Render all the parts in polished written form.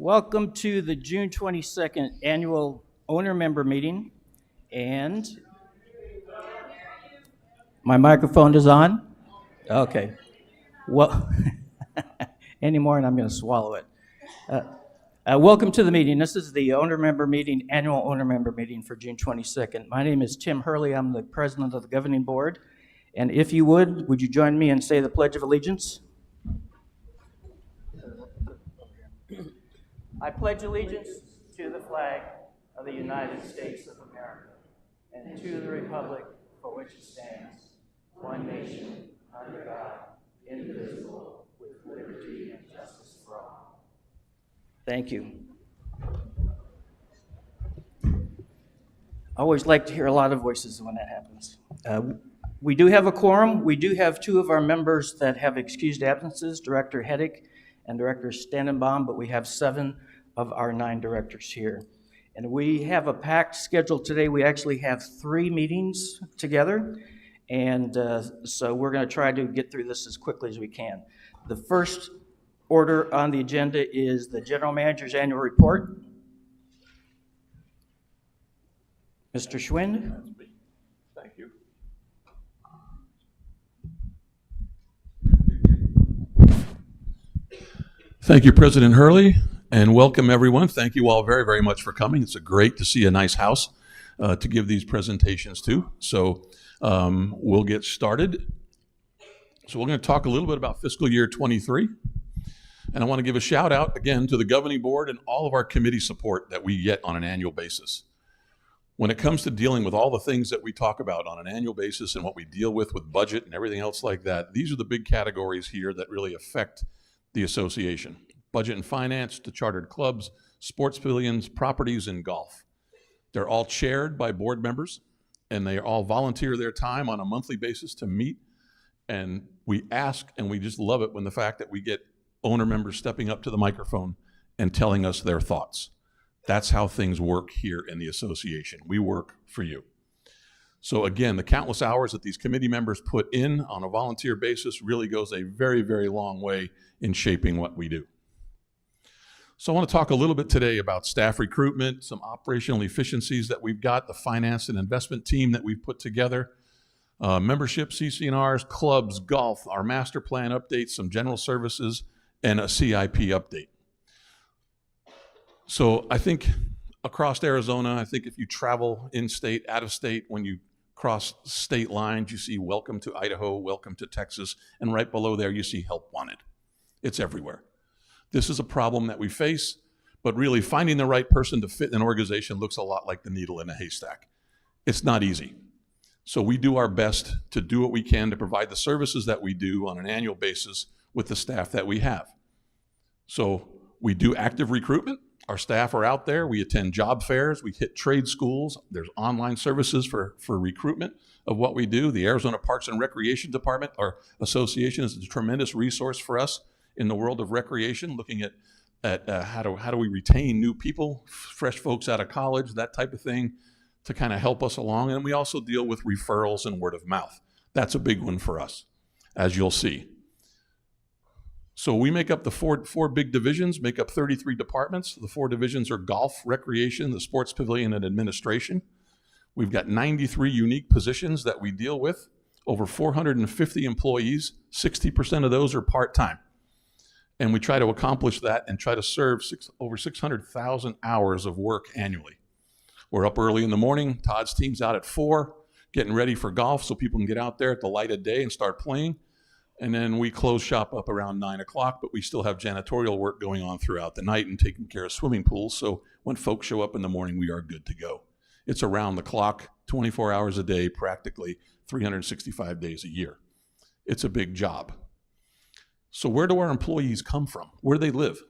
Welcome to the June 22nd Annual Owner Member Meeting. And my microphone is on? Okay. Well, any more and I'm going to swallow it. Welcome to the meeting. This is the Owner Member Meeting, Annual Owner Member Meeting for June 22nd. My name is Tim Hurley. I'm the President of the Governing Board. And if you would you join me and say the Pledge of Allegiance? I pledge allegiance to the flag of the United States of America and to the republic for which it stands, one nation, under God, indivisible, with liberty and justice for all. Thank you. I always like to hear a lot of voices when that happens. We do have a quorum. We do have two of our members that have excused absences, Director Heddick and Director Standenbaum, but we have 7 of our 9 directors here. And we have a packed schedule today. We actually have 3 meetings together, and so we're going to try to get through this as quickly as we can. The first order on the agenda is the General Manager's Annual Report. Mr. Schwind. Thank you. Thank you, President Hurley, and welcome everyone. Thank you all very, very much for coming. It's great to see a nice house to give these presentations to. So we'll get started. So we're going to talk a little bit about fiscal year 23. And I want to give a shout out again to the Governing Board and all of our committee support that we get on an annual basis. When it comes to dealing with all the things that we talk about on an annual basis and what we deal with budget and everything else like that, these are the big categories here that really affect the association. Budget and finance, to chartered clubs, sports pavilions, properties, and golf. They're all chaired by board members, and they all volunteer their time on a monthly basis to meet. And we ask, and we just love it when the fact that we get owner members stepping up to the microphone and telling us their thoughts. That's how things work here in the association. We work for you. So again, the countless hours that these committee members put in on a volunteer basis really goes a very, very long way in shaping what we do. So I want to talk a little bit today about staff recruitment, some operational efficiencies that we've got, the finance and investment team that we've put together, membership, CC&Rs, clubs, golf, our master plan updates, some general services, and a CIP update. So I think across Arizona, I think if you travel in-state, out-of-state, when you cross state lines, you see welcome to Idaho, welcome to Texas, and right below there you see help wanted. It's everywhere. This is a problem that we face, but really finding the right person to fit an organization looks a lot like the needle in a haystack. It's not easy. So we do our best to do what we can to provide the services that we do on an annual basis with the staff that we have. So we do active recruitment. Our staff are out there. We attend job fairs. We hit trade schools. There's online services for recruitment of what we do. The Arizona Parks and Recreation Department, our association, is a tremendous resource for us in the world of recreation, looking at how do we retain new people, fresh folks out of college, that type of thing, to kind of help us along. And we also deal with referrals and word of mouth. That's a big one for us, as you'll see. So we make up the four big divisions, make up 33 departments. The 4 divisions are golf, recreation, the sports pavilion, and administration. We've got 93 unique positions that we deal with, over 450 employees. 60% of those are part-time. And we try to accomplish that and try to serve over 600,000 hours of work annually. We're up early in the morning. Todd's team's out at 4, getting ready for golf so people can get out there at the light of day and start playing. And then we close shop up around 9 o'clock, but we still have janitorial work going on throughout the night and taking care of swimming pools. So when folks show up in the morning, we are good to go. It's around the clock, 24 hours a day, practically 365 days a year. It's a big job. So where do our employees come from? Where do they live?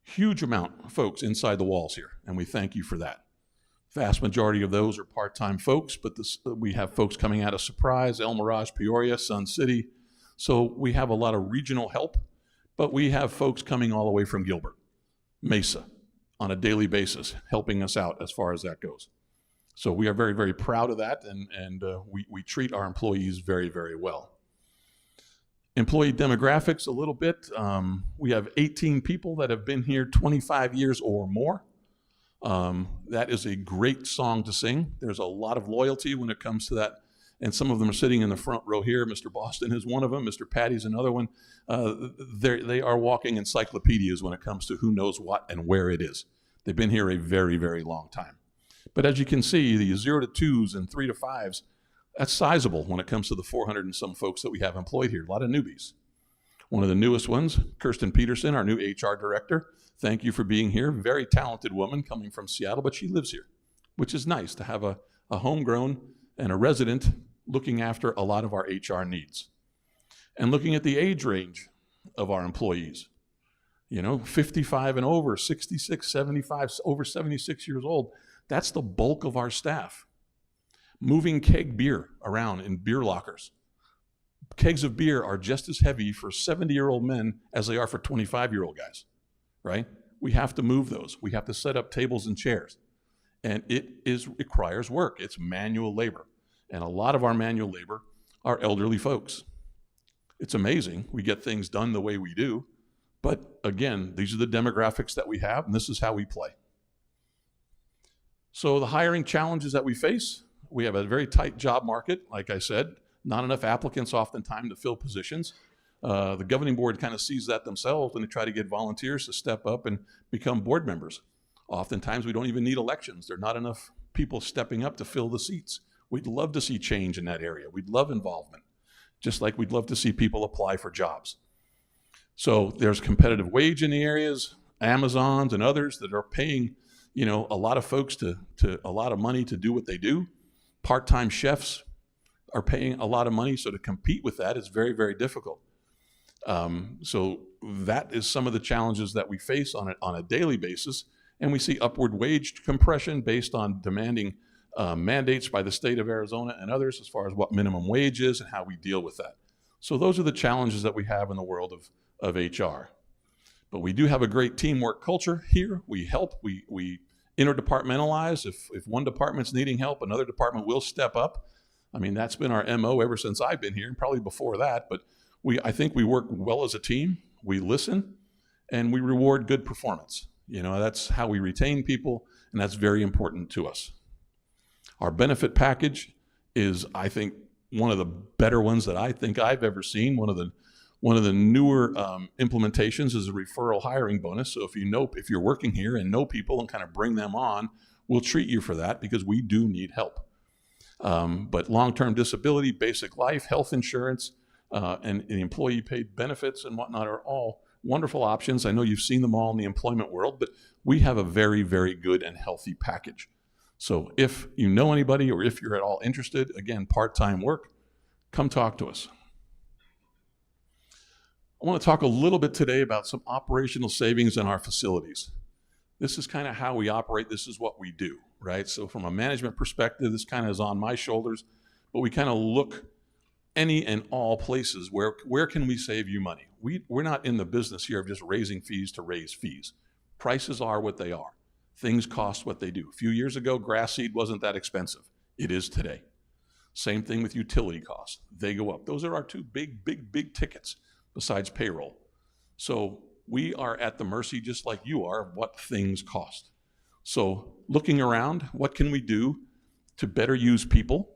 Huge amount of folks inside the walls here, and we thank you for that. Vast majority of those are part-time folks, but we have folks coming out of Surprise, El Mirage, Peoria, Sun City. So we have a lot of regional help, but we have folks coming all the way from Gilbert, Mesa, on a daily basis, helping us out as far as that goes. So we are very, very proud of that, and we treat our employees very, very well. Employee demographics a little bit. We have 18 people that have been here 25 years or more. That is a great song to sing. There's a lot of loyalty when it comes to that. And some of them are sitting in the front row here. Mr. Boston is one of them. Mr. Patty's another one. They are walking encyclopedias when it comes to who knows what and where it is. They've been here a very, very long time. But as you can see, the 0 to 2s and 3 to 5s, that's sizable when it comes to the 400 and some folks that we have employed here. A lot of newbies. One of the newest ones, Kirsten Peterson, our new HR director. Thank you for being here. Very talented woman coming from Seattle, but she lives here, which is nice to have a homegrown and a resident looking after a lot of our HR needs. And looking at the age range of our employees, 55 and over, 66, 75, over 76 years old, that's the bulk of our staff. Moving keg beer around in beer lockers. Kegs of beer are just as heavy for 70-year-old men as they are for 25-year-old guys, right? We have to move those. We have to set up tables and chairs. And it requires work. It's manual labor. And a lot of our manual labor are elderly folks. It's amazing we get things done the way we do. But again, these are the demographics that we have, and this is how we play. So the hiring challenges that we face, we have a very tight job market, like I said, not enough applicants oftentimes to fill positions. The governing board kind of sees that themselves when they try to get volunteers to step up and become board members. Oftentimes we don't even need elections. There are not enough people stepping up to fill the seats. We'd love to see change in that area. We'd love involvement, just like we'd love to see people apply for jobs. So there's competitive wage in the areas, Amazons and others that are paying a lot of folks to a lot of money to do what they do. Part-time chefs are paying a lot of money, so to compete with that is very, very difficult. So that is some of the challenges that we face on a daily basis, and we see upward wage compression based on demanding mandates by the state of Arizona and others as far as what minimum wage is and how we deal with that. So those are the challenges that we have in the world of HR. But we do have a great teamwork culture here. We help, we interdepartmentalize. If one department's needing help, another department will step up. I mean, that's been our MO ever since I've been here, and probably before that. But I think we work well as a team. We listen, and we reward good performance. That's how we retain people, and that's very important to us. Our benefit package is, I think, one of the better ones that I think I've ever seen. One of the newer implementations is a referral hiring bonus. So if you're working here and know people and kind of bring them on, we'll treat you for that because we do need help. But long-term disability, basic life, health insurance, and the employee paid benefits and whatnot are all wonderful options. I know you've seen them all in the employment world, but we have a very, very good and healthy package. So if you know anybody or if you're at all interested, again, part-time work, come talk to us. I want to talk a little bit today about some operational savings in our facilities. This is kind of how we operate. This is what we do, right? So from a management perspective, this kind of is on my shoulders, but we kind of look any and all places where can we save you money? We're not in the business here of just raising fees to raise fees. Prices are what they are. Things cost what they do. A few years ago, grass seed wasn't that expensive. It is today. Same thing with utility costs. They go up. Those are our two big tickets besides payroll. So we are at the mercy, just like you are, of what things cost. So looking around, what can we do to better use people,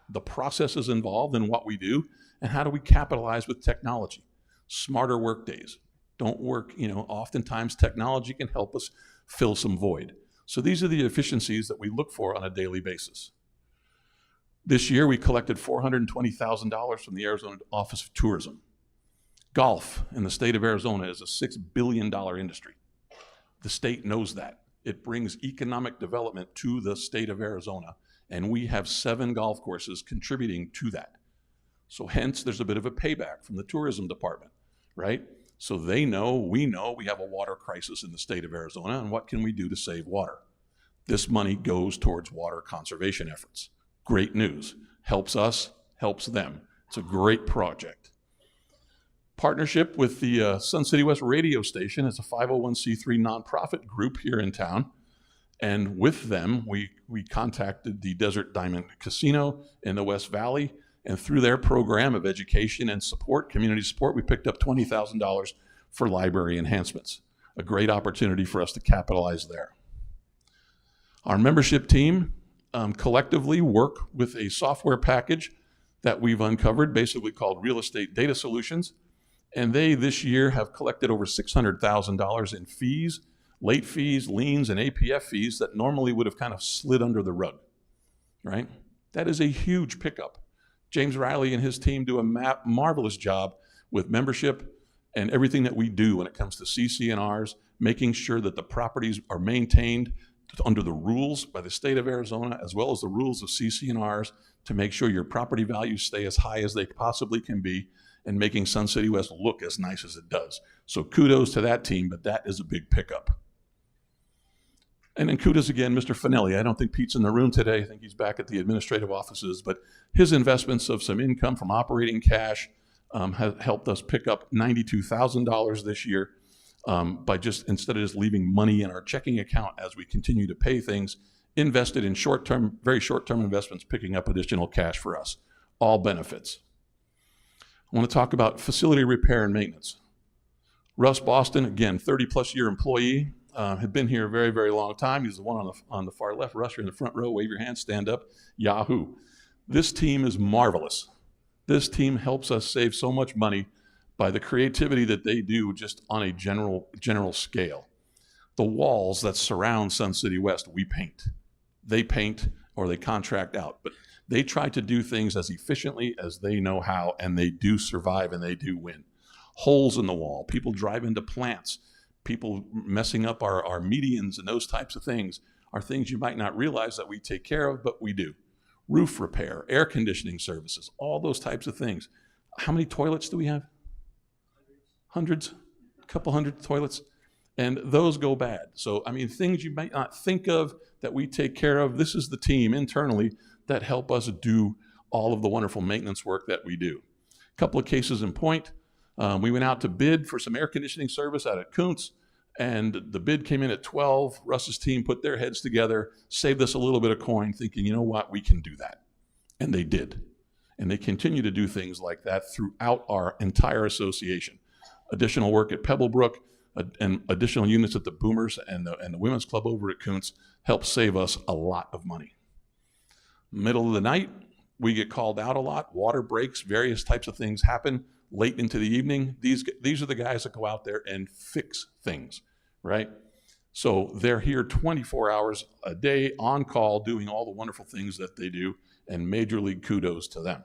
the processes involved in what we do, and how do we capitalize with technology? Smarter work days. Don't work, oftentimes technology can help us fill some void. So these are the efficiencies that we look for on a daily basis. This year, we collected $420,000 from the Arizona Office of Tourism. Golf in the state of Arizona is a $6 billion industry. The state knows that. It brings economic development to the state of Arizona, and we have 7 golf courses contributing to that. So hence, there's a bit of a payback from the tourism department, right? So they know we have a water crisis in the state of Arizona, and what can we do to save water? This money goes towards water conservation efforts. Great news. Helps us, helps them. It's a great project. Partnership with the Sun City West radio station is a 501c3 nonprofit group here in town. And with them, we contacted the Desert Diamond Casino in the West Valley And through their program of education and support, community support, we picked up $20,000 for library enhancements. A great opportunity for us to capitalize there. Our membership team collectively work with a software package that we've uncovered, basically called Real Estate Data Solutions. And they, this year, have collected over $600,000 in fees, late fees, liens, and APF fees that normally would have kind of slid under the rug, right? That is a huge pickup. James Riley and his team do a marvelous job with membership and everything that we do when it comes to CC&Rs, making sure that the properties are maintained under the rules by the state of Arizona, as well as the rules of CC&Rs, to make sure your property values stay as high as they possibly can be, and making Sun City West look as nice as it does. So kudos to that team, but that is a big pickup. And then kudos again, Mr. Finelli. I don't think Pete's in the room today. I think he's back at the administrative offices, but his investments of some income from operating cash have helped us pick up $92,000 this year by just, instead of just leaving money in our checking account as we continue to pay things, invested in short-term, very short-term investments, picking up additional cash for us. All benefits. I want to talk about facility repair and maintenance. Russ Boston, again, 30-plus year employee, had been here a very, very long time. He's the one on the far left. Russ, you're in the front row. Wave your hand, stand up. Yahoo. This team is marvelous. This team helps us save so much money by the creativity that they do just on a general scale. The walls that surround Sun City West, we paint. They paint or they contract out, but they try to do things as efficiently as they know how, and they do survive and they do win. Holes in the wall, people drive into plants, people messing up our medians and those types of things are things you might not realize that we take care of, but we do. Roof repair, air conditioning services, all those types of things. How many toilets do we have? Hundreds, a couple hundred toilets, and those go bad. So, I mean, things you might not think of that we take care of, this is the team internally that help us do all of the wonderful maintenance work that we do. A couple of cases in point. We went out to bid for some air conditioning service out at Kuntz, and the bid came in at 12. Russ's team put their heads together, saved us a little bit of coin, thinking, you know what, we can do that. And they did. And they continue to do things like that throughout our entire association. Additional work at Pebblebrook, and additional units at the Boomers and the Women's Club over at Kuntz help save us a lot of money. Middle of the night, we get called out a lot. Water breaks, various types of things happen late into the evening. These are the guys that go out there and fix things, right? So they're here 24 hours a day on call doing all the wonderful things that they do, and major league kudos to them.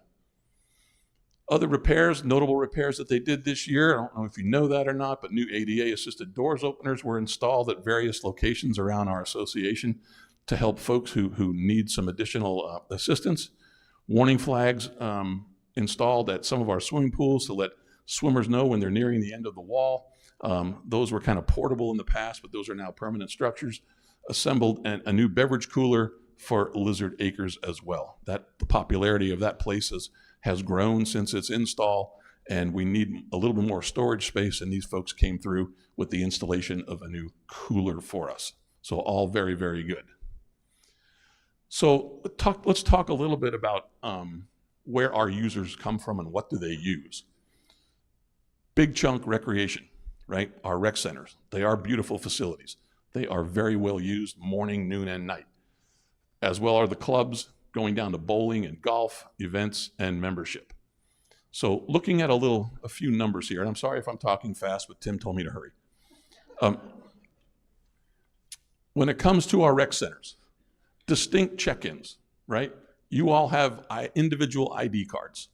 Other repairs, notable repairs that they did this year, I don't know if you know that or not, but new ADA assisted doors openers were installed at various locations around our association to help folks who need some additional assistance. Warning flags installed at some of our swimming pools to let swimmers know when they're nearing the end of the wall. Those were kind of portable in the past, but those are now permanent structures. Assembled a new beverage cooler for Lizard Acres as well. The popularity of that place has grown since its install, and we need a little bit more storage space, and these folks came through with the installation of a new cooler for us. So all very, very good. So let's talk a little bit about where our users come from and what do they use. Big chunk recreation, right? Our rec centers, they are beautiful facilities. They are very well used morning, noon, and night, as well are the clubs, going down to bowling and golf, events, and membership. So looking at a few numbers here, and I'm sorry if I'm talking fast, but Tim told me to hurry. When it comes to our rec centers, distinct check-ins, right? You all have individual ID cards.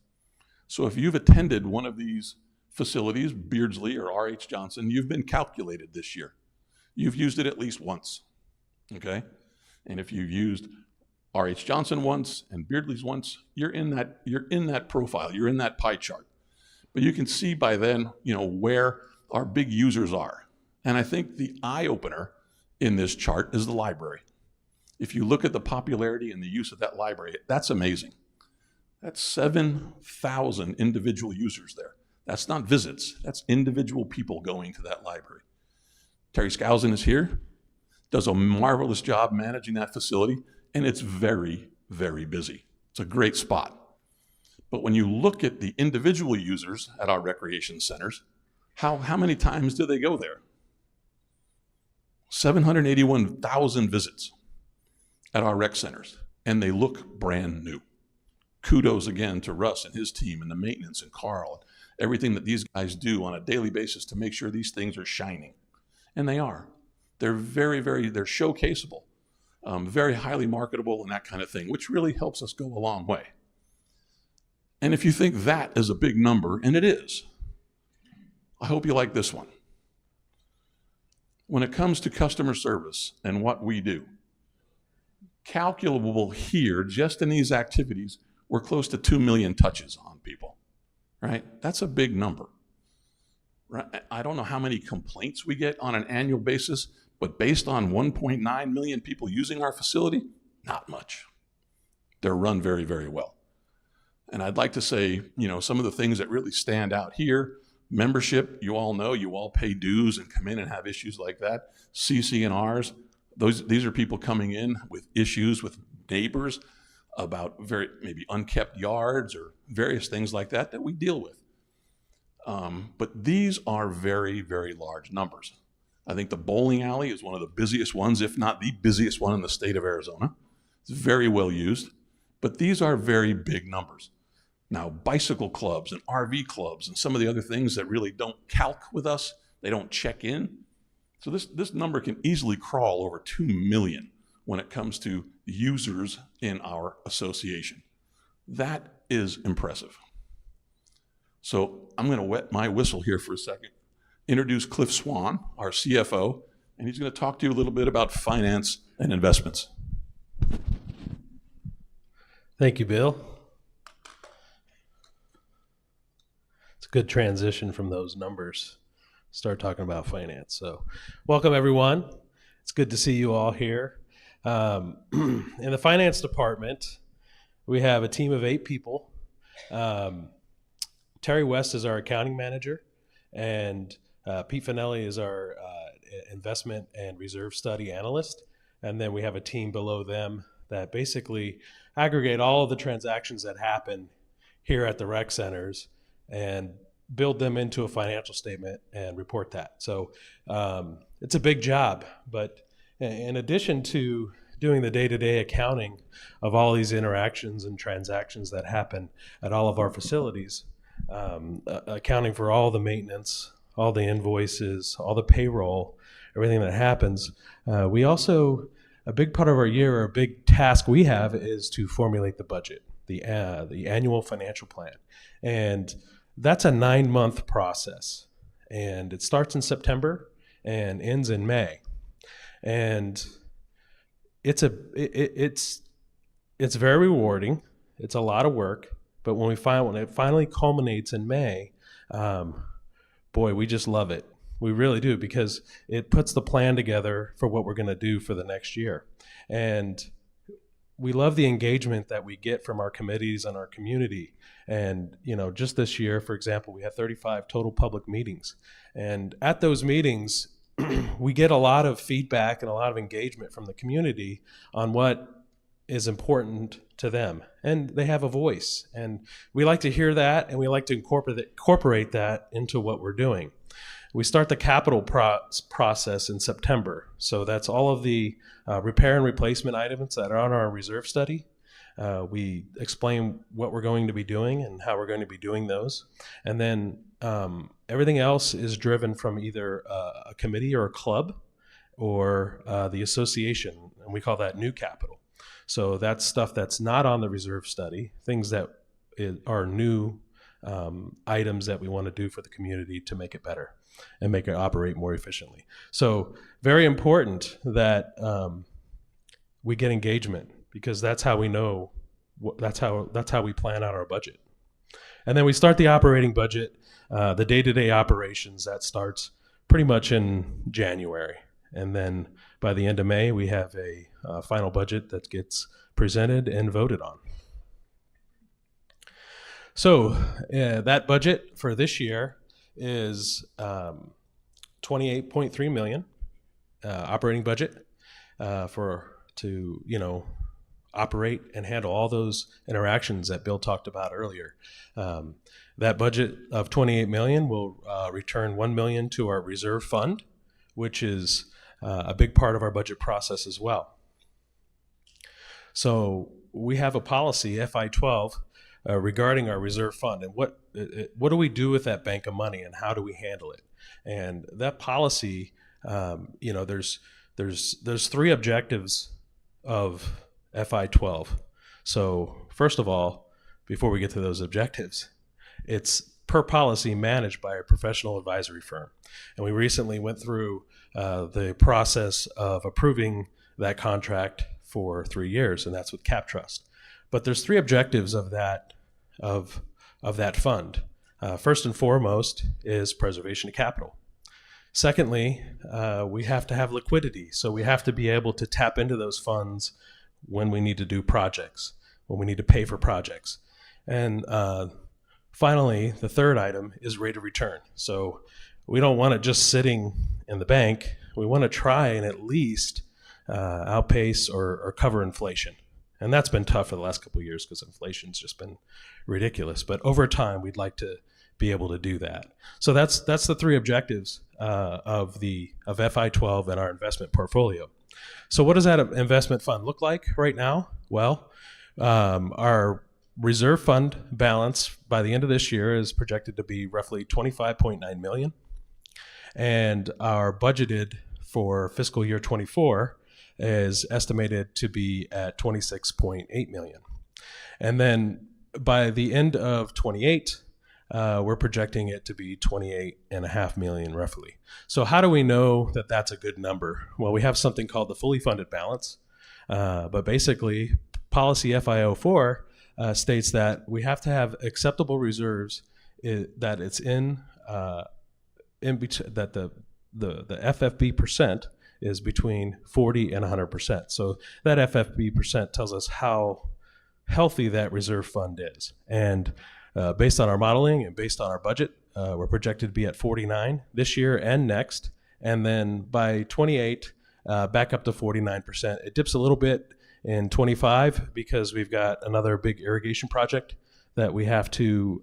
So if you've attended one of these facilities, Beardsley or R.H. Johnson, you've been calculated this year. You've used it at least once, okay? And if you've used R.H. Johnson once and Beardsley's once, you're in that profile, you're in that pie chart. But you can see by then, where our big users are. And I think the eye-opener in this chart is the library. If you look at the popularity and the use of that library, that's amazing. That's 7,000 individual users there. That's not visits, that's individual people going to that library. Terry Skousen is here, does a marvelous job managing that facility, and it's very, very busy. It's a great spot. But when you look at the individual users at our recreation centers, how many times do they go there? 781,000 visits at our rec centers, and they look brand new. Kudos again to Russ and his team and the maintenance and Carl, and everything that these guys do on a daily basis to make sure these things are shining. And they are. They're they're showcaseable, very highly marketable and that kind of thing, which really helps us go a long way. And if you think that is a big number, and it is, I hope you like this one. When it comes to customer service and what we do, calculable here, just in these activities, we're close to 2 million touches on people, right? That's a big number. Right? I don't know how many complaints we get on an annual basis, but based on 1.9 million people using our facility, not much. They're run very, very well. And I'd like to say, some of the things that really stand out here, membership, you all know, you all pay dues and come in and have issues like that. CC&Rs, these are people coming in with issues with neighbors about maybe unkept yards or various things like that we deal with. But these are very, very large numbers. I think the bowling alley is one of the busiest ones, if not the busiest one in the state of Arizona. It's very well used, but these are very big numbers. Now, bicycle clubs and RV clubs and some of the other things that really don't calc with us, they don't check in. So this number can easily crawl over 2 million when it comes to users in our association. That is impressive. So I'm going to wet my whistle here for a second, introduce Cliff Swan, our CFO, and he's going to talk to you a little bit about finance and investments. Thank you, Bill. It's a good transition from those numbers. Start talking about finance. So welcome, everyone. It's good to see you all here. In the finance department, we have a team of 8 people. Terry West is our accounting manager, and Pete Finelli is our investment and reserve study analyst. And then we have a team below them that basically aggregate all of the transactions that happen here at the rec centers and build them into a financial statement and report that. So it's a big job, but in addition to doing the day-to-day accounting of all these interactions and transactions that happen at all of our facilities, accounting for all the maintenance, all the invoices, all the payroll, everything that happens, we also, a big part of our year, or a big task we have, is to formulate the budget, the annual financial plan. And that's a 9-month process. And it starts in September and ends in May. And it's very rewarding. It's a lot of work. But when it finally culminates in May, boy, we just love it. We really do, because it puts the plan together for what we're going to do for the next year. And we love the engagement that we get from our committees and our community. And, just this year, for example, we had 35 total public meetings. And at those meetings, we get a lot of feedback and a lot of engagement from the community on what is important to them. And they have a voice. And we like to hear that, and we like to incorporate that into what we're doing. We start the capital process in September. So that's all of the repair and replacement items that are on our reserve study. We explain what we're going to be doing and how we're going to be doing those. And then everything else is driven from either a committee or a club or the association, and we call that new capital. So that's stuff that's not on the reserve study, things that are new items that we want to do for the community to make it better and make it operate more efficiently. So very important that we get engagement, because that's how we know, that's how we plan out our budget. And then we start the operating budget, the day-to-day operations, that starts pretty much in January. And then by the end of May, we have a final budget that gets presented and voted on. So that budget for this year is $28.3 million operating budget to operate and handle all those interactions that Bill talked about earlier. That budget of $28 million will return $1 million to our reserve fund, which is a big part of our budget process as well. So we have a policy, FI12, regarding our reserve fund, and what do we do with that bank of money, and how do we handle it? And that policy, there's 3 objectives of FI12. So first of all, before we get to those objectives, it's per policy managed by a professional advisory firm. And we recently went through the process of approving that contract for 3 years, and that's with Cap Trust. But there's 3 objectives of that fund. First and foremost is preservation of capital. Secondly, we have to have liquidity. So we have to be able to tap into those funds when we need to do projects, when we need to pay for projects. And finally, the third item is rate of return. So we don't want it just sitting in the bank. We want to try and at least outpace or cover inflation. And that's been tough for the last couple of years because inflation's just been ridiculous. But over time, we'd like to be able to do that. So that's the 3 objectives of FI12 and our investment portfolio. So what does that investment fund look like right now? Well, our reserve fund balance by the end of this year is projected to be roughly $25.9 million. And our budgeted for fiscal year 24 is estimated to be at $26.8 million. And then by the end of 28, we're projecting it to be $28.5 million roughly. So how do we know that that's a good number? Well, we have something called the fully funded balance. But basically, policy FI04 states that we have to have acceptable reserves, that it's that the FFB percent is between 40 and 100%. So that FFB percent tells us how healthy that reserve fund is. And based on our modeling and based on our budget, we're projected to be at 49 this year and next. And then by 28, back up to 49%. It dips a little bit in 25 because we've got another big irrigation project that we have to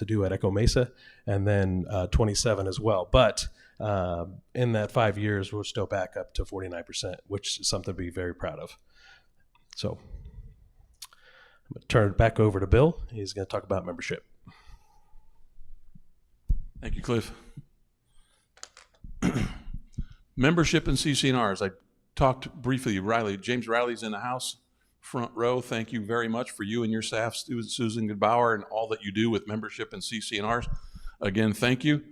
do at Echo Mesa, and then 27 as well. But in that 5 years, we're still back up to 49%, which is something to be very proud of. So I'm going to turn it back over to Bill. He's going to talk about membership. Thank you, Cliff. Membership and CC&Rs. I talked briefly, Riley. James Riley's in the house, front row. Thank you very much for you and your staff, Susan Goodbauer, and all that you do with membership and CC&Rs. Again, thank you.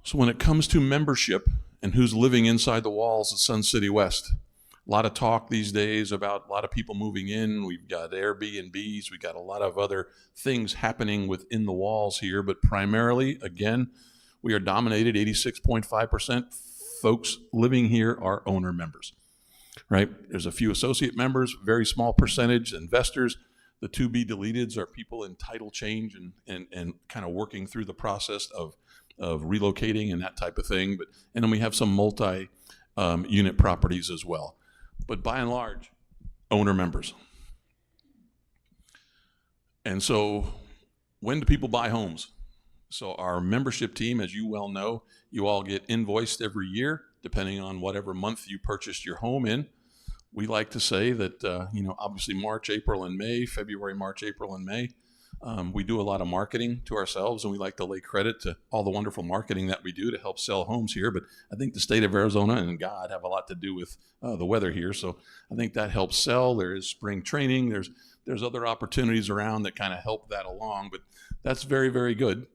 So when it comes to membership and who's living inside the walls of Sun City West, a lot of talk these days about a lot of people moving in. We've got Airbnbs. We've got a lot of other things happening within the walls here. But primarily, again, we are dominated. 86.5% folks living here are owner members, right? There's a few associate members, very small percentage, investors. The to be deleteds are people in title change and kind of working through the process of relocating and that type of thing. And then we have some multi-unit properties as well. But by and large, owner members. And so when do people buy homes? So our membership team, as you well know, you all get invoiced every year, depending on whatever month you purchased your home in. We like to say that, obviously March, April, and May, February, March, April, and May, we do a lot of marketing to ourselves, and we like to lay credit to all the wonderful marketing that we do to help sell homes here. But I think the state of Arizona and God have a lot to do with the weather here. So I think that helps sell. There is spring training. There's other opportunities around that kind of help that along. But that's very, very good.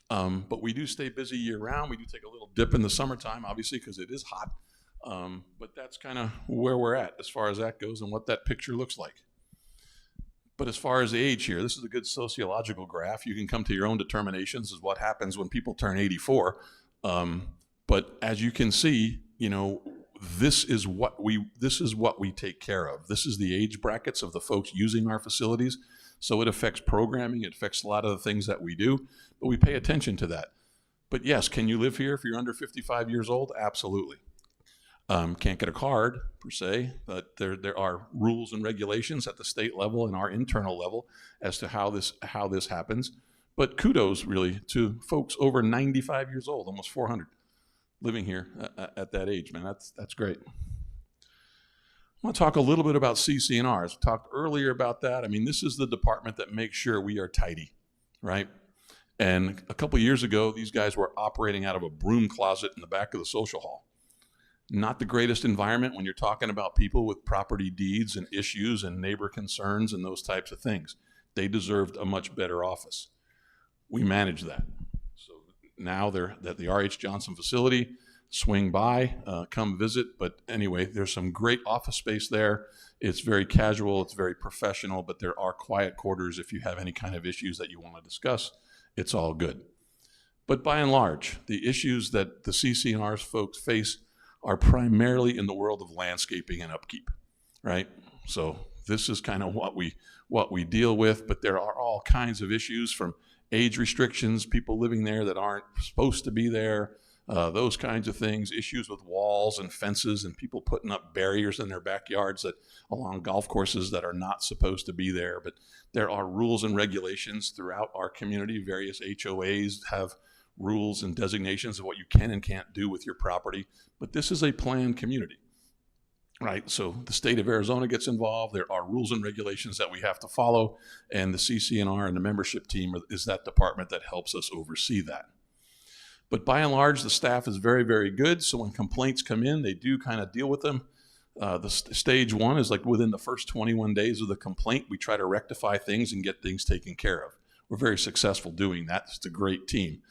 But we do stay busy year round. We do take a little dip in the summertime, obviously, because it is hot. But that's kind of where we're at as far as that goes and what that picture looks like. But as far as the age here, this is a good sociological graph. You can come to your own determinations as what happens when people turn 84. But as you can see, this is what we take care of. This is the age brackets of the folks using our facilities. So it affects programming. It affects a lot of the things that we do, but we pay attention to that. But yes, can you live here if you're under 55 years old? Absolutely. Can't get a card per se, but there are rules and regulations at the state level and our internal level as to how this happens. But kudos really to folks over 95 years old, almost 400, living here at that age, man. That's great. I want to talk a little bit about CC&Rs. We talked earlier about that. I mean, this is the department that makes sure we are tidy, right? And a couple years ago, these guys were operating out of a broom closet in the back of the social hall. Not the greatest environment when you're talking about people with property deeds and issues and neighbor concerns and those types of things. They deserved a much better office. We managed that. So now they're at the R.H. Johnson facility. Swing by, come visit. But anyway, there's some great office space there. It's very casual, it's very professional, but there are quiet quarters if you have any kind of issues that you want to discuss. It's all good. But by and large, the issues that the CC&Rs folks face are primarily in the world of landscaping and upkeep, right? So this is kind of what we deal with, but there are all kinds of issues, from age restrictions, people living there that aren't supposed to be there, those kinds of things, issues with walls and fences and people putting up barriers in their backyards along golf courses that are not supposed to be there. But there are rules and regulations throughout our community. Various HOAs have rules and designations of what you can and can't do with your property. But this is a planned community, right? So the state of Arizona gets involved. There are rules and regulations that we have to follow, and the CC&R and the membership team is that department that helps us oversee that. But by and large, the staff is very, very good. So when complaints come in, they do kind of deal with them. The stage one is like within the first 21 days of the complaint, we try to rectify things and get things taken care of. We're very successful doing that. It's a great team.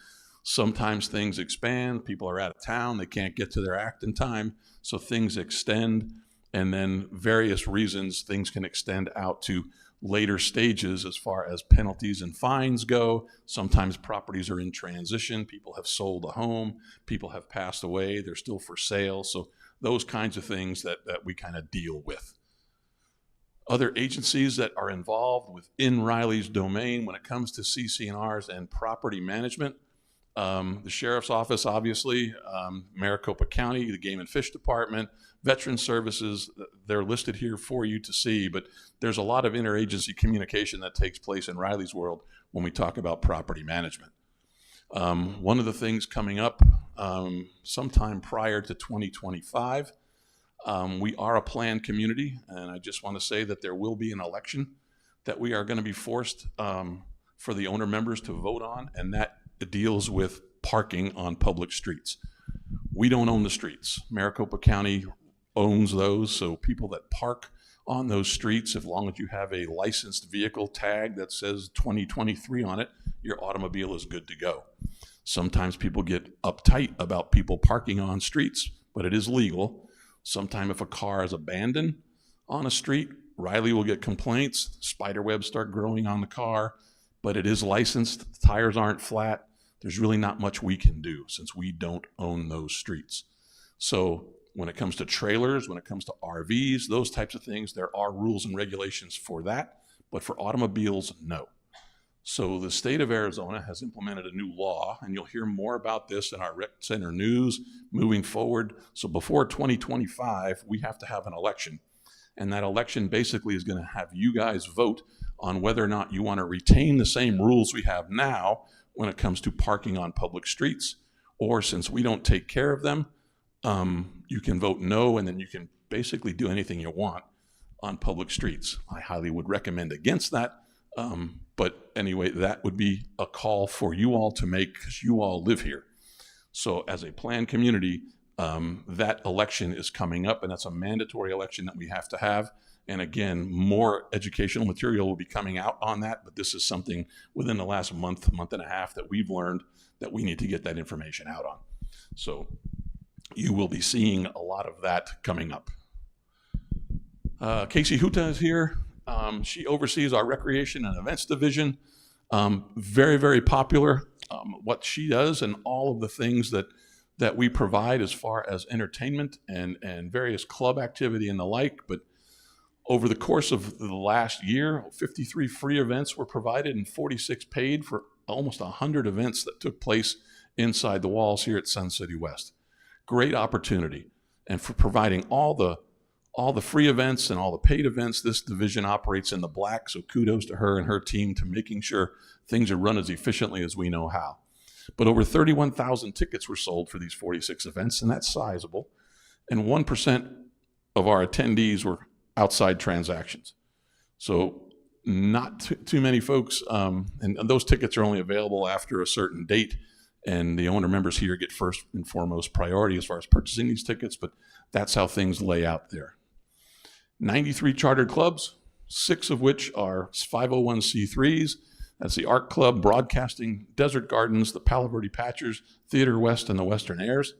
Sometimes things expand. People are out of town. They can't get to their act in time. So things extend. And then various reasons, things can extend out to later stages as far as penalties and fines go. Sometimes properties are in transition. People have sold a home. People have passed away. They're still for sale. So those kinds of things that we kind of deal with. Other agencies that are involved within Riley's domain when it comes to CC&Rs and property management. The Sheriff's Office, obviously, Maricopa County, the Game and Fish Department, Veteran Services, they're listed here for you to see, but there's a lot of interagency communication that takes place in Riley's world when we talk about property management. One of the things coming up sometime prior to 2025, we are a planned community, and I just want to say that there will be an election that we are going to be forced for the owner members to vote on, and that deals with parking on public streets. We don't own the streets. Maricopa County owns those, so people that park on those streets, as long as you have a licensed vehicle tag that says 2023 on it, your automobile is good to go. Sometimes people get uptight about people parking on streets, but it is legal. Sometimes if a car is abandoned on a street, Riley will get complaints, spider webs start growing on the car, but it is licensed, the tires aren't flat. There's really not much we can do since we don't own those streets. So when it comes to trailers, when it comes to RVs, those types of things, there are rules and regulations for that, but for automobiles, no. So the state of Arizona has implemented a new law, and you'll hear more about this in our Rec Center news moving forward. So before 2025, we have to have an election, and that election basically is going to have you guys vote on whether or not you want to retain the same rules we have now when it comes to parking on public streets, or since we don't take care of them, you can vote no, and then you can basically do anything you want on public streets. I highly would recommend against that, but anyway, that would be a call for you all to make because you all live here. So as a planned community, that election is coming up, and that's a mandatory election that we have to have. And again, more educational material will be coming out on that, but this is something within the last month and a half that we've learned that we need to get that information out on. So you will be seeing a lot of that coming up. Casey Huta is here. She oversees our recreation and events division. Very, very popular, what she does and all of the things that we provide as far as entertainment and various club activity and the like. But over the course of the last year, 53 free events were provided and 46 paid for almost 100 events that took place inside the walls here at Sun City West. Great opportunity. And for providing all the free events and all the paid events, this division operates in the black, so kudos to her and her team to making sure things are run as efficiently as we know how. But over 31,000 tickets were sold for these 46 events, and that's sizable. And 1% of our attendees were outside transactions. So not too many folks, and those tickets are only available after a certain date, and the owner members here get first and foremost priority as far as purchasing these tickets, but that's how things lay out there. 93 chartered clubs, 6 of which are 501c3s. That's the Art Club, Broadcasting, Desert Gardens, the Palo Verde Patchers, Theater West, and the Western Airs.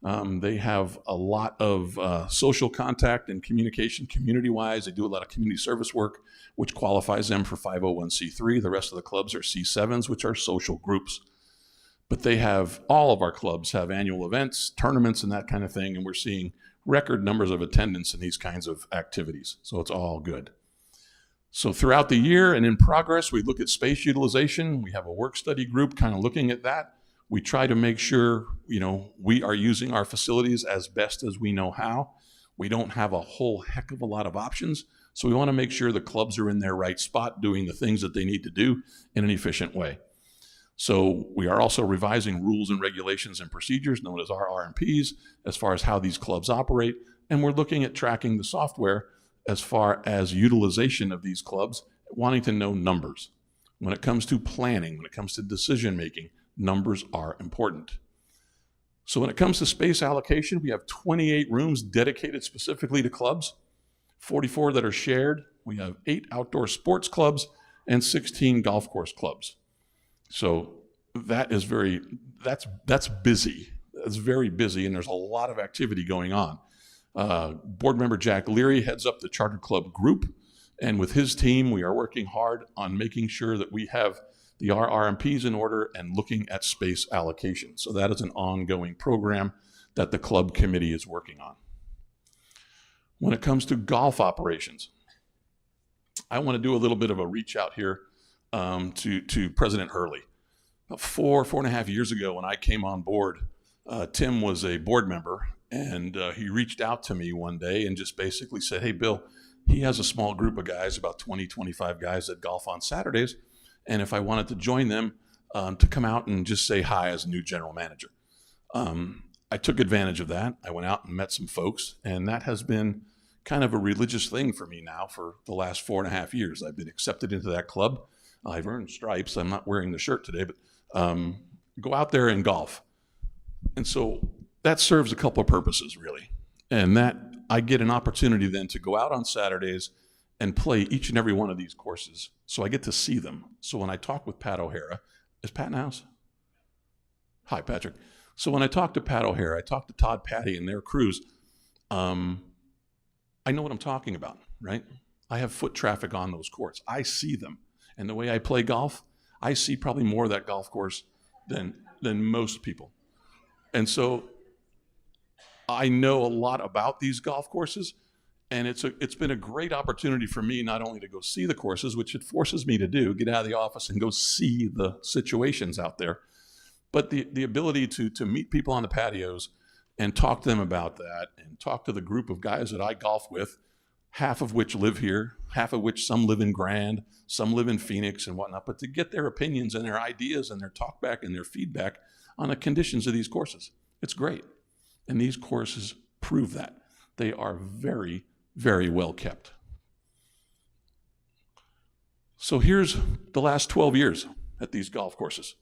They have a lot of social contact and communication community-wise. They do a lot of community service work, which qualifies them for 501c3. The rest of the clubs are C7s, which are social groups. But they have, all of our clubs have annual events, tournaments, and that kind of thing, and we're seeing record numbers of attendance in these kinds of activities. So it's all good. So throughout the year and in progress, we look at space utilization. We have a work study group kind of looking at that. We try to make sure, we are using our facilities as best as we know how. We don't have a whole heck of a lot of options. So we want to make sure the clubs are in their right spot, doing the things that they need to do in an efficient way. So we are also revising rules and regulations and procedures known as our RMPs as far as how these clubs operate. And we're looking at tracking the software as far as utilization of these clubs, wanting to know numbers. When it comes to planning, when it comes to decision making, numbers are important. So when it comes to space allocation, we have 28 rooms dedicated specifically to clubs, 44 that are shared. We have 8 outdoor sports clubs and 16 golf course clubs. So that is that's busy. That's very busy, and there's a lot of activity going on. Board member Jack Leary heads up the Charter Club group, and with his team, we are working hard on making sure that we have the RMPs in order and looking at space allocation. So that is an ongoing program that the club committee is working on. When it comes to golf operations, I want to do a little bit of a reach out here to President Hurley. About 4.5 years ago when I came on board, Tim was a board member, and he reached out to me one day and just basically said, hey, Bill, he has a small group of guys, about 20, 25 guys that golf on Saturdays, and if I wanted to join them to come out and just say hi as a new general manager. I took advantage of that. I went out and met some folks, and that has been kind of a religious thing for me now for the last 4.5 years. I've been accepted into that club. I've earned stripes. I'm not wearing the shirt today, but go out there and golf. And so that serves a couple of purposes, really. And that I get an opportunity then to go out on Saturdays and play each and every one of these courses. So I get to see them. So when I talk with Pat O'Hara, is Pat in the house? Hi, Patrick. So when I talk to Pat O'Hara, I talk to Todd Patty and their crews, I know what I'm talking about, right? I have foot traffic on those courts. I see them. And the way I play golf, I see probably more of that golf course than most people. And so I know a lot about these golf courses, and it's been a great opportunity for me not only to go see the courses, which it forces me to do, get out of the office and go see the situations out there, but the ability to meet people on the patios and talk to them about that and talk to the group of guys that I golf with, half of which live here, half of which some live in Grand, some live in Phoenix and whatnot, but to get their opinions and their ideas and their talk back and their feedback on the conditions of these courses. It's great. And these courses prove that. They are very, very well kept. So here's the last 12 years at these golf courses.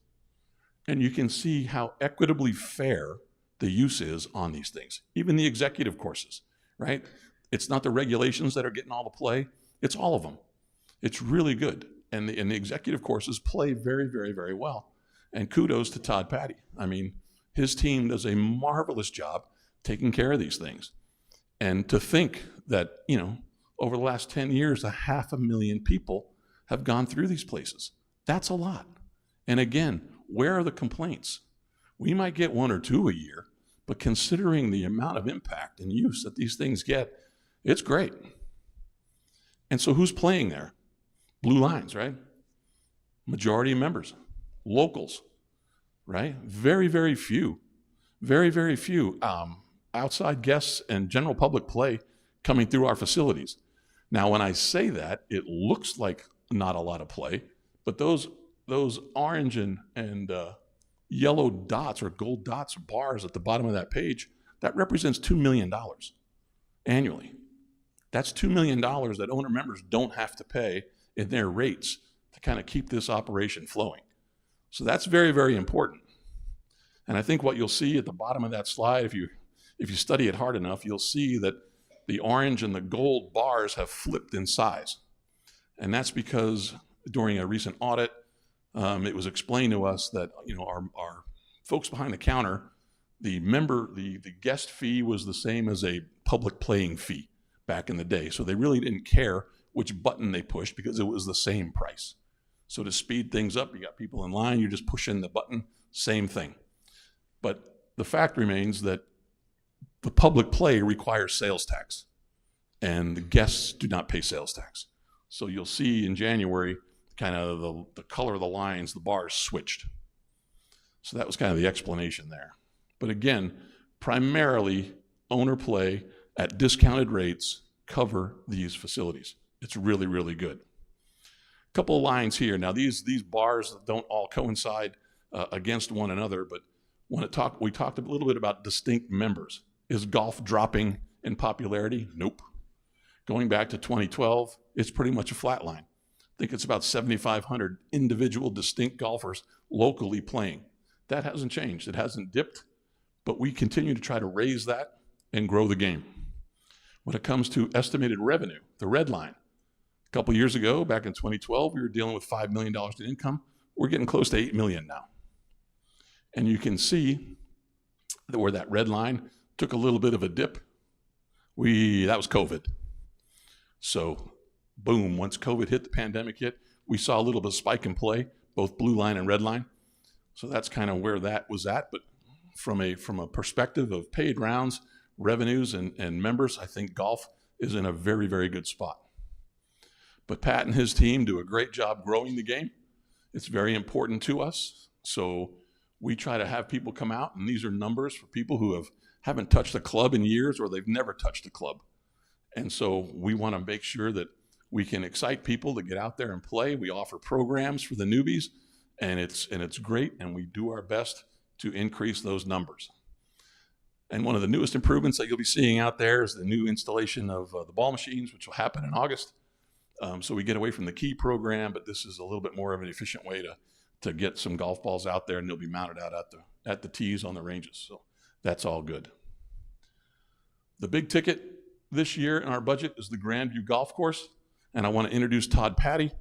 And you can see how equitably fair the use is on these things. Even the executive courses, right? It's not the regulations that are getting all the play. It's all of them. It's really good. And the executive courses play very, very, very well. And kudos to Todd Patty. I mean, his team does a marvelous job taking care of these things. And to think that, over the last 10 years, 500,000 people have gone through these places. That's a lot. And again, where are the complaints? We might get 1 or 2 a year, but considering the amount of impact and use that these things get, it's great. And so who's playing there? Blue Lines, right? Majority of members, locals. right? Very, very few. Very, very few outside guests and general public play coming through our facilities. Now, when I say that, it looks like not a lot of play, but those orange and yellow dots or gold dots bars at the bottom of that page, that represents $2 million annually. That's $2 million that owner members don't have to pay in their rates to kind of keep this operation flowing. So that's very, very important. And I think what you'll see at the bottom of that slide, if you study it hard enough, you'll see that the orange and the gold bars have flipped in size. And that's because during a recent audit, it was explained to us that, you know, our folks behind the counter, the guest fee was the same as a public playing fee back in the day. So they really didn't care which button they pushed because it was the same price. So to speed things up, you got people in line, you just push in the button, same thing. But the fact remains that the public play requires sales tax, and the guests do not pay sales tax. So you'll see in January, kind of the color of the lines, the bars switched. So that was kind of the explanation there. But again, primarily owner play at discounted rates cover these facilities. It's really, really good. A couple of lines here. Now these bars don't all coincide against one another, but we talked a little bit about distinct members. Is golf dropping in popularity? Nope. Going back to 2012, it's pretty much a flat line. I think it's about 7,500 individual distinct golfers locally playing. That hasn't changed. It hasn't dipped, but we continue to try to raise that and grow the game. When it comes to estimated revenue, the red line, a couple years ago, back in 2012, we were dealing with $5 million in income. We're getting close to $8 million now. And you can see that where that red line took a little bit of a dip, that was COVID. So boom, once COVID hit, the pandemic hit, we saw a little bit of spike in play, both blue line and red line. So that's kind of where that was at. But from a perspective of paid rounds, revenues, and members, I think golf is in a very, very good spot. But Pat and his team do a great job growing the game. It's very important to us. So we try to have people come out, and these are numbers for people who haven't touched a club in years or they've never touched a club. And so we want to make sure that we can excite people to get out there and play. We offer programs for the newbies, and it's great, and we do our best to increase those numbers. And one of the newest improvements that you'll be seeing out there is the new installation of the ball machines, which will happen in August. So we get away from the key program, but this is a little bit more of an efficient way to get some golf balls out there, and they'll be mounted out at the tees on the ranges. So that's all good. The big ticket this year in our budget is the Grandview Golf Course, and I want to introduce Todd Patty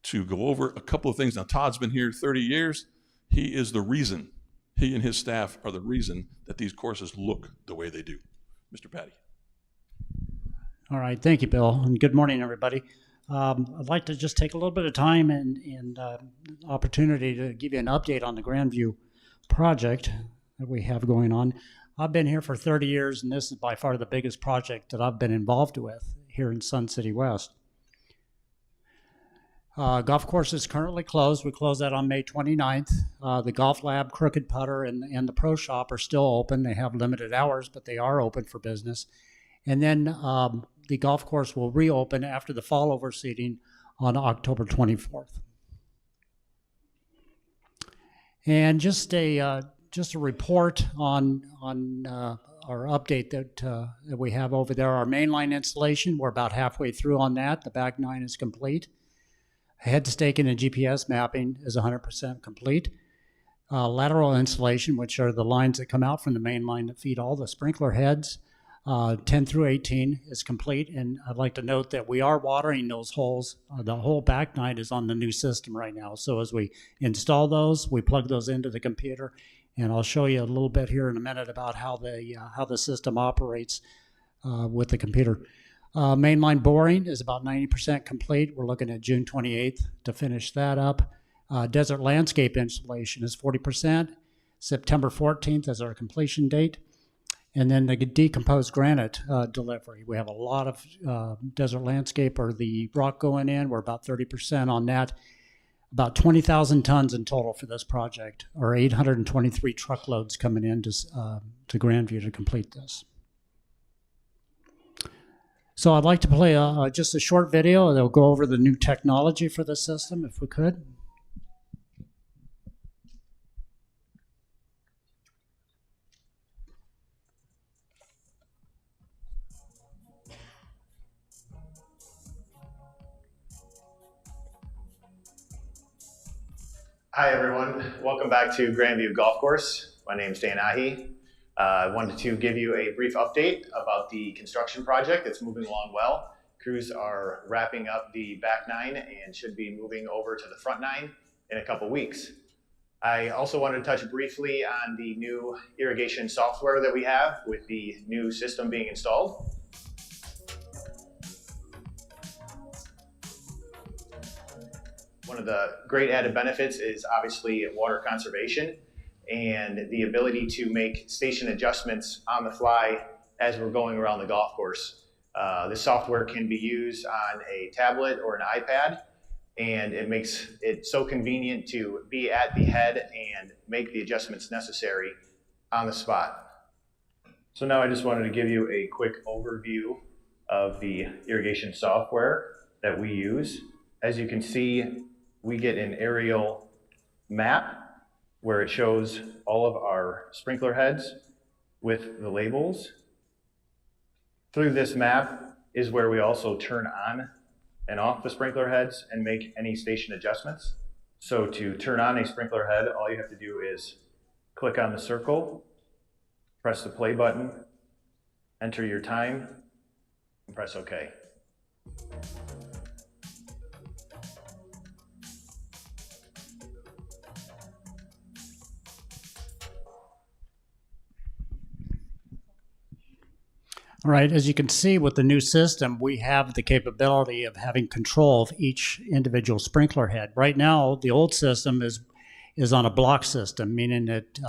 to go over a couple of things. Now, Todd's been here 30 years. He is the reason, he and his staff are the reason that these courses look the way they do. Mr. Patty. All right, thank you, Bill, and good morning, everybody. I'd like to just take a little bit of time and opportunity to give you an update on the Grandview project that we have going on. I've been here for 30 years, and this is by far the biggest project that I've been involved with here in Sun City West. Golf course is currently closed. We close that on May 29th. The golf lab, Crooked Putter, and the pro shop are still open. They have limited hours, but they are open for business. And then the golf course will reopen after the fall overseeding on October 24th. And just a report on our update that we have over there. Our mainline installation, we're about halfway through on that. The back nine is complete. Head staking and GPS mapping is 100% complete. Lateral installation, which are the lines that come out from the main line that feed all the sprinkler heads, 10 through 18 is complete. And I'd like to note that we are watering those holes. The whole back nine is on the new system right now. So as we install those, we plug those into the computer. And I'll show you a little bit here in a minute about how the system operates with the computer. Mainline boring is about 90% complete. We're looking at June 28th to finish that up. Desert landscape installation is 40%. September 14th is our completion date. And then the decomposed granite delivery. We have a lot of desert landscape or the rock going in. We're about 30% on that. about 20,000 tons in total for this project, or 823 truckloads coming in to Grandview to complete this. So I'd like to play just a short video that'll go over the new technology for the system, if we could. Hi everyone, welcome back to Grandview Golf Course. My name is Dan Ahi. I wanted to give you a brief update about the construction project. It's moving along well. Crews are wrapping up the back nine and should be moving over to the front nine in a couple weeks. I also wanted to touch briefly on the new irrigation software that we have with the new system being installed. One of the great added benefits is obviously water conservation and the ability to make station adjustments on the fly as we're going around the golf course. This software can be used on a tablet or an iPad, and it makes it so convenient to be at the head and make the adjustments necessary on the spot. So now I just wanted to give you a quick overview of the irrigation software that we use. As you can see, we get an aerial map where it shows all of our sprinkler heads with the labels. Through this map is where we also turn on and off the sprinkler heads and make any station adjustments. So to turn on a sprinkler head, all you have to do is click on the circle, press the play button, enter your time, and press OK. All right, as you can see with the new system, we have the capability of having control of each individual sprinkler head. Right now, the old system is on a block system, meaning that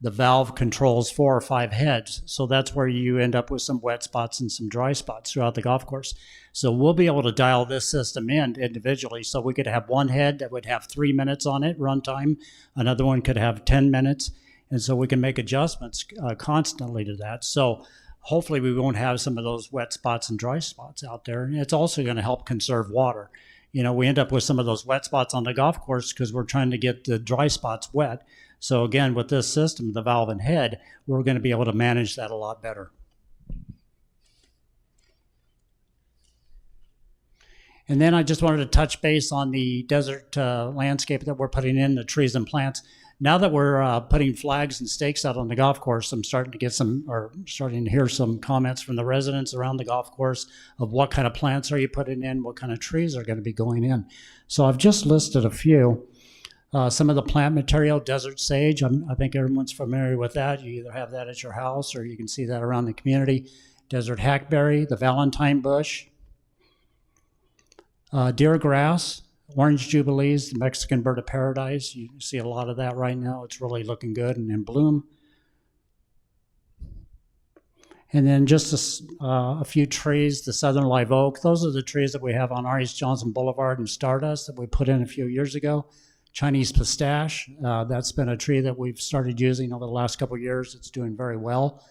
the valve controls 4 or 5 heads. So that's where you end up with some wet spots and some dry spots throughout the golf course. So we'll be able to dial this system in individually. So we could have one head that would have 3 minutes on it, runtime. Another one could have 10 minutes. And so we can make adjustments constantly to that. So hopefully we won't have some of those wet spots and dry spots out there. And it's also going to help conserve water. You know, we end up with some of those wet spots on the golf course because we're trying to get the dry spots wet. So again, with this system, the valve and head, we're going to be able to manage that a lot better. And then I just wanted to touch base on the desert landscape that we're putting in, the trees and plants. Now that we're putting flags and stakes out on the golf course, I'm starting to hear some comments from the residents around the golf course of what kind of plants are you putting in, what kind of trees are going to be going in. So I've just listed a few. Some of the plant material, desert sage, I think everyone's familiar with that. You either have that at your house or you can see that around the community. Desert hackberry, the Valentine bush, deer grass, orange jubilees, the Mexican bird of paradise. You see a lot of that right now. It's really looking good and in bloom. And then just a few trees, the southern live oak. Those are the trees that we have on R.H. Johnson Boulevard and Stardust that we put in a few years ago. Chinese pistache, that's been a tree that we've started using over the last couple of years. It's doing very well.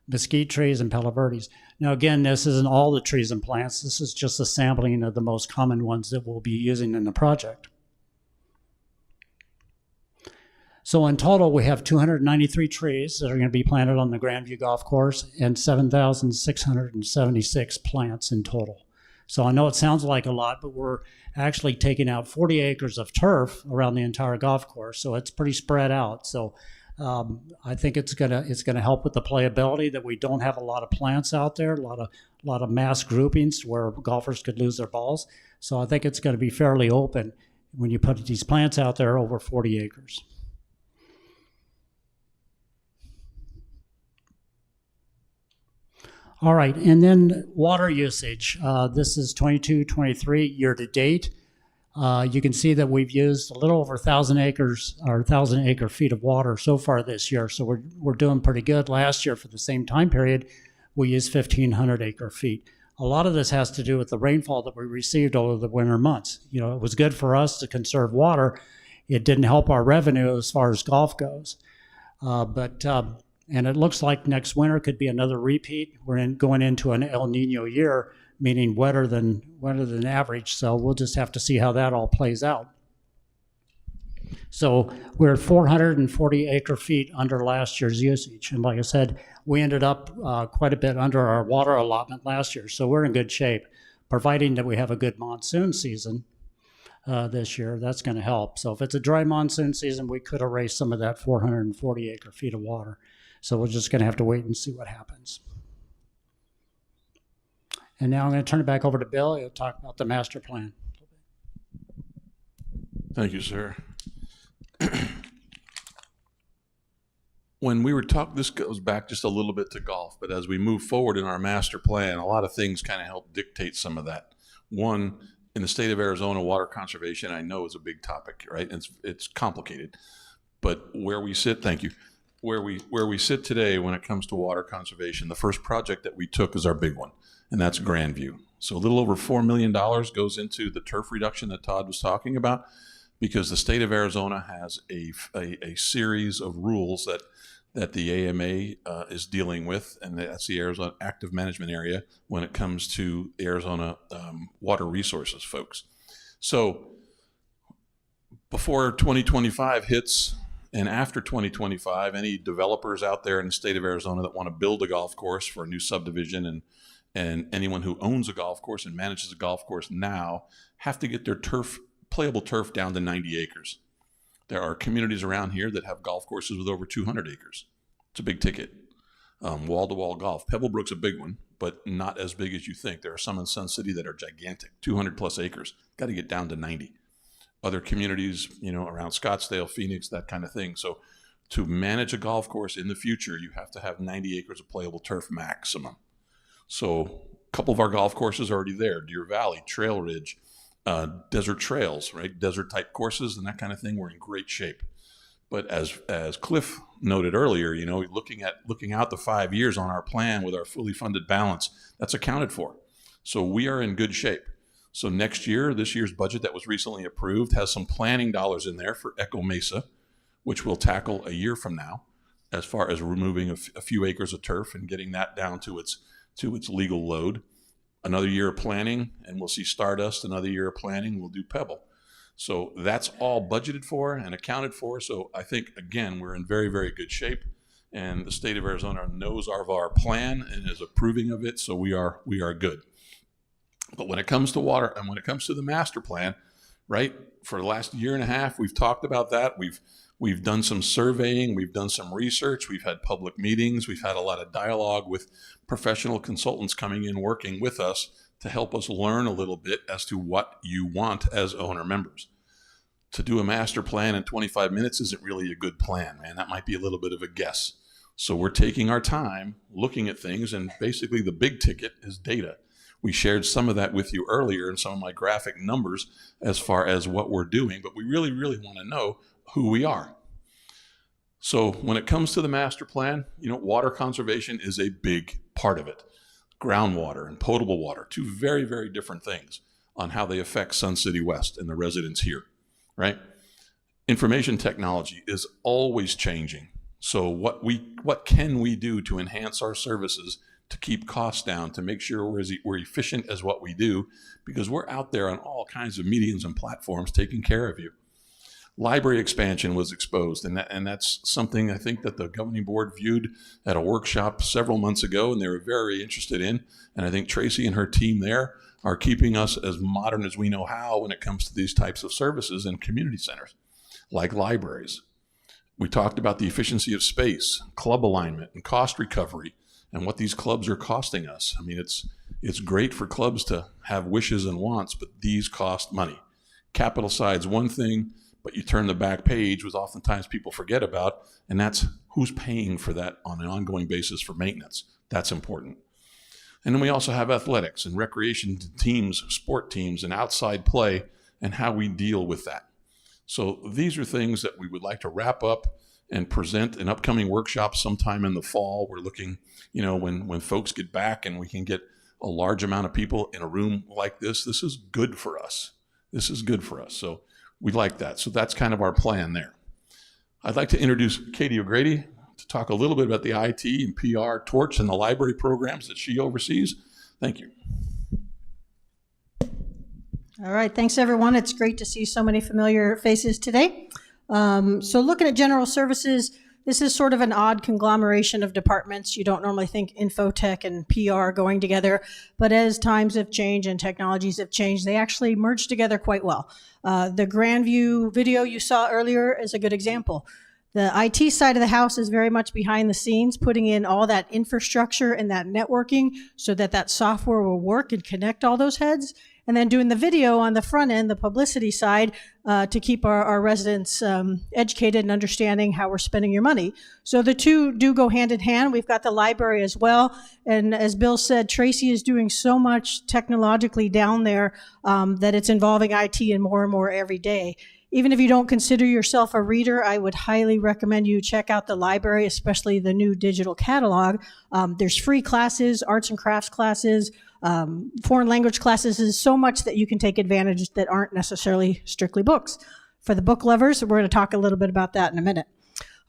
Mesquite trees and Palo Verdes. Now again, this isn't all the trees and plants. This is just a sampling of the most common ones that we'll be using in the project. So in total, we have 293 trees that are going to be planted on the Grandview Golf Course and 7,676 plants in total. So I know it sounds like a lot, but we're actually taking out 40 acres of turf around the entire golf course. So it's pretty spread out. So I think it's gonna help with the playability that we don't have a lot of plants out there, a lot of mass groupings where golfers could lose their balls. So I think it's going to be fairly open when you put these plants out there over 40 acres. All right, and then water usage. This is 22-23 year to date. You can see that we've used a little over 1,000 acres or 1,000 acre feet of water so far this year. So we're doing pretty good. Last year for the same time period, we used 1,500 acre feet. a lot of this has to do with the rainfall that we received over the winter months. You know, it was good for us to conserve water. It didn't help our revenue as far as golf goes. And it looks like next winter could be another repeat. We're going into an El Nino year, meaning wetter than average. So we'll just have to see how that all plays out. So we're 440 acre feet under last year's usage. And like I said, we ended up quite a bit under our water allotment last year. So we're in good shape, providing that we have a good monsoon season this year. That's going to help. So if it's a dry monsoon season, we could erase some of that 440 acre feet of water. So we're just going to have to wait and see what happens. And now I'm going to turn it back over to Bill. He'll talk about the master plan. Thank you, sir. When we were talking, this goes back just a little bit to golf, but as we move forward in our master plan, a lot of things kind of help dictate some of that. One, in the state of Arizona, water conservation, I know, is a big topic, right? It's complicated, but where we sit, thank you, where we sit today when it comes to water conservation, the first project that we took is our big one, and that's Grandview. So a little over $4 million goes into the turf reduction that Todd was talking about, because the state of Arizona has a series of rules that the AMA is dealing with, and that's the Arizona Active Management Area when it comes to the Arizona water resources folks. So before 2025 hits and after 2025, any developers out there in the state of Arizona that want to build a golf course for a new subdivision, and anyone who owns a golf course and manages a golf course now have to get their playable turf down to 90 acres. There are communities around here that have golf courses with over 200 acres. It's a big ticket. Wall-to-wall golf. Pebblebrook's a big one, but not as big as you think. There are some in Sun City that are gigantic, 200 plus acres. Got to get down to 90. Other communities, around Scottsdale, Phoenix, that kind of thing. So to manage a golf course in the future, you have to have 90 acres of playable turf maximum. So a couple of our golf courses are already there. Deer Valley, Trail Ridge, desert trails, right? Desert type courses and that kind of thing. We're in great shape. But as Cliff noted earlier, looking out the 5 years on our plan with our fully funded balance, that's accounted for. So we are in good shape. So next year, this year's budget that was recently approved has some planning dollars in there for Echo Mesa, which we'll tackle a year from now, as far as removing a few acres of turf and getting that down to its legal load. Another year of planning, and we'll see Stardust. Another year of planning, we'll do Pebble. So that's all budgeted for and accounted for. So I think, again, we're in very, very good shape. And the state of Arizona knows of our plan and is approving of it. So we are good. But when it comes to water and when it comes to the master plan, right, for the last year and a half, we've talked about that. We've done some surveying. We've done some research. We've had public meetings. We've had a lot of dialogue with professional consultants coming in, working with us to help us learn a little bit as to what you want as owner members. To do a master plan in 25 minutes isn't really a good plan, man. That might be a little bit of a guess. So we're taking our time looking at things, and basically the big ticket is data. We shared some of that with you earlier in some of my graphic numbers as far as what we're doing, but we really, really want to know who we are. So when it comes to the master plan, water conservation is a big part of it. Groundwater and potable water, two very, very different things on how they affect Sun City West and the residents here, right? Information technology is always changing. So what can we do to enhance our services, to keep costs down, to make sure we're efficient as what we do, because we're out there on all kinds of mediums and platforms taking care of you. Library expansion was exposed, and that's something I think that the governing board viewed at a workshop several months ago, and they were very interested in. And I think Tracy and her team there are keeping us as modern as we know how when it comes to these types of services in community centers, like libraries. We talked about the efficiency of space, club alignment, and cost recovery, and what these clubs are costing us. I mean, it's great for clubs to have wishes and wants, but these cost money. Capital side's one thing, but you turn the back page, which oftentimes people forget about, and that's who's paying for that on an ongoing basis for maintenance. That's important. And then we also have athletics and recreation teams, sport teams, and outside play, and how we deal with that. So these are things that we would like to wrap up and present in upcoming workshops sometime in the fall. We're looking, when folks get back and we can get a large amount of people in a room like this. This is good for us. This is good for us. So we like that. So that's kind of our plan there. I'd like to introduce Katie O'Grady to talk a little bit about the IT and PR torch and the library programs that she oversees. Thank you. All right, thanks everyone. It's great to see so many familiar faces today. So looking at general services, this is sort of an odd conglomeration of departments. You don't normally think infotech and PR going together, but as times have changed and technologies have changed, they actually merge together quite well. The Grandview video you saw earlier is a good example. The IT side of the house is very much behind the scenes, putting in all that infrastructure and that networking so that that software will work and connect all those heads. And then doing the video on the front end, the publicity side, to keep our residents educated and understanding how we're spending your money. So the two do go hand in hand. We've got the library as well. And as Bill said, Tracy is doing so much technologically down there that it's involving IT and more every day. Even if you don't consider yourself a reader, I would highly recommend you check out the library, especially the new digital catalog. There's free classes, arts and crafts classes, foreign language classes. There's so much that you can take advantage that aren't necessarily strictly books. For the book lovers, we're going to talk a little bit about that in a minute.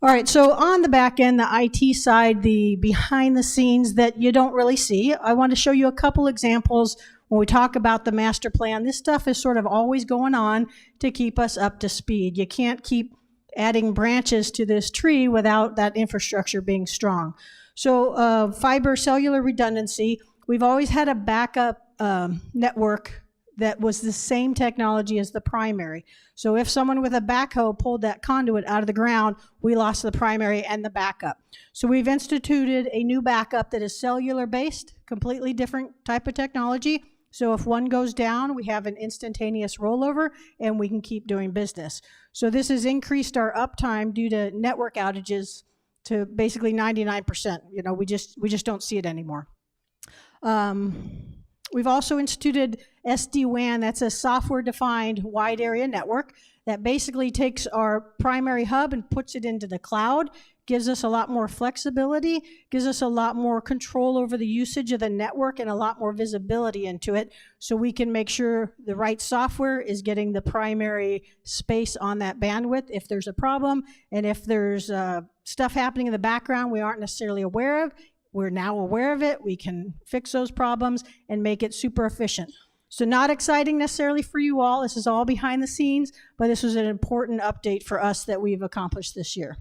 All right, so on the back end, the IT side, the behind the scenes that you don't really see, I want to show you a couple examples. When we talk about the master plan, this stuff is sort of always going on to keep us up to speed. You can't keep adding branches to this tree without that infrastructure being strong. So fiber cellular redundancy, we've always had a backup network that was the same technology as the primary. So if someone with a backhoe pulled that conduit out of the ground, we lost the primary and the backup. So we've instituted a new backup that is cellular based, completely different type of technology. So if one goes down, we have an instantaneous rollover and we can keep doing business. So this has increased our uptime due to network outages to basically 99%. You know, we just don't see it anymore. We've also instituted SD-WAN. That's a software-defined wide area network that basically takes our primary hub and puts it into the cloud, gives us a lot more flexibility, gives us a lot more control over the usage of the network and a lot more visibility into it, so we can make sure the right software is getting the primary space on that bandwidth if there's a problem, and if there's stuff happening in the background we aren't necessarily aware of, we're now aware of it, we can fix those problems and make it super efficient. So not exciting necessarily for you all, this is all behind the scenes, but this was an important update for us that we've accomplished this year.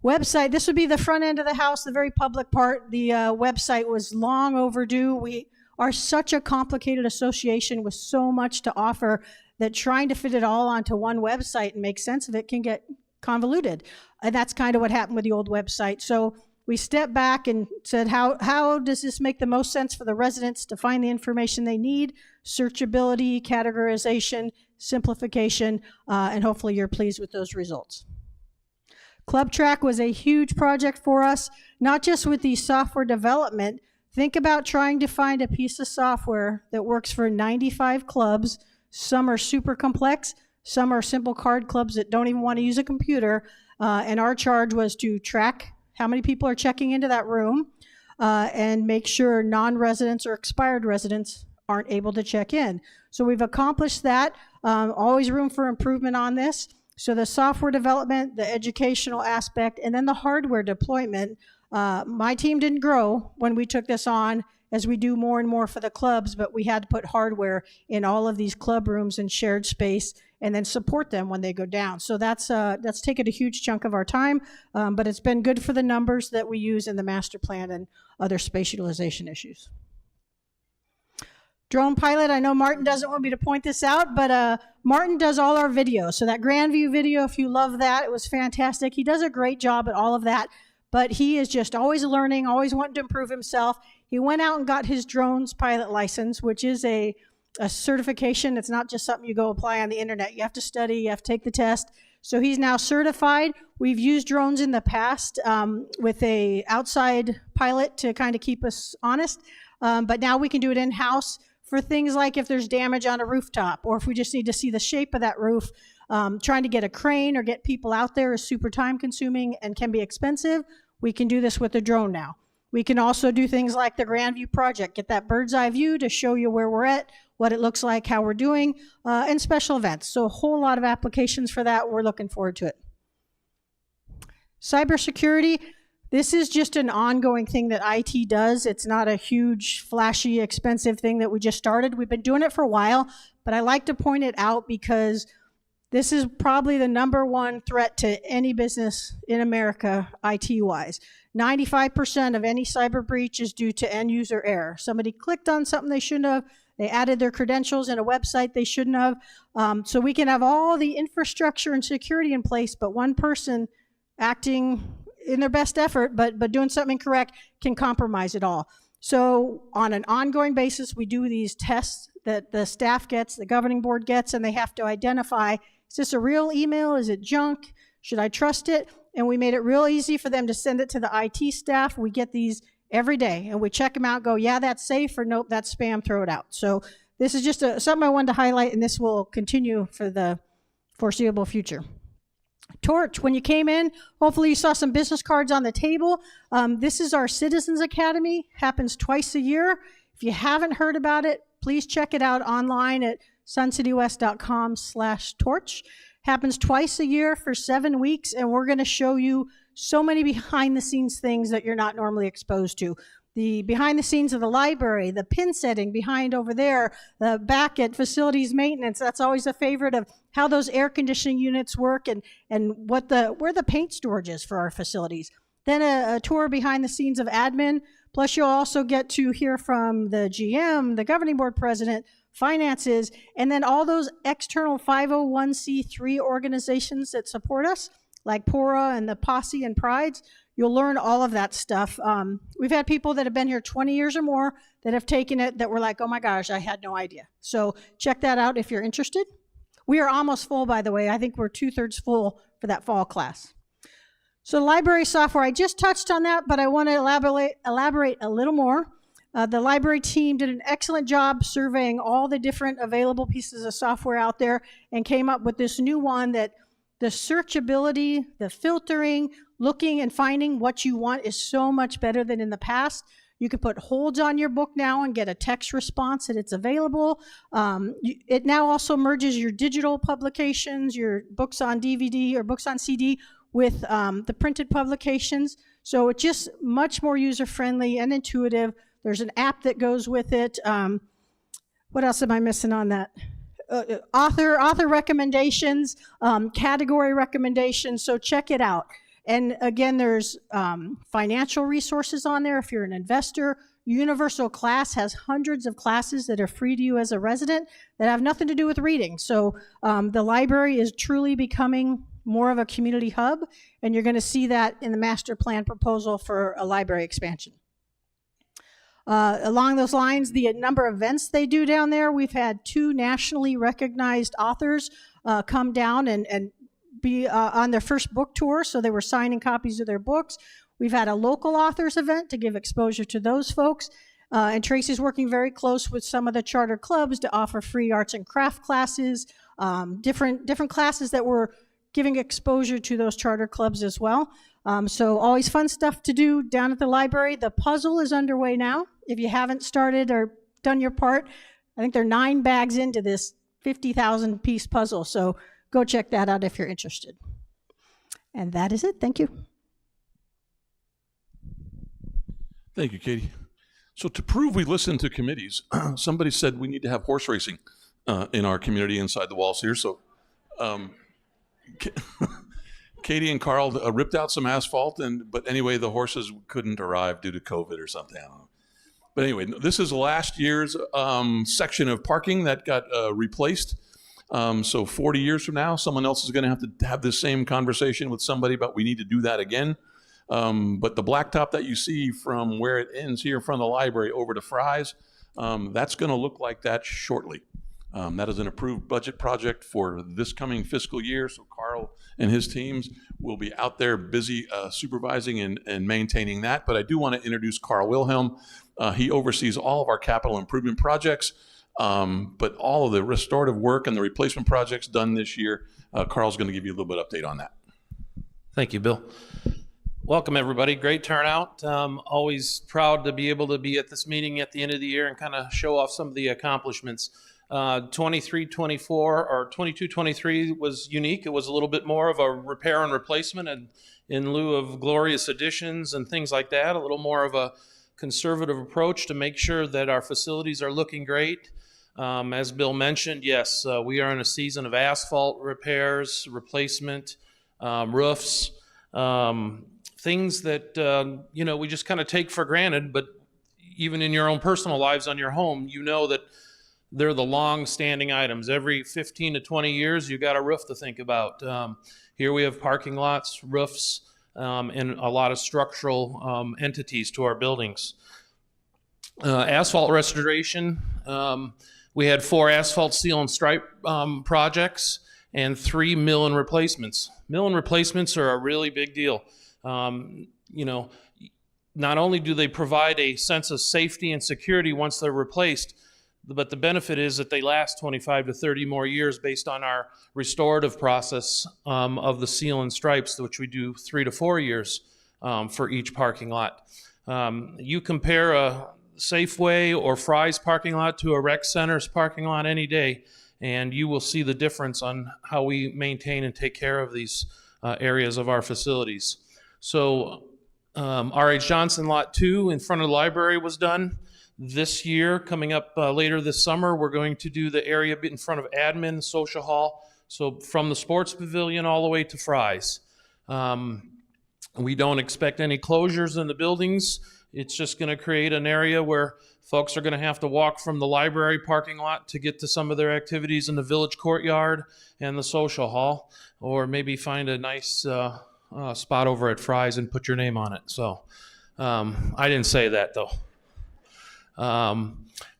Website, this would be the front end of the house, the very public part. The website was long overdue. We are such a complicated association with so much to offer that trying to fit it all onto one website and make sense of it can get convoluted. And that's kind of what happened with the old website. So we stepped back and said, how does this make the most sense for the residents to find the information they need? Searchability, categorization, simplification, and hopefully you're pleased with those results. Club Track was a huge project for us, not just with the software development. Think about trying to find a piece of software that works for 95 clubs. Some are super complex, some are simple card clubs that don't even want to use a computer. And our charge was to track how many people are checking into that room and make sure non-residents or expired residents aren't able to check in. So we've accomplished that. Always room for improvement on this. So the software development, the educational aspect, and then the hardware deployment. My team didn't grow when we took this on, as we do more and more for the clubs, but we had to put hardware in all of these club rooms and shared space and then support them when they go down. So that's taken a huge chunk of our time, but it's been good for the numbers that we use in the master plan and other space utilization issues. Drone pilot, I know Martin doesn't want me to point this out, but Martin does all our videos. So that Grandview video, if you love that, it was fantastic. He does a great job at all of that, but he is just always learning, always wanting to improve himself. He went out and got his drones pilot license, which is a certification. It's not just something you go apply on the internet. You have to study, you have to take the test. So he's now certified. We've used drones in the past with a outside pilot to kind of keep us honest, but now we can do it in-house for things like if there's damage on a rooftop, or if we just need to see the shape of that roof. Trying to get a crane or get people out there is super time consuming and can be expensive. We can do this with a drone now. We can also do things like the Grandview Project, get that bird's eye view to show you where we're at, what it looks like, how we're doing, and special events. So a whole lot of applications for that. We're looking forward to it. Cybersecurity, this is just an ongoing thing that IT does. It's not a huge, flashy, expensive thing that we just started. We've been doing it for a while, but I like to point it out because this is probably the #1 threat to any business in America, IT-wise. 95% of any cyber breach is due to end user error. Somebody clicked on something they shouldn't have. They added their credentials in a website they shouldn't have. So we can have all the infrastructure and security in place, but one person acting in their best effort, but doing something incorrect can compromise it all. So on an ongoing basis, we do these tests that the staff gets, the governing board gets, and they have to identify, is this a real email? Is it junk? Should I trust it? And we made it real easy for them to send it to the IT staff. We get these every day, and we check them out, go, yeah, that's safe, or nope, that's spam, throw it out. So this is just something I wanted to highlight, and this will continue for the foreseeable future. Torch, when you came in, hopefully you saw some business cards on the table. This is our Citizens Academy, happens twice a year. If you haven't heard about it, please check it out online at suncitywest.com/torch. Happens twice a year for 7 weeks, and we're going to show you so many behind the scenes things that you're not normally exposed to. The behind the scenes of the library, the pin setting behind over there, the back at facilities maintenance. That's always a favorite of how those air conditioning units work and where the paint storage is for our facilities. Then a tour behind the scenes of admin. Plus you'll also get to hear from the GM, the governing board president, finances, and then all those external 501c3 organizations that support us, like PORA and the Posse and Prides. You'll learn all of that stuff. We've had people that have been here 20 years or more that have taken it that were like, oh my gosh, I had no idea. So check that out if you're interested. We are almost full, by the way. I think we're 2/3 full for that fall class. So library software, I just touched on that, but I want to elaborate a little more. The library team did an excellent job surveying all the different available pieces of software out there and came up with this new one that the searchability, the filtering, looking and finding what you want is so much better than in the past. You can put holds on your book now and get a text response that it's available. It now also merges your digital publications, your books on DVD or books on CD with the printed publications. So it's just much more user-friendly and intuitive. There's an app that goes with it. What else am I missing on that? Author recommendations, category recommendations, so check it out. And again, there's financial resources on there if you're an investor. Universal Class has hundreds of classes that are free to you as a resident that have nothing to do with reading. So the library is truly becoming more of a community hub, and you're going to see that in the master plan proposal for a library expansion. Along those lines, the number of events they do down there, we've had 2 nationally recognized authors come down and be on their first book tour, so they were signing copies of their books. We've had a local authors event to give exposure to those folks, and Tracy's working very close with some of the charter clubs to offer free arts and craft classes, different classes that we're giving exposure to those charter clubs as well. So always fun stuff to do down at the library. The puzzle is underway now. If you haven't started or done your part, I think they're 9 bags into this 50,000 piece puzzle. So go check that out if you're interested. And that is it. Thank you. Thank you, Katie. So to prove we listen to committees, somebody said we need to have horse racing in our community inside the walls here. So Katie and Carl ripped out some asphalt, but anyway, the horses couldn't arrive due to COVID or something. I don't know. But anyway, this is last year's section of parking that got replaced. So 40 years from now, someone else is going to have this same conversation with somebody about we need to do that again. But the blacktop that you see from where it ends here in front of the library over to Fry's, that's going to look like that shortly. That is an approved budget project for this coming fiscal year. So Carl and his teams will be out there busy supervising and maintaining that. But I do want to introduce Carl Wilhelm. He oversees all of our capital improvement projects, but all of the restorative work and the replacement projects done this year. Carl's going to give you a little bit of update on that. Thank you, Bill. Welcome, everybody. Great turnout. Always proud to be able to be at this meeting at the end of the year and kind of show off some of the accomplishments. 23-24 or 22-23 was unique. It was a little bit more of a repair and replacement, and in lieu of glorious additions and things like that, a little more of a conservative approach to make sure that our facilities are looking great. As Bill mentioned, yes, we are in a season of asphalt repairs, replacement, roofs, things that, we just kind of take for granted, but even in your own personal lives on your home, you know that they're the long-standing items. Every 15 to 20 years, you got a roof to think about. Here we have parking lots, roofs, and a lot of structural entities to our buildings. Asphalt restoration, we had 4 asphalt seal and stripe projects and 3 mill and replacements. Mill and replacements are a really big deal. Not only do they provide a sense of safety and security once they're replaced, but the benefit is that they last 25 to 30 more years based on our restorative process of the seal and stripes, which we do 3 to 4 years for each parking lot. You compare a Safeway or Fry's parking lot to a rec center's parking lot any day, and you will see the difference on how we maintain and take care of these areas of our facilities. So R.H. Johnson Lot 2 in front of the library was done. This year, coming up later this summer, we're going to do the area in front of admin, social hall, so from the sports pavilion all the way to Fry's. We don't expect any closures in the buildings. It's just going to create an area where folks are going to have to walk from the library parking lot to get to some of their activities in the village courtyard and the social hall, or maybe find a nice spot over at Fry's and put your name on it. So I didn't say that, though.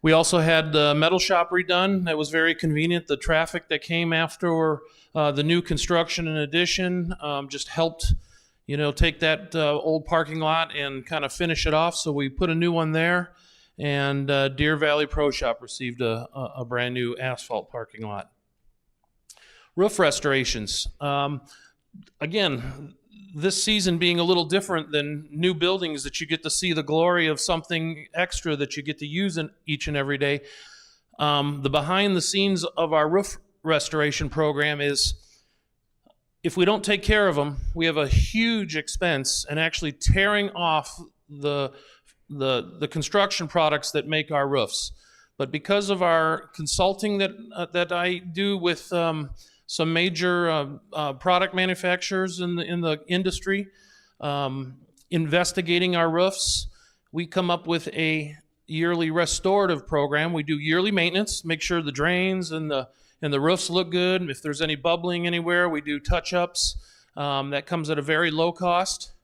We also had the metal shop redone. That was very convenient. The traffic that came after the new construction and addition just helped, take that old parking lot and kind of finish it off. So we put a new one there, and Deer Valley Pro Shop received a brand new asphalt parking lot. Roof restorations. Again, this season being a little different than new buildings that you get to see the glory of something extra that you get to use in each and every day. The behind the scenes of our roof restoration program is, if we don't take care of them, we have a huge expense in actually tearing off the construction products that make our roofs. But because of our consulting that I do with some major product manufacturers in the industry, investigating our roofs, we come up with a yearly restorative program. We do yearly maintenance, make sure the drains and the roofs look good. If there's any bubbling anywhere, we do touch-ups. That comes at a very low cost.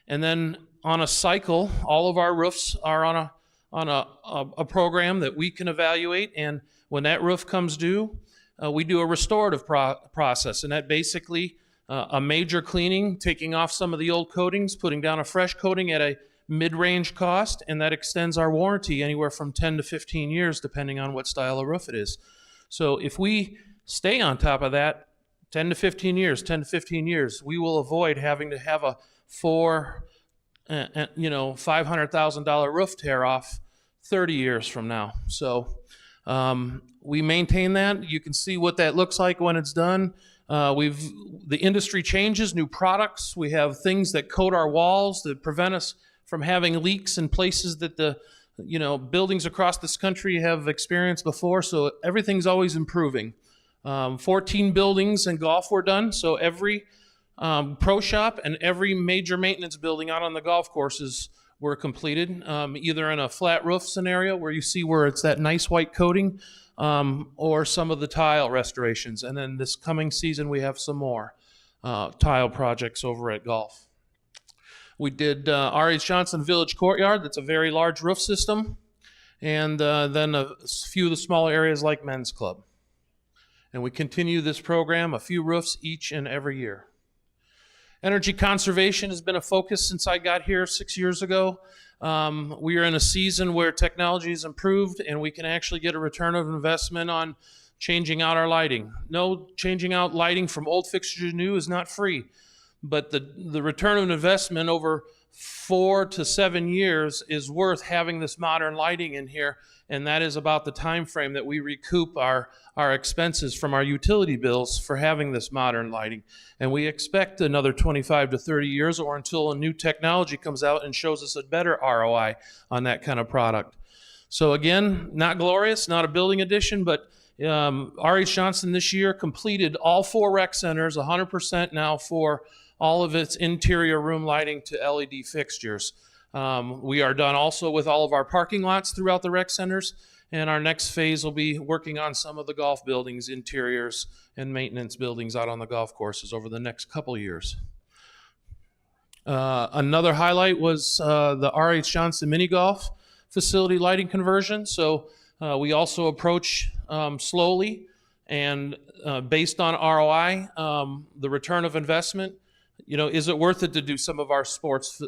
And then on a cycle, all of our roofs are on a program that we can evaluate. And when that roof comes due, we do a restorative process, and that basically a major cleaning, taking off some of the old coatings, putting down a fresh coating at a mid-range cost, and that extends our warranty anywhere from 10 to 15 years, depending on what style of roof it is. So if we stay on top of that, 10 to 15 years, we will avoid having to have a $500,000 roof tear off 30 years from now. So we maintain that. You can see what that looks like when it's done. The industry changes, new products. We have things that coat our walls that prevent us from having leaks in places that the buildings across this country have experienced before. So everything's always improving. 14 buildings in golf were done. So every pro shop and every major maintenance building out on the golf courses were completed, either in a flat roof scenario where you see where it's that nice white coating, or some of the tile restorations. And then this coming season, we have some more tile projects over at golf. We did R.H. Johnson Village Courtyard. That's a very large roof system. And then a few of the smaller areas like Men's Club. And we continue this program, a few roofs each and every year. Energy conservation has been a focus since I got here 6 years ago. We are in a season where technology has improved and we can actually get a return of investment on changing out our lighting. No, changing out lighting from old fixtures to new is not free. but the return of investment over 4 to 7 years is worth having this modern lighting in here, and that is about the time frame that we recoup our expenses from our utility bills for having this modern lighting. And we expect another 25 to 30 years, or until a new technology comes out and shows us a better ROI on that kind of product. So again, not glorious, not a building addition, but R.H. Johnson this year completed all 4 rec centers 100% now for all of its interior room lighting to LED fixtures. We are done also with all of our parking lots throughout the rec centers, and our next phase will be working on some of the golf buildings, interiors, and maintenance buildings out on the golf courses over the next couple of years. Another highlight was the R.H. Johnson mini golf facility lighting conversion. So we also approach slowly, and based on ROI, the return of investment, is it worth it to do some of our sports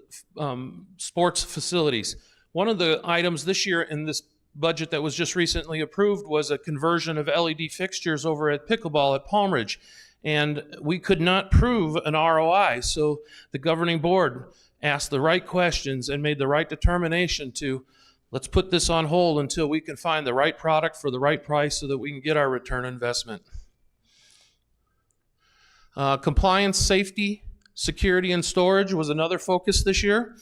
facilities? One of the items this year in this budget that was just recently approved was a conversion of LED fixtures over at pickleball at Palm Ridge, and we could not prove an ROI. So the governing board asked the right questions and made the right determination to, let's put this on hold until we can find the right product for the right price so that we can get our return on investment. Compliance, safety, security, and storage was another focus this year.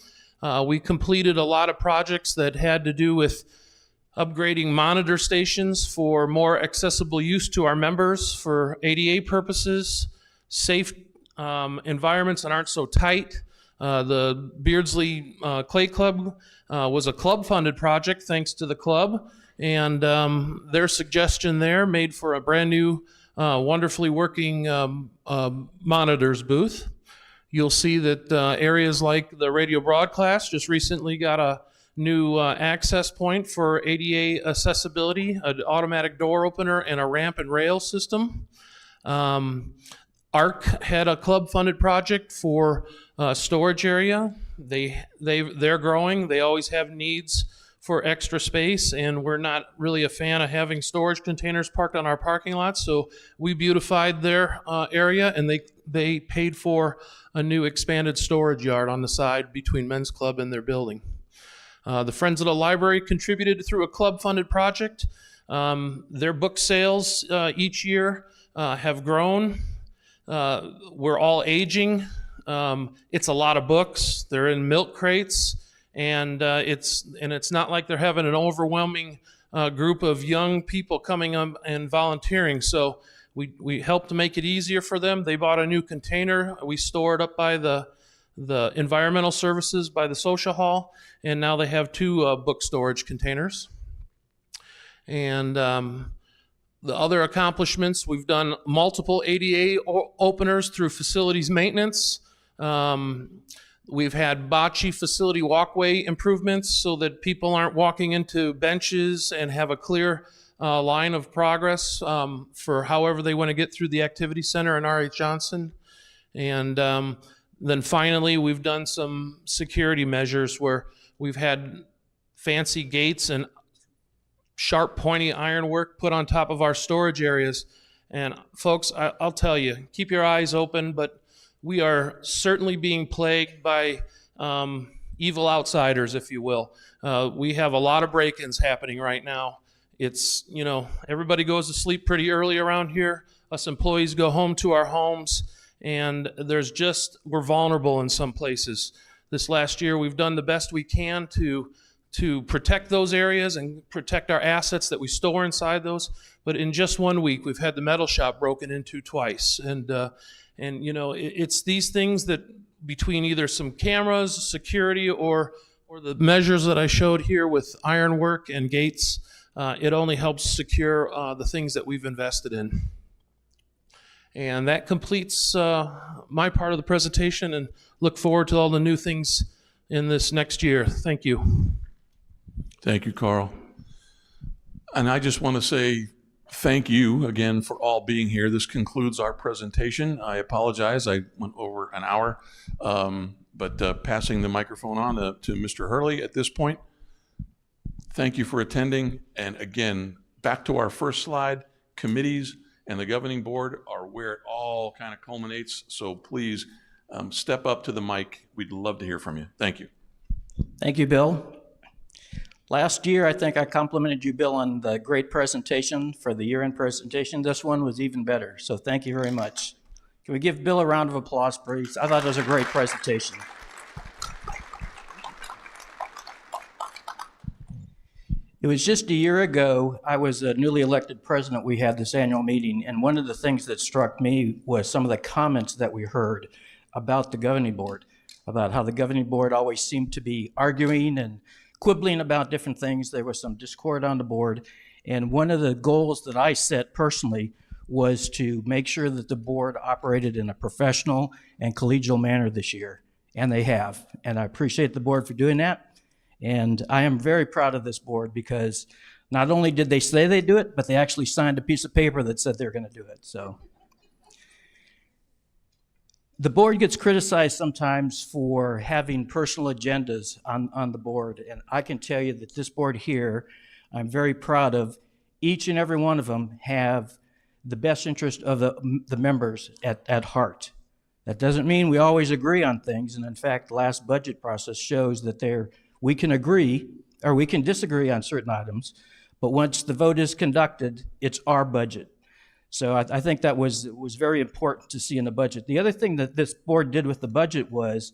We completed a lot of projects that had to do with upgrading monitor stations for more accessible use to our members for ADA purposes, safe environments that aren't so tight. The Beardsley Clay Club was a club-funded project thanks to the club, and their suggestion there made for a brand new, wonderfully working monitors booth. You'll see that areas like the radio broadcast just recently got a new access point for ADA accessibility, an automatic door opener, and a ramp and rail system. ARC had a club-funded project for storage area. They're growing. They always have needs for extra space, and we're not really a fan of having storage containers parked on our parking lot, so we beautified their area, and they paid for a new expanded storage yard on the side between Men's Club and their building. The Friends of the Library contributed through a club-funded project. Their book sales each year have grown. We're all aging. It's a lot of books. They're in milk crates, and it's not like they're having an overwhelming group of young people coming up and volunteering. So we helped to make it easier for them. They bought a new container. We store it up by the environmental services by the social hall, and now they have 2 book storage containers. And the other accomplishments, we've done multiple ADA openers through facilities maintenance. We've had bocce facility walkway improvements so that people aren't walking into benches and have a clear line of progress for however they want to get through the activity center in R.H. Johnson. And then finally, we've done some security measures where we've had fancy gates and sharp, pointy ironwork put on top of our storage areas. And folks, I'll tell you, keep your eyes open, but we are certainly being plagued by evil outsiders, if you will. We have a lot of break-ins happening right now. It's, everybody goes to sleep pretty early around here. Us employees go home to our homes, and we're vulnerable in some places. This last year, we've done the best we can to protect those areas and protect our assets that we store inside those. But in just 1 week, we've had the metal shop broken into twice. And it's these things that between either some cameras, security, or the measures that I showed here with ironwork and gates, it only helps secure the things that we've invested in. And that completes my part of the presentation, and look forward to all the new things in this next year. Thank you. Thank you, Carl. And I just want to say thank you again for all being here. This concludes our presentation. I apologize, I went over an hour, but passing the microphone on to Mr. Hurley at this point. Thank you for attending. And again, back to our first slide, committees and the governing board are where it all kind of culminates. So please step up to the mic. We'd love to hear from you. Thank you. Thank you, Bill. Last year, I think I complimented you, Bill, on the great presentation for the year-end presentation. This one was even better, so thank you very much. Can we give Bill a round of applause, please? I thought it was a great presentation. It was just a year ago, I was a newly elected president. We had this annual meeting, and one of the things that struck me was some of the comments that we heard about the governing board, about how the governing board always seemed to be arguing and quibbling about different things. There was some discord on the board, and one of the goals that I set personally was to make sure that the board operated in a professional and collegial manner this year, and they have, and I appreciate the board for doing that. And I am very proud of this board because not only did they say they'd do it, but they actually signed a piece of paper that said they're going to do it. So the board gets criticized sometimes for having personal agendas on the board. And I can tell you that this board here, I'm very proud of. Each and every one of them have the best interest of the members at heart. That doesn't mean we always agree on things. And in fact, the last budget process shows that we can agree or we can disagree on certain items, but once the vote is conducted, it's our budget. So I think that was very important to see in the budget. The other thing that this board did with the budget was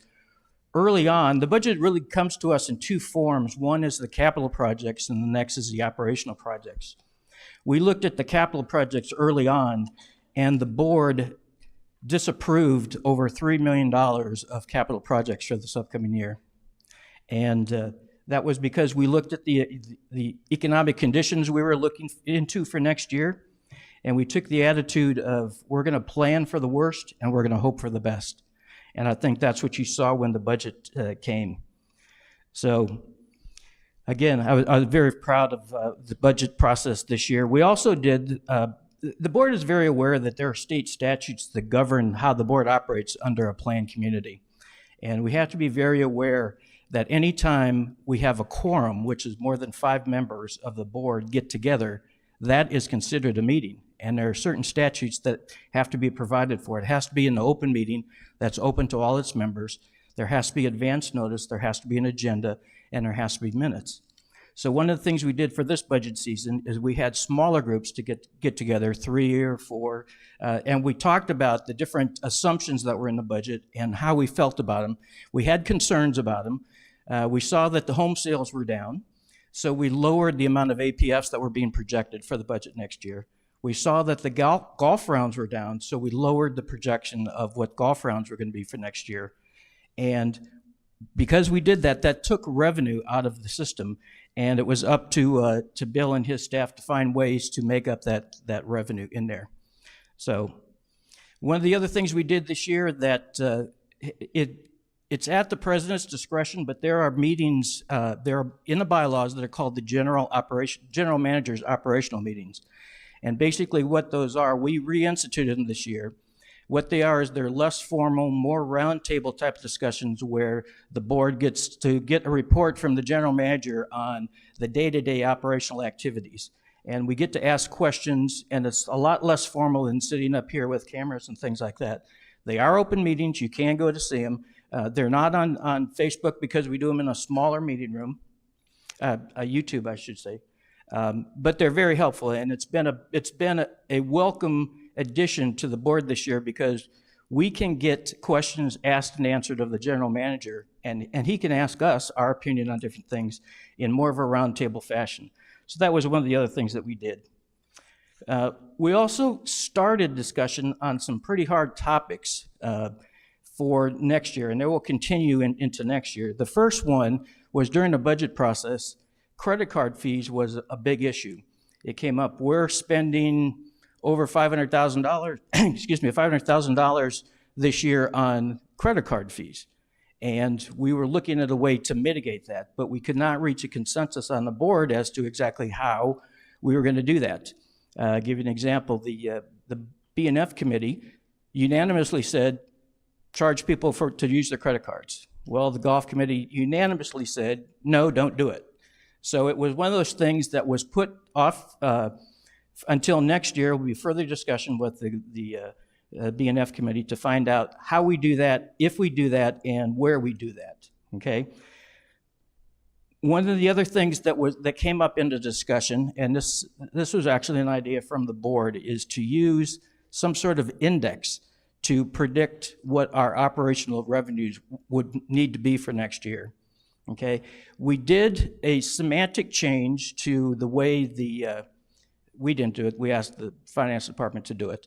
early on, the budget really comes to us in two forms. One is the capital projects and the next is the operational projects. We looked at the capital projects early on and the board disapproved over $3 million of capital projects for this upcoming year. And that was because we looked at the economic conditions we were looking into for next year, and we took the attitude of we're going to plan for the worst and we're going to hope for the best. And I think that's what you saw when the budget came. So again, I was very proud of the budget process this year. We also did, the board is very aware that there are state statutes that govern how the board operates under a planned community. And we have to be very aware that anytime we have a quorum, which is more than 5 members of the board get together, that is considered a meeting. And there are certain statutes that have to be provided for. It has to be an open meeting that's open to all its members. There has to be advance notice, there has to be an agenda, and there has to be minutes. So one of the things we did for this budget season is we had smaller groups to get together, 3 or 4, and we talked about the different assumptions that were in the budget and how we felt about them. We had concerns about them. We saw that the home sales were down, so we lowered the amount of APFs that were being projected for the budget next year. We saw that the golf rounds were down, so we lowered the projection of what golf rounds were going to be for next year. And because we did that, that took revenue out of the system, and it was up to Bill and his staff to find ways to make up that revenue in there. So one of the other things we did this year that it's at the president's discretion, but there are meetings, there are in the bylaws that are called the general manager's operational meetings. And basically what those are, we reinstituted them this year. What they are is they're less formal, more roundtable type discussions where the board gets to get a report from the general manager on the day-to-day operational activities. And we get to ask questions, and it's a lot less formal than sitting up here with cameras and things like that. They are open meetings, you can go to see them. They're not on Facebook because we do them in a smaller meeting room, YouTube, I should say. But they're very helpful, and it's been a welcome addition to the board this year because we can get questions asked and answered of the general manager, and he can ask us our opinion on different things in more of a roundtable fashion. So that was one of the other things that we did. We also started discussion on some pretty hard topics for next year, and they will continue into next year. The first one was during the budget process. Credit card fees was a big issue. It came up. We're spending over $500,000, excuse me, $500,000 this year on credit card fees. And we were looking at a way to mitigate that, but we could not reach a consensus on the board as to exactly how we were going to do that. Give you an example, the B&F committee unanimously said, charge people to use their credit cards. Well, the golf committee unanimously said, no, don't do it. So it was one of those things that was put off until next year. Will be further discussion with the B&F committee to find out how we do that, if we do that, and where we do that, okay? One of the other things that came up in the discussion, and this was actually an idea from the board, is to use some sort of index to predict what our operational revenues would need to be for next year, okay? We did a semantic change to the way we didn't do it, we asked the finance department to do it,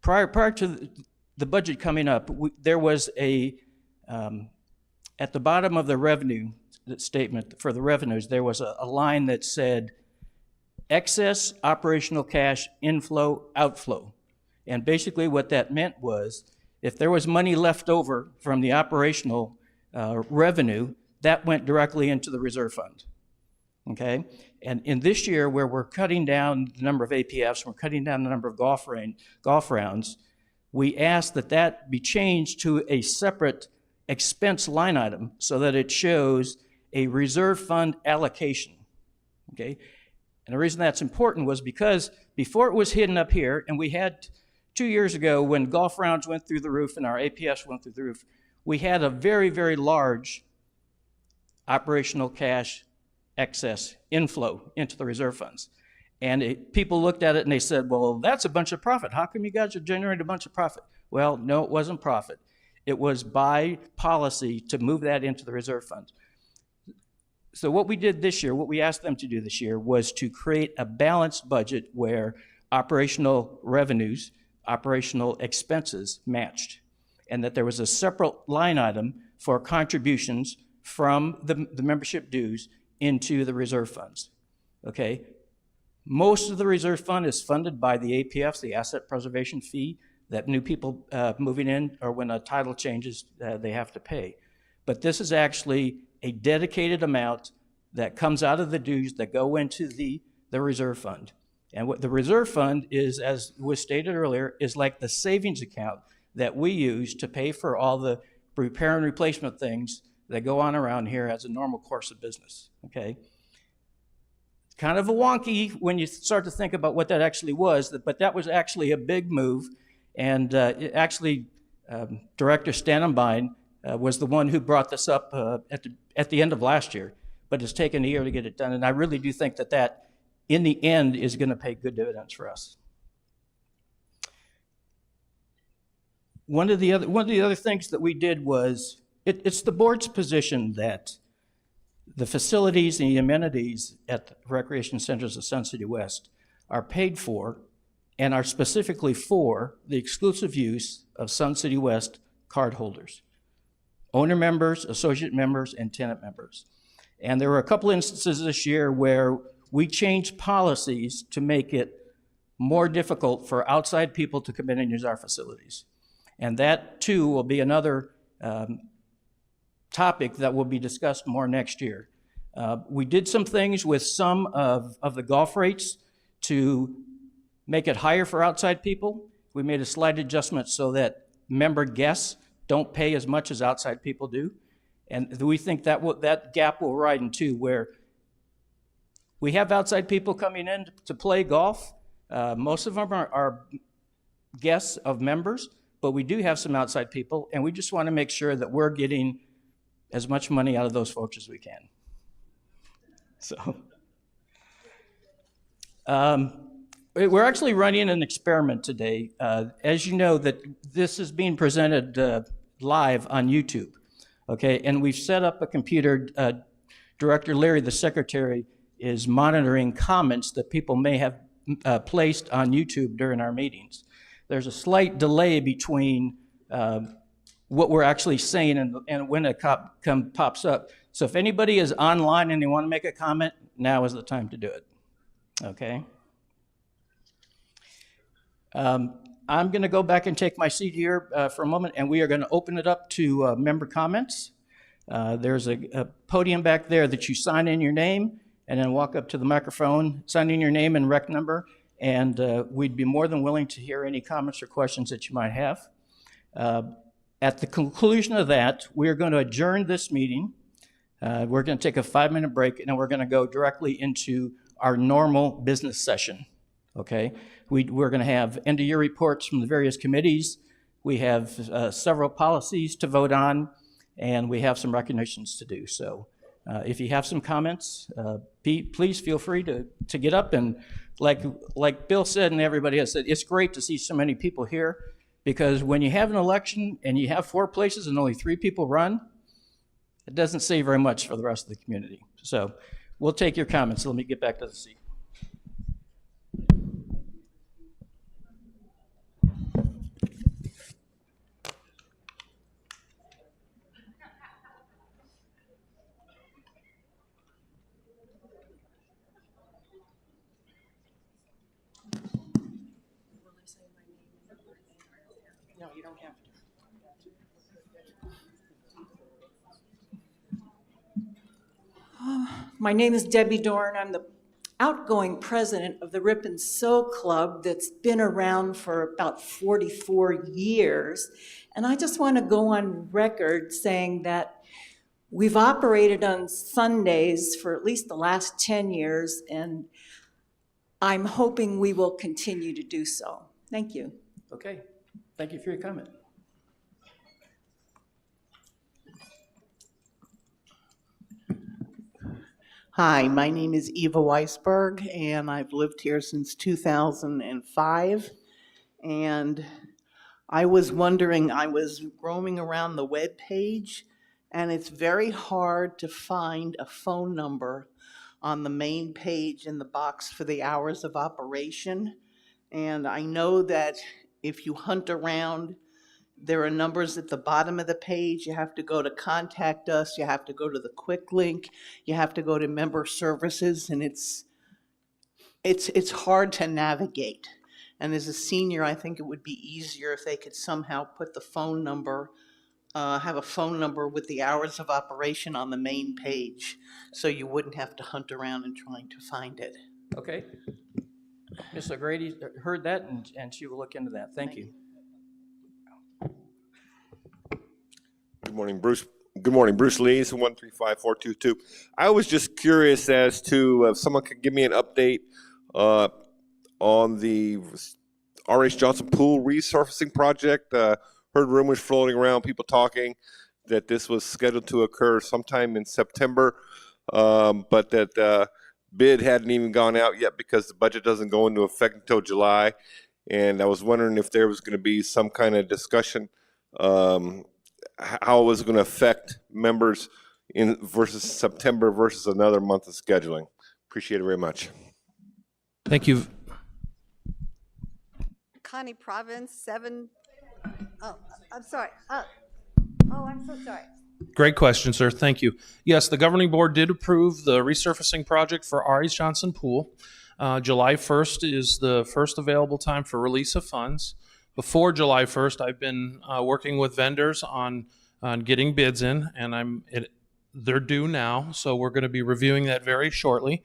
prior to the budget coming up, there was at the bottom of the revenue statement for the revenues, there was a line that said excess operational cash inflow, outflow. And basically what that meant was if there was money left over from the operational revenue, that went directly into the reserve fund, okay? And in this year where we're cutting down the number of APFs, we're cutting down the number of golf rounds, we asked that be changed to a separate expense line item so that it shows a reserve fund allocation, okay? And the reason that's important was because before it was hidden up here, and we had 2 years ago when golf rounds went through the roof and our APFs went through the roof, we had a very, very large operational cash excess inflow into the reserve funds. And people looked at it and they said, well, that's a bunch of profit. How come you guys are generating a bunch of profit? Well, no, it wasn't profit. It was by policy to move that into the reserve fund. So what we did this year, what we asked them to do this year was to create a balanced budget where operational revenues, operational expenses matched, and that there was a separate line item for contributions from the membership dues into the reserve funds, okay? Most of the reserve fund is funded by the APFs, the asset preservation fee, that new people moving in or when a title changes, they have to pay. But this is actually a dedicated amount that comes out of the dues that go into the reserve fund. And what the reserve fund is, as was stated earlier, is like the savings account that we use to pay for all the repair and replacement things that go on around here as a normal course of business, okay? It's kind of a wonky when you start to think about what that actually was, but that was actually a big move. And Director Stannenbein was the one who brought this up at the end of last year, but it's taken a year to get it done. And I really do think that in the end is going to pay good dividends for us. One of the other things that we did was it's the board's position that the facilities and the amenities at the recreation centers of Sun City West are paid for and are specifically for the exclusive use of Sun City West cardholders, owner members, associate members, and tenant members. And there were a couple instances this year where we changed policies to make it more difficult for outside people to come in and use our facilities. And that, too, will be another topic that will be discussed more next year. We did some things with some of the golf rates to make it higher for outside people. We made a slight adjustment so that member guests don't pay as much as outside people do. And we think that gap will widen too, where we have outside people coming in to play golf. Most of them are guests of members, but we do have some outside people, and we just want to make sure that we're getting as much money out of those folks as we can. So, we're actually running an experiment today. As you know, that this is being presented live on YouTube, okay? And we've set up a computer. Director Leary, the secretary, is monitoring comments that people may have placed on YouTube during our meetings. There's a slight delay between what we're actually saying and when it pops up. So if anybody is online and they want to make a comment, now is the time to do it, okay? I'm going to go back and take my seat here for a moment, and we are going to open it up to member comments. There's a podium back there that you sign in your name and then walk up to the microphone, sign in your name and rec number, and we'd be more than willing to hear any comments or questions that you might have. At the conclusion of that, we're going to adjourn this meeting. We're going to take a 5-minute break, and then we're going to go directly into our normal business session. Okay? We're going to have end-of-year reports from the various committees. We have several policies to vote on, and we have some recognitions to do. So if you have some comments, please feel free to get up. And like Bill said and everybody else said, it's great to see so many people here, because when you have an election and you have 4 places and only 3 people run, it doesn't say very much for the rest of the community. So we'll take your comments. Let me get back to the seat. No, you don't have to. My name is Debbie Dorn. I'm the outgoing president of the Rip and Sew Club that's been around for about 44 years. And I just want to go on record saying that we've operated on Sundays for at least the last 10 years, and I'm hoping we will continue to do so. Thank you. Okay. Thank you for your comment. Hi, my name is Eva Weisberg, and I've lived here since 2005. And I was wondering, I was roaming around the web page, and it's very hard to find a phone number on the main page in the box for the hours of operation. And I know that if you hunt around, there are numbers at the bottom of the page. You have to go to contact us, you have to go to the quick link, you have to go to member services, and it's hard to navigate. And as a senior, I think it would be easier if they could somehow put the phone number, have a phone number with the hours of operation on the main page, so you wouldn't have to hunt around and trying to find it. Okay. Ms. O'Grady heard that, and she will look into that. Thank you. Good morning, Bruce. Good morning, Bruce Lees, 135-422. I was just curious as to if someone could give me an update on the R.H. Johnson Pool resurfacing project. Heard rumors floating around, people talking that this was scheduled to occur sometime in September, but that bid hadn't even gone out yet because the budget doesn't go into effect until July. And I was wondering if there was going to be some kind of discussion how it was going to affect members in versus September versus another month of scheduling. Appreciate it very much. Thank you. Connie Province, 7. Oh, I'm sorry. Oh, I'm so sorry. Great question, sir. Thank you. Yes, the governing board did approve the resurfacing project for R.H. Johnson Pool. July 1st is the first available time for release of funds. Before July 1st, I've been working with vendors on getting bids in, and they're due now, so we're going to be reviewing that very shortly.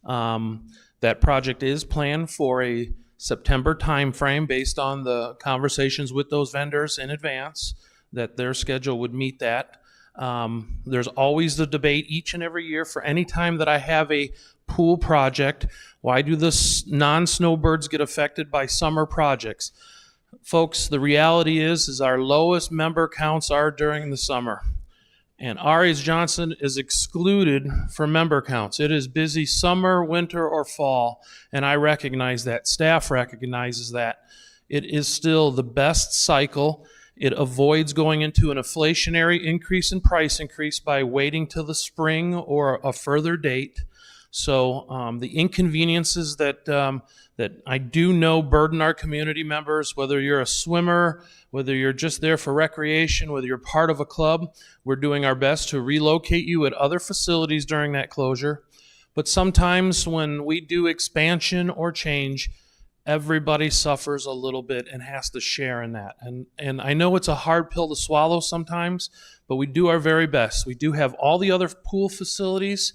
That project is planned for a September timeframe based on the conversations with those vendors in advance, that their schedule would meet that. There's always the debate each and every year for any time that I have a pool project, why do the non-snowbirds get affected by summer projects? Folks, the reality is our lowest member counts are during the summer. And R.H. Johnson is excluded from member counts. It is busy summer, winter, or fall, and I recognize that. Staff recognizes that. It is still the best cycle. It avoids going into an inflationary increase in price increase by waiting till the spring or a further date. So the inconveniences that I do know burden our community members, whether you're a swimmer, whether you're just there for recreation, whether you're part of a club, we're doing our best to relocate you at other facilities during that closure. But sometimes when we do expansion or change, everybody suffers a little bit and has to share in that. And I know it's a hard pill to swallow sometimes, but we do our very best. We do have all the other pool facilities,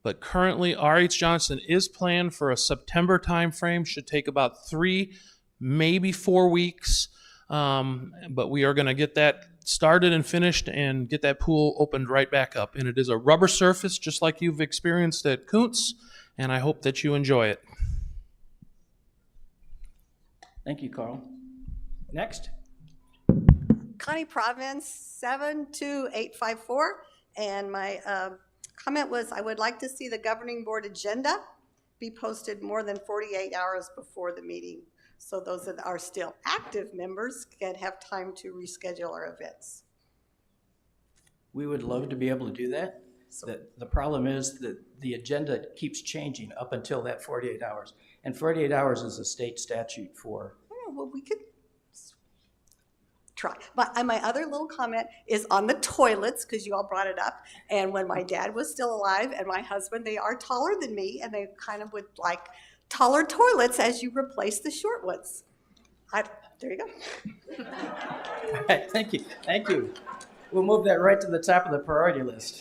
but currently R.H. Johnson is planned for a September timeframe, should take about 3, maybe 4 weeks. But we are going to get that started and finished and get that pool opened right back up. And it is a rubber surface, just like you've experienced at Kuntz, and I hope that you enjoy it. Thank you, Carl. Next. Connie Province, 72854. And my comment was, I would like to see the governing board agenda be posted more than 48 hours before the meeting, so those that are still active members can have time to reschedule our events. We would love to be able to do that. The problem is that the agenda keeps changing up until that 48 hours. And 48 hours is a state statute for. Oh, well, we could try. My other little comment is on the toilets, because you all brought it up. And when my dad was still alive and my husband, they are taller than me, and they kind of would like taller toilets as you replace the short ones. There you go. All right, thank you. Thank you. We'll move that right to the top of the priority list.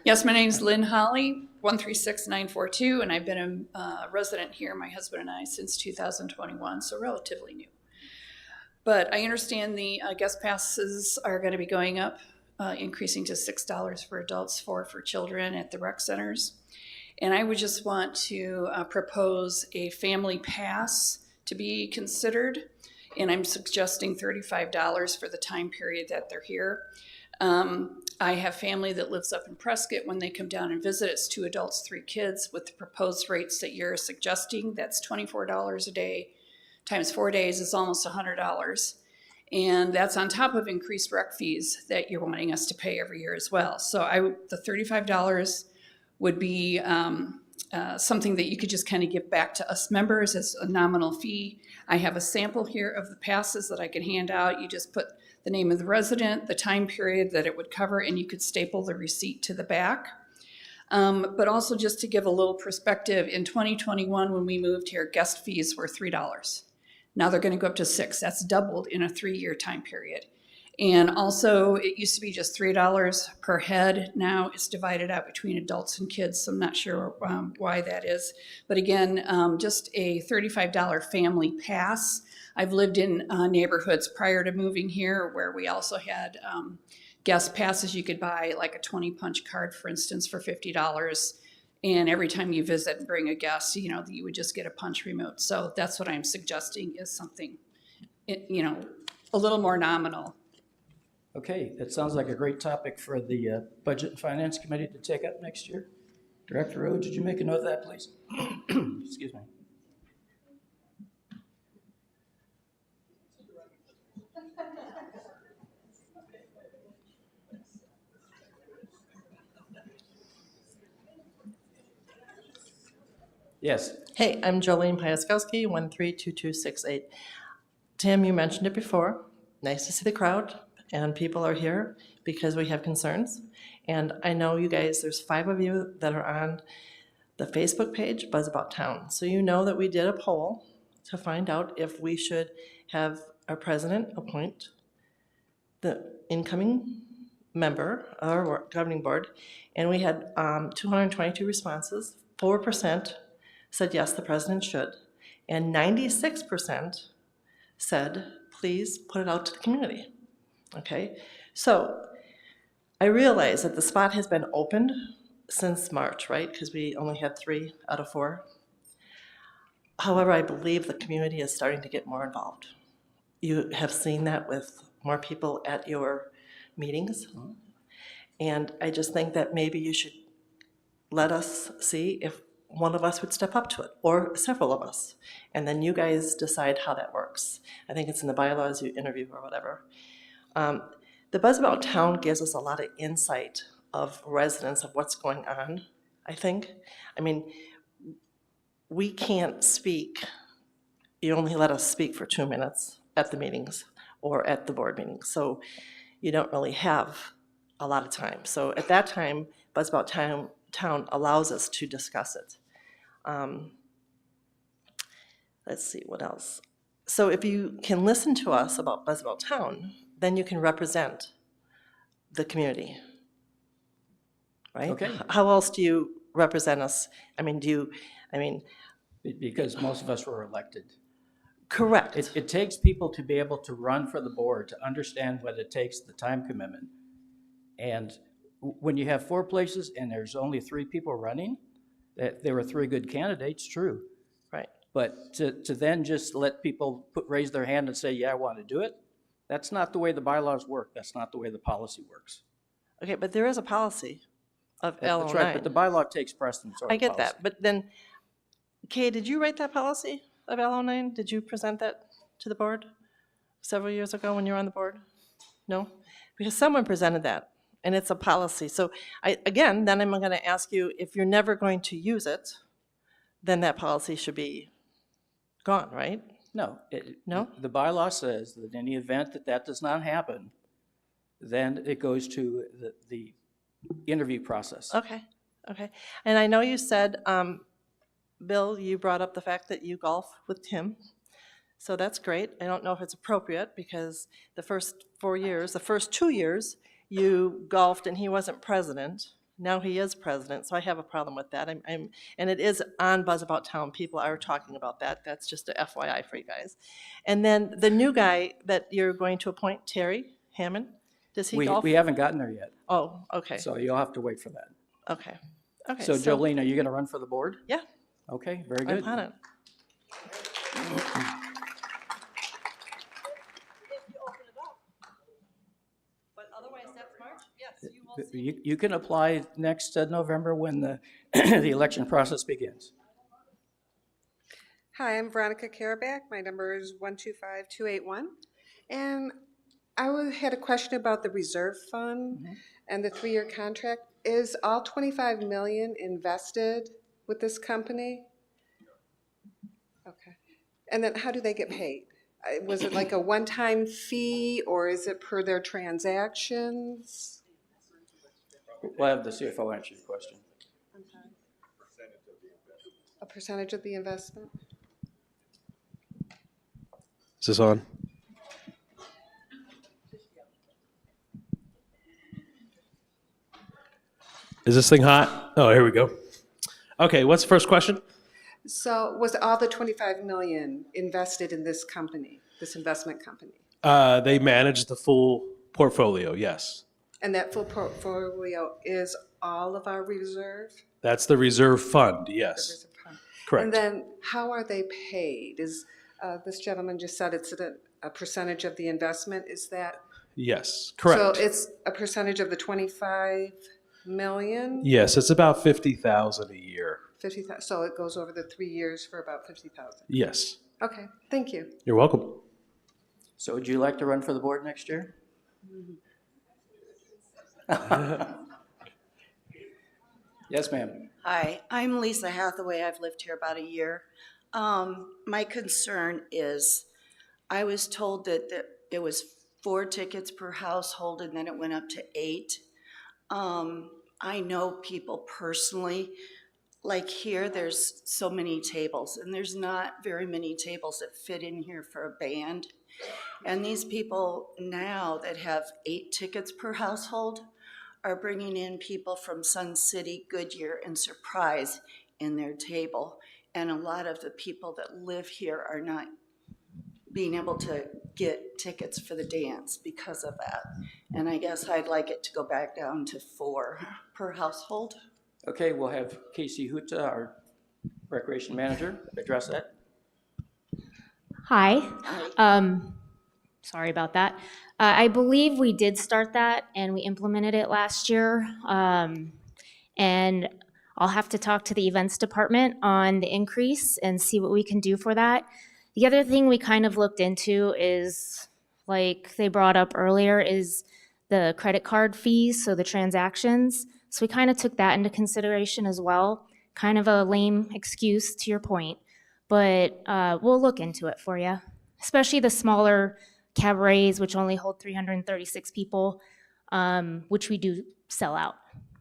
Yes, my name's Lynn Holly, 136942, and I've been a resident here, my husband and I, since 2021, so relatively new. But I understand the guest passes are going to be going up, increasing to $6 for adults, $4 for children at the rec centers. And I would just want to propose a family pass to be considered, and I'm suggesting $35 for the time period that they're here. I have family that lives up in Prescott. When they come down and visit, it's 2 adults, 3 kids. With the proposed rates that you're suggesting, that's $24 a day times 4 days is almost $100. And that's on top of increased rec fees that you're wanting us to pay every year as well. So the $35 would be something that you could just kind of give back to us members as a nominal fee. I have a sample here of the passes that I can hand out. You just put the name of the resident, the time period that it would cover, and you could staple the receipt to the back. But also just to give a little perspective, in 2021 when we moved here, guest fees were $3. Now they're going to go up to $6. That's doubled in a 3-year time period. And also, it used to be just $3 per head. Now it's divided out between adults and kids, so I'm not sure why that is. But again, just a $35 family pass. I've lived in neighborhoods prior to moving here where we also had guest passes. You could buy like a 20-punch card, for instance, for $50. And every time you visit and bring a guest, you would just get a punch remote. So that's what I'm suggesting is something, a little more nominal. Okay, that sounds like a great topic for the Budget and Finance Committee to take up next year. Director Rhodes, did you make a note of that, please? Excuse me. Yes. Hey, I'm Jolene Piaskowski, 132268. Tim, you mentioned it before. Nice to see the crowd, and people are here because we have concerns. And I know you guys, there's 5 of you that are on the Facebook page, Buzz About Town. So you know that we did a poll to find out if we should have our president appoint the incoming member of our governing board. And we had 222 responses. 4% said yes, the president should. And 96% said, please put it out to the community. Okay, so I realize that the spot has been opened since March, right? Because we only had 3 out of 4. However, I believe the community is starting to get more involved. You have seen that with more people at your meetings. And I just think that maybe you should let us see if one of us would step up to it, or several of us, and then you guys decide how that works. I think it's in the bylaws, you interview or whatever. The Buzz About Town gives us a lot of insight of residents of what's going on, I think. I mean, we can't speak, you only let us speak for 2 minutes at the meetings or at the board meetings, so you don't really have a lot of time. So at that time, Buzz About Town allows us to discuss it. Let's see, what else? So if you can listen to us about Buzz About Town, then you can represent the community, right? Okay. How else do you represent us? Because most of us were elected. Correct. It takes people to be able to run for the board, to understand what it takes, the time commitment. And when you have 4 places and there's only 3 people running, that there were 3 good candidates, true. Right. But to then just let people raise their hand and say, yeah, I want to do it, that's not the way the bylaws work. That's not the way the policy works. Okay, but there is a policy of L09. That's right, but the bylaw takes precedence over I get policy. that, but then, Kay, did you write that policy of L09? Did you present that to the board several years ago when you were on the board? No? Because someone presented that, and it's a policy. So again, then I'm going to ask you, if you're never going to use it, then that policy should be gone, right? No. No? The bylaw says that in any event that does not happen, then it goes to the interview process. Okay, okay. And I know you said, Bill, you brought up the fact that you golf with Tim. So that's great. I don't know if it's appropriate because the first 4 years, the first 2 years, you golfed and he wasn't president. Now he is president, so I have a problem with that. And it is on Buzz About Town. People are talking about that. That's just a FYI for you guys. And then the new guy that you're going to appoint, Terry Hammond, does he golf? We haven't gotten there yet, Oh, okay, so you'll have to wait for that. okay. Okay. So Jolene, are you going to run for the board? Yeah, Okay, very I'm good. on it. But otherwise, that's March? Yes, you will see. You can apply next November when the the election process begins. Hi, I'm Veronica Karaback. My number is 125281. And I had a question about the reserve fund and the 3-year contract. Is all 25 million invested with this company? Okay. And then how do they get paid? Was it like a one-time fee or is it per their transactions? We'll have the CFO answer your question. A percentage of the investment? Is this on? Is this thing hot? Oh, here we go. Okay, what's the first question? So was all the 25 million invested in this company, this investment company? They manage the full portfolio, yes. And that full portfolio is all of our reserve? That's the reserve fund, The yes. reserve fund. Correct. And then how are they paid? Is, this gentleman just said it's a percentage of the investment, is that? Yes, correct. So it's a percentage of the 25 million? Yes, it's about 50,000 a year. 50,000, so it goes over the 3 years for about 50,000. Yes. Okay, thank you. You're welcome. So would you like to run for the board next year? Yes, ma'am. Hi, I'm Lisa Hathaway. I've lived here about a year. My concern is, I was told that it was 4 tickets per household and then it went up to 8. I know people personally, like here, there's so many tables and there's not very many tables that fit in here for a band. And these people now that have 8 tickets per household are bringing in people from Sun City, Goodyear, and Surprise in their table. And a lot of the people that live here are not being able to get tickets for the dance because of that. And I guess I'd like it to go back down to 4 per household. Okay, we'll have Casey Huta, our recreation manager, address that. Hi. Sorry about that. I believe we did start that and we implemented it last year. And I'll have to talk to the events department on the increase and see what we can do for that. The other thing we kind of looked into is, like they brought up earlier, is the credit card fees, so the transactions. So we kind of took that into consideration as well. Kind of a lame excuse to your point, but we'll look into it for you. Especially the smaller cabarets, which only hold 336 people, which we do sell out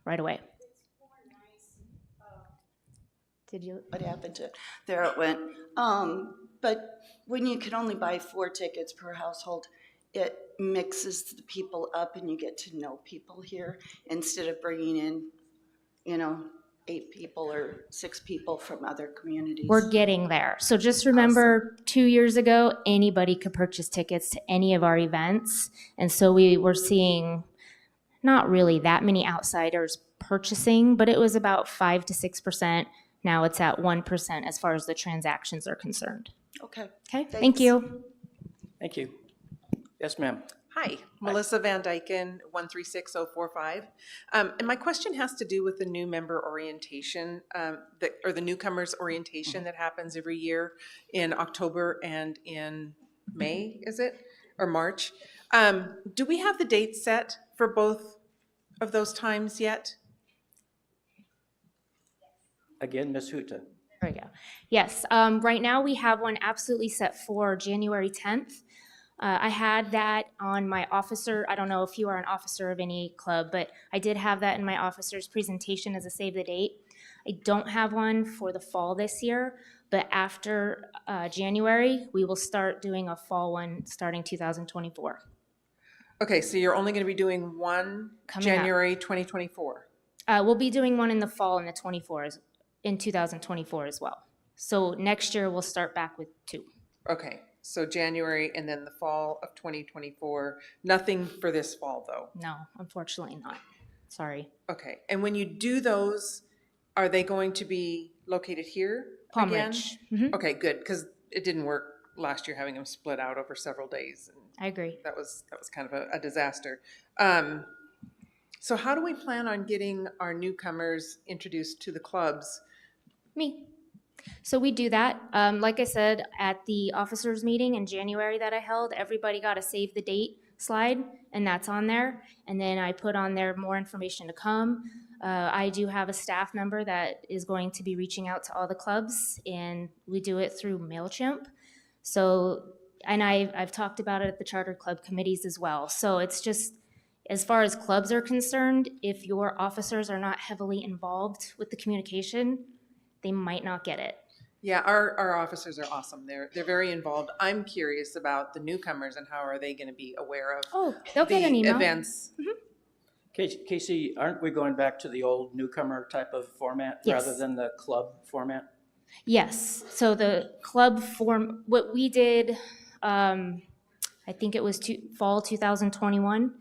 right away. Did you? What happened to it? There it went. But when you can only buy 4 tickets per household, it mixes the people up and you get to know people here instead of bringing in, 8 people or 6 people from other communities. We're getting there. So just remember, 2 years ago, anybody could purchase tickets to any of our events. And so we were seeing not really that many outsiders purchasing, but it was about 5 to 6% Now it's at 1% as far as the transactions are concerned. Okay. Okay, thank Thanks. you. Thank you. Yes, ma'am. Hi, Melissa Van Dyken, 136045. And my question has to do with the new member orientation, or the newcomers orientation that happens every year in October and in May, is it? Or March? Do we have the date set for both of those times yet? Again, Ms. Huta. There we go. Yes, right now we have one absolutely set for January 10th. I had that on my officer, I don't know if you are an officer of any club, but I did have that in my officer's presentation as a save the date. I don't have one for the fall this year, but after January, we will start doing a fall one starting 2024. Okay, so you're only going to be doing one Coming up. January 2024? We'll be doing one in the fall in 2024 as well. So next year we'll start back with 2. Okay, so January and then the fall of 2024. Nothing for this fall, though? No, unfortunately not. Sorry. Okay, and when you do those, are they going to be located here Palm again? Ridge. Mhm. Okay, good, because it didn't work last year having them split out over several days. And I agree. that was kind of a disaster. So how do we plan on getting our newcomers introduced to the clubs? Me. So we do that. Like I said, at the officers meeting in January that I held, everybody got a save the date slide, and that's on there. And then I put on there more information to come. I do have a staff member that is going to be reaching out to all the clubs, and we do it through MailChimp. So, and I've talked about it at the charter club committees as well. So it's just, as far as clubs are concerned, if your officers are not heavily involved with the communication, they might not get it. Yeah, our officers are awesome. They're very involved. I'm curious about the newcomers and how are they going to be aware of they'll get an email. events. Casey, aren't we going back to the old newcomer type of format Yes. rather than the club format? Yes, so the club form, what we did, I think it was fall 2021,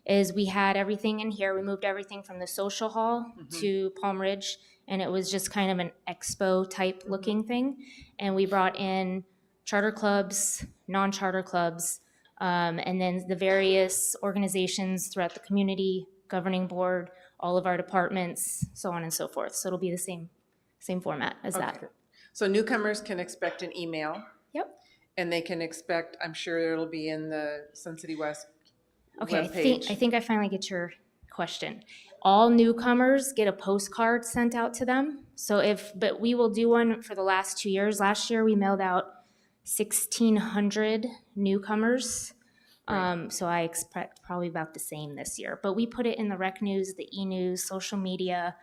is we had everything in here. We moved everything from the social hall to Palm Ridge, and it was just kind of an expo type looking thing. And we brought in charter clubs, non-charter clubs, and then the various organizations throughout the community, governing board, all of our departments, so on and so forth. So it'll be the same format as that. So newcomers can expect an email. Yep. And they can expect, I'm sure it'll be in the Sun City West Okay, webpage. I think I finally get your question. All newcomers get a postcard sent out to them. So but we will do one for the last 2 years. Last year we mailed out 1,600 newcomers. So I expect probably about the same this year. But we put it in the rec news, the e-news, social media.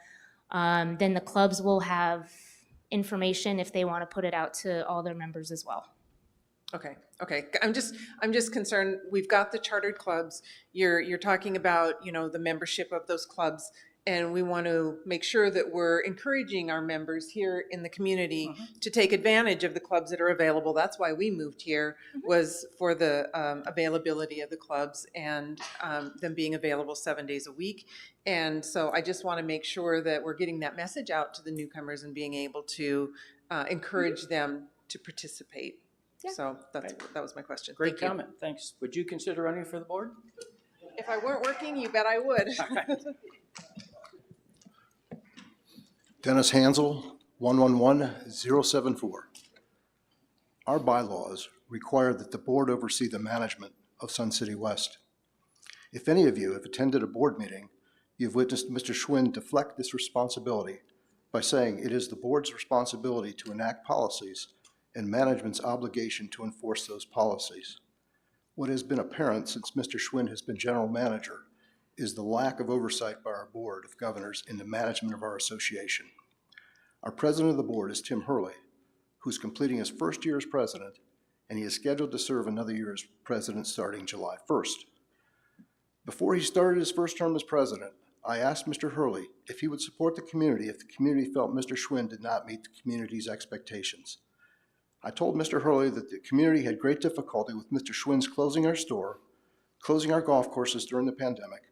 Then the clubs will have information if they want to put it out to all their members as well. Okay. I'm just concerned. We've got the chartered clubs. You're talking about, the membership of those clubs, and we want to make sure that we're encouraging our members here in the community to take advantage of the clubs that are available. That's why we moved here, was for the availability of the clubs and them being available 7 days a week. And so I just want to make sure that we're getting that message out to the newcomers and being able to encourage them to participate. Yeah. So that was my question. Great Thank you. comment, thanks. Would you consider running for the board? If I weren't working, you bet I would. Dennis Hansel, 111074. Our bylaws require that the board oversee the management of Sun City West. If any of you have attended a board meeting, you've witnessed Mr. Schwinn deflect this responsibility by saying it is the board's responsibility to enact policies and management's obligation to enforce those policies. What has been apparent since Mr. Schwinn has been general manager is the lack of oversight by our board of governors in the management of our association. Our president of the board is Tim Hurley, who's completing his first year as president, and he is scheduled to serve another year as president starting July 1st. Before he started his first term as president, I asked Mr. Hurley if he would support the community if the community felt Mr. Schwinn did not meet the community's expectations. I told Mr. Hurley that the community had great difficulty with Mr. Schwinn's closing our store, closing our golf courses during the pandemic,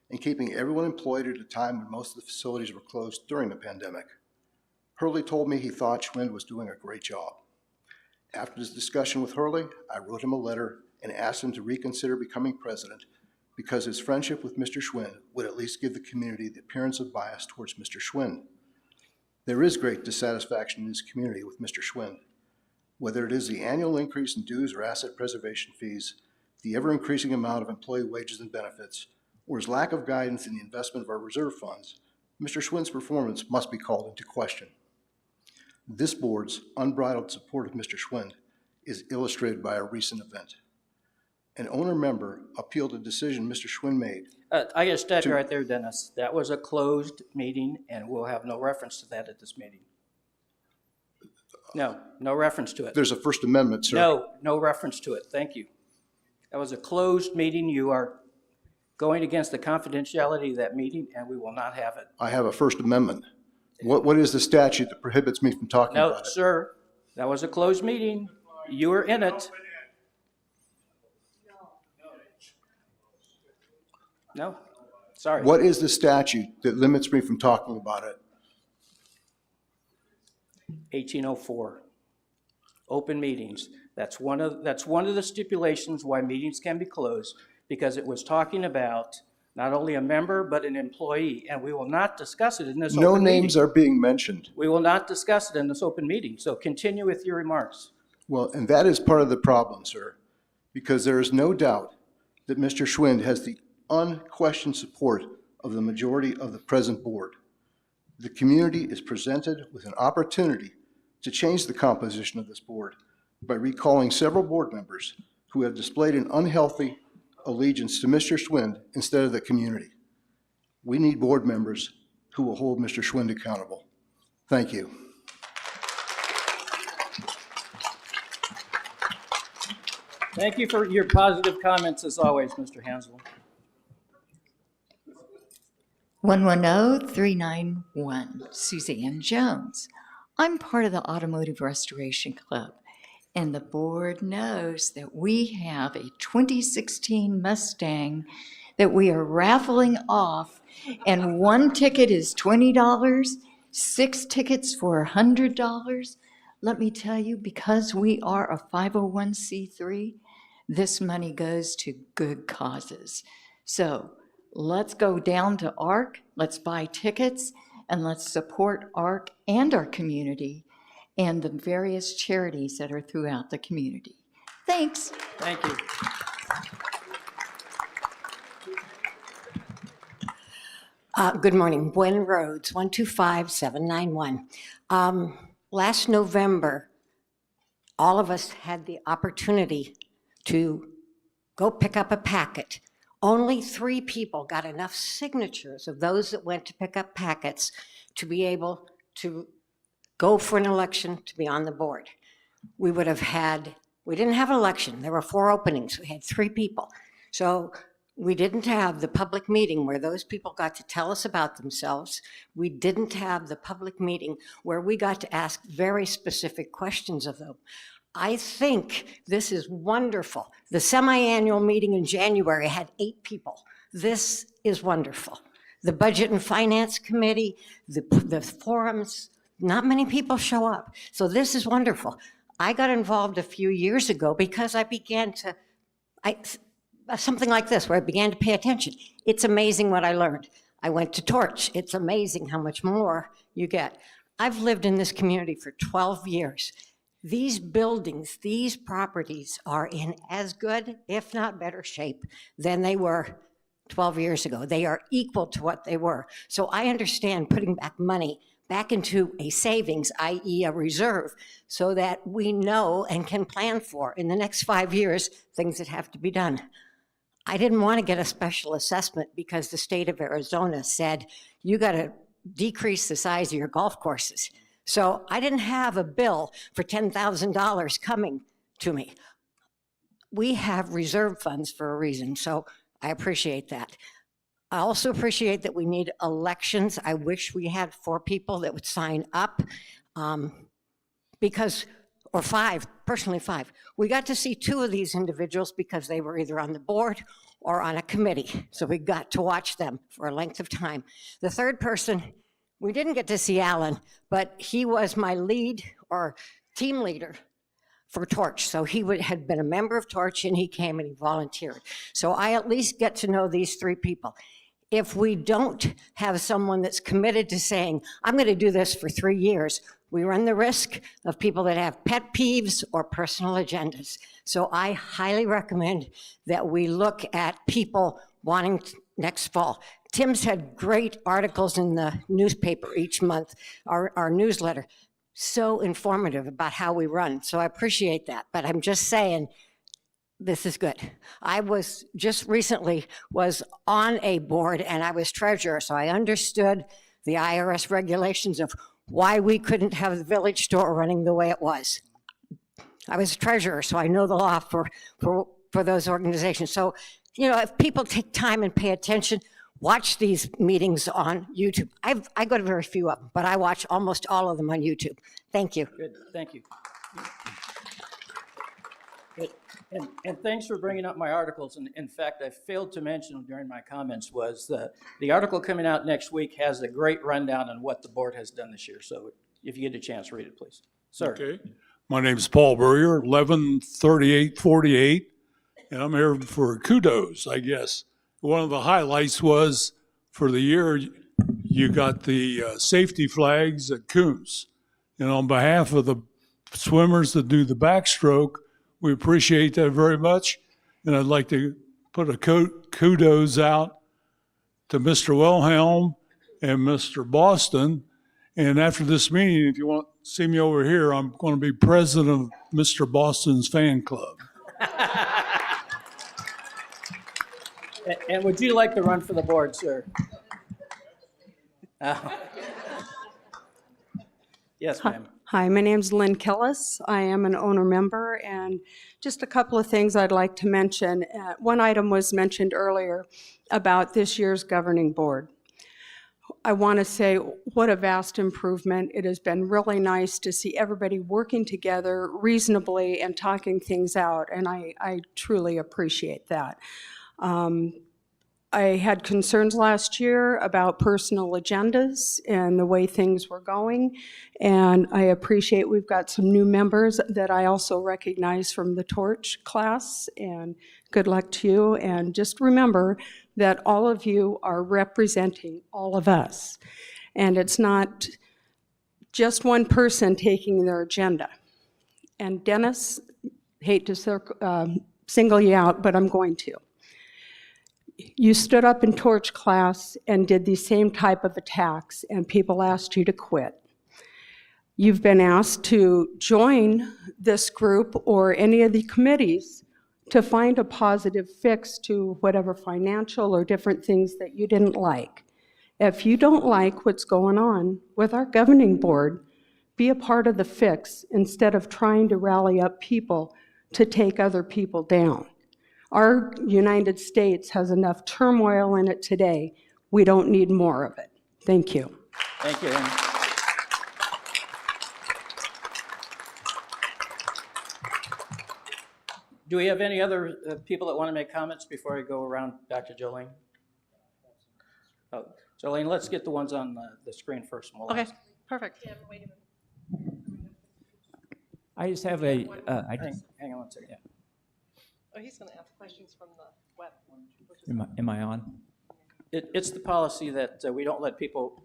and keeping everyone employed at a time when most of the facilities were closed during the pandemic. Hurley told me he thought Schwind was doing a great job. After this discussion with Hurley, I wrote him a letter and asked him to reconsider becoming president because his friendship with Mr. Schwind would at least give the community the appearance of bias towards Mr. Schwind. There is great dissatisfaction in this community with Mr. Schwind. Whether it is the annual increase in dues or asset preservation fees, the ever-increasing amount of employee wages and benefits, or his lack of guidance in the investment of our reserve funds, Mr. Schwind's performance must be called into question. This board's unbridled support of Mr. Schwind is illustrated by a recent event. An owner member appealed a decision Mr. Schwind made. I got to stop you right there, Dennis. That was a closed meeting, and we'll have no reference to that at this meeting. No, no reference to it. There's a First Amendment, sir. No, no reference to it. Thank you. That was a closed meeting. You are going against the confidentiality of that meeting, and we will not have it. I have a First Amendment. What is the statute that prohibits me from talking about it? No, sir. That was a closed meeting. You were in it. No, sorry. What is the statute that limits me from talking about it? 1804. Open meetings. That's one of the stipulations why meetings can be closed, because it was talking about not only a member but an employee, and we will not discuss it in this open meeting. No names are being mentioned. We will not discuss it in this open meeting. So continue with your remarks. Well, and that is part of the problem, sir, because there is no doubt that Mr. Schwind has the unquestioned support of the majority of the present board. The community is presented with an opportunity to change the composition of this board by recalling several board members who have displayed an unhealthy allegiance to Mr. Schwind instead of the community. We need board members who will hold Mr. Schwind accountable. Thank you. Thank you for your positive comments as always, Mr. Hansel. 110391, Suzanne Jones. I'm part of the Automotive Restoration Club, and the board knows that we have a 2016 Mustang that we are raffling off, and one ticket is $20, 6 tickets for $100. Let me tell you, because we are a 501c3, this money goes to good causes. So let's go down to ARC, let's buy tickets, and let's support ARC and our community and the various charities that are throughout the community. Thanks. Thank you. Good morning. Gwen Rhodes, 125791. Last November, all of us had the opportunity to go pick up a packet. Only 3 people got enough signatures of those that went to pick up packets to be able to go for an election to be on the board. We didn't have an election. There were 4 openings. We had 3 people. So we didn't have the public meeting where those people got to tell us about themselves. We didn't have the public meeting where we got to ask very specific questions of them. I think this is wonderful. The semi-annual meeting in January had 8 people. This is wonderful. The Budget and Finance Committee, the forums, not many people show up. So this is wonderful. I got involved a few years ago because I began to, something like this, where I began to pay attention. It's amazing what I learned. I went to Torch. It's amazing how much more you get. I've lived in this community for 12 years. These buildings, these properties are in as good, if not better shape than they were 12 years ago. They are equal to what they were. So I understand putting back money back into a savings, i.e. a reserve, so that we know and can plan for in the next 5 years things that have to be done. I didn't want to get a special assessment because the state of Arizona said, you got to decrease the size of your golf courses. So I didn't have a bill for $10,000 coming to me. We have reserve funds for a reason, so I appreciate that. I also appreciate that we need elections. I wish we had 4 people that would sign up or 5, personally 5. We got to see 2 of these individuals because they were either on the board or on a committee. So we got to watch them for a length of time. The third person We didn't get to see Alan, but he was my lead or team leader for Torch. So he had been a member of Torch, and he came and he volunteered. So I at least get to know these three people. If we don't have someone that's committed to saying, I'm going to do this for 3 years, we run the risk of people that have pet peeves or personal agendas. So I highly recommend that we look at people wanting next fall. Tim's had great articles in the newspaper each month, our newsletter, so informative about how we run. So I appreciate that, but I'm just saying, this is good. I was just recently was on a board and I was treasurer, so I understood the IRS regulations of why we couldn't have the village store running the way it was. I was treasurer, so I know the law for those organizations. So, you know, if people take time and pay attention, watch these meetings on YouTube. I go to very few of them, but I watch almost all of them on YouTube. Thank you. Good, thank you. And thanks for bringing up my articles. And in fact, I failed to mention during my comments was the article coming out next week has a great rundown on what the board has done this year. So if you get a chance, read it, please. Sir. Okay. My name is Paul Burrier, 113848, and I'm here for kudos, I guess. One of the highlights was for the year, you got the safety flags at Coombs. And on behalf of the swimmers that do the backstroke, we appreciate that very much. And I'd like to put a kudos out to Mr. Wilhelm and Mr. Boston. And after this meeting, if you want to see me over here, I'm going to be president of Mr. Boston's fan club. And would you like to run for the board, sir? Yes, ma'am. Hi, my name's Lynn Killis. I am an owner member, and just a couple of things I'd like to mention. One item was mentioned earlier about this year's governing board. I want to say what a vast improvement. It has been really nice to see everybody working together reasonably and talking things out, and I truly appreciate that. I had concerns last year about personal agendas and the way things were going, and I appreciate we've got some new members that I also recognize from the Torch class, and good luck to you. And just remember that all of you are representing all of us, and it's not just one person taking their agenda. And Dennis, hate to single you out, but I'm going to. You stood up in Torch class and did these same type of attacks, and people asked you to quit. You've been asked to join this group or any of the committees to find a positive fix to whatever financial or different things that you didn't like. If you don't like what's going on with our governing board, be a part of the fix instead of trying to rally up people to take other people down. Our United States has enough turmoil in it today. We don't need more of it. Thank you. Thank you. Do we have any other people that want to make comments before I go around Dr. Jolene? Oh, Jolene, let's get the ones on the screen first. And we'll Okay, ask. perfect. I just have a, hang on one second. Yeah. Oh, he's going to ask questions from the web. am I on? It's the policy that we don't let people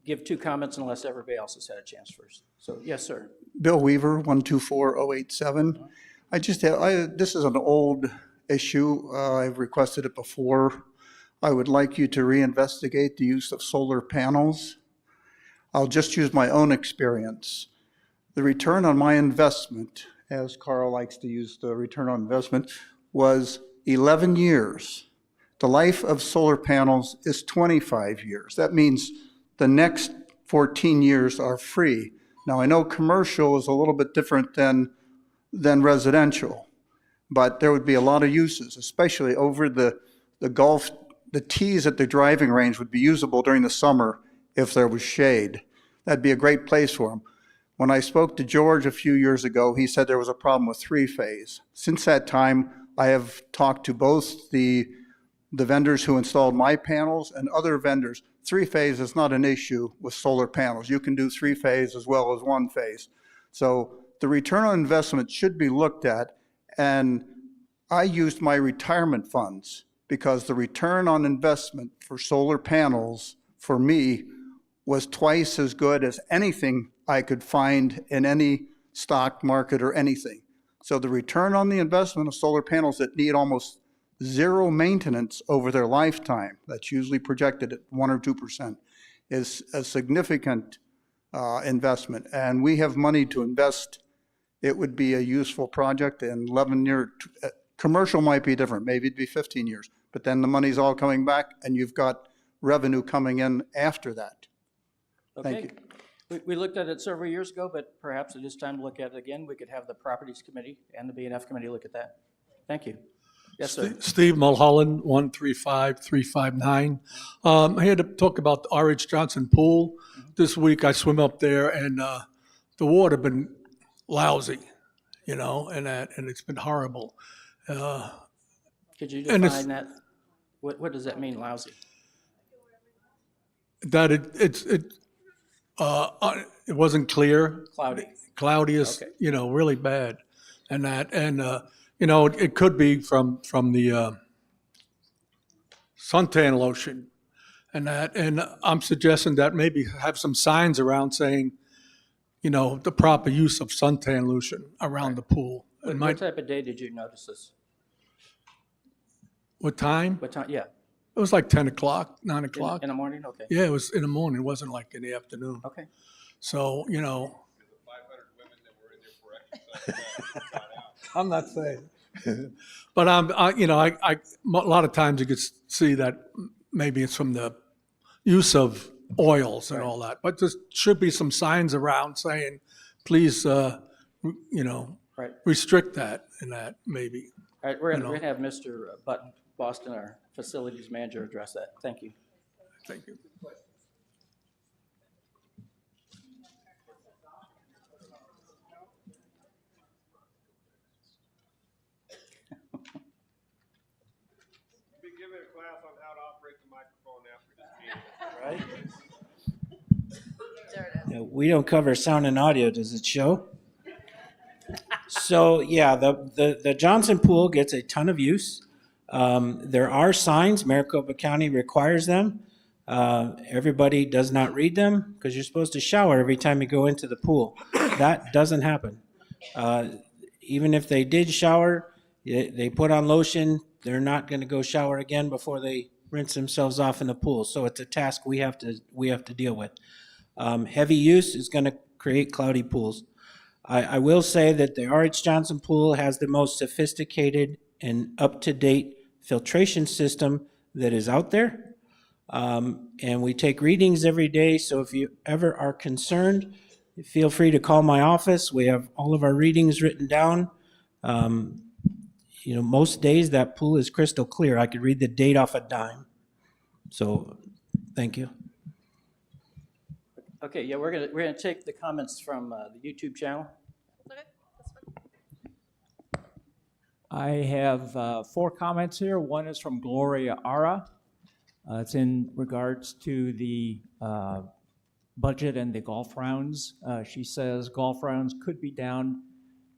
give two comments unless everybody else has had a chance first. So, yes, sir. Bill Weaver, 124087. I just have, this is an old issue. I've requested it before. I would like you to reinvestigate the use of solar panels. I'll just use my own experience. The return on my investment, as Carl likes to use the return on investment, was 11 years. The life of solar panels is 25 years. That means the next 14 years are free. Now, I know commercial is a little bit different than residential, but there would be a lot of uses, especially over the golf. The tees at the driving range would be usable during the summer if there was shade. That'd be a great place for them. When I spoke to George a few years ago, he said there was a problem with three-phase. Since that time, I have talked to both the vendors who installed my panels and other vendors. three-phase is not an issue with solar panels. You can do three-phase as well as one-phase. So the return on investment should be looked at, and I used my retirement funds because the return on investment for solar panels for me was twice as good as anything I could find in any stock market or anything. So the return on the investment of solar panels that need almost zero maintenance over their lifetime, that's usually projected at 1 or 2%, is a significant investment. And we have money to invest. It would be a useful project in 11 years. Commercial might be different, maybe it'd be 15 years, but then the money's all coming back and you've got revenue coming in after that. Thank you. We looked at it several years ago, but perhaps it is time to look at it again. We could have the Properties Committee and the B&F Committee look at that. Thank you. Yes, sir. Steve Mulholland, 135359. I had to talk about the R.H. Johnson Pool. This week I swim up there, and the water been lousy, and it's been horrible. Could you define that? What does that mean, lousy? That it wasn't clear. Cloudy is, Okay. really bad, and it could be from the suntan lotion, and I'm suggesting that maybe have some signs around saying, the proper use of suntan lotion around the pool. What type of day did you notice this? What time? What time? Yeah. It was like 10 o'clock, 9 o'clock. In the morning? Okay. Yeah, it was in the morning. It wasn't like in the afternoon. Okay. So, I'm not saying. But a lot of times you could see that maybe it's from the use of oils and all that. But there should be some signs around saying, please, restrict that and that maybe. All right, we're going to have Mr. Boston, our facilities manager, address that. Thank you. Thank you. Be given a class on how to operate the microphone after this meeting. Right? We don't cover sound and audio, does it show? So yeah, the Johnson Pool gets a ton of use. There are signs, Maricopa County requires them. Everybody does not read them because you're supposed to shower every time you go into the pool. That doesn't happen. Even if they did shower, they put on lotion, they're not going to go shower again before they rinse themselves off in the pool. So it's a task we have to deal with. Heavy use is going to create cloudy pools. I will say that the R.H. Johnson Pool has the most sophisticated and up-to-date filtration system that is out there. And we take readings every day, so if you ever are concerned, feel free to call my office. We have all of our readings written down. Most days that pool is crystal clear. I could read the date off a dime. So, thank you. Okay, yeah, we're gonna take the comments from the YouTube channel. I have 4 comments here. One is from Gloria Ara. It's in regards to the budget and the golf rounds. She says golf rounds could be down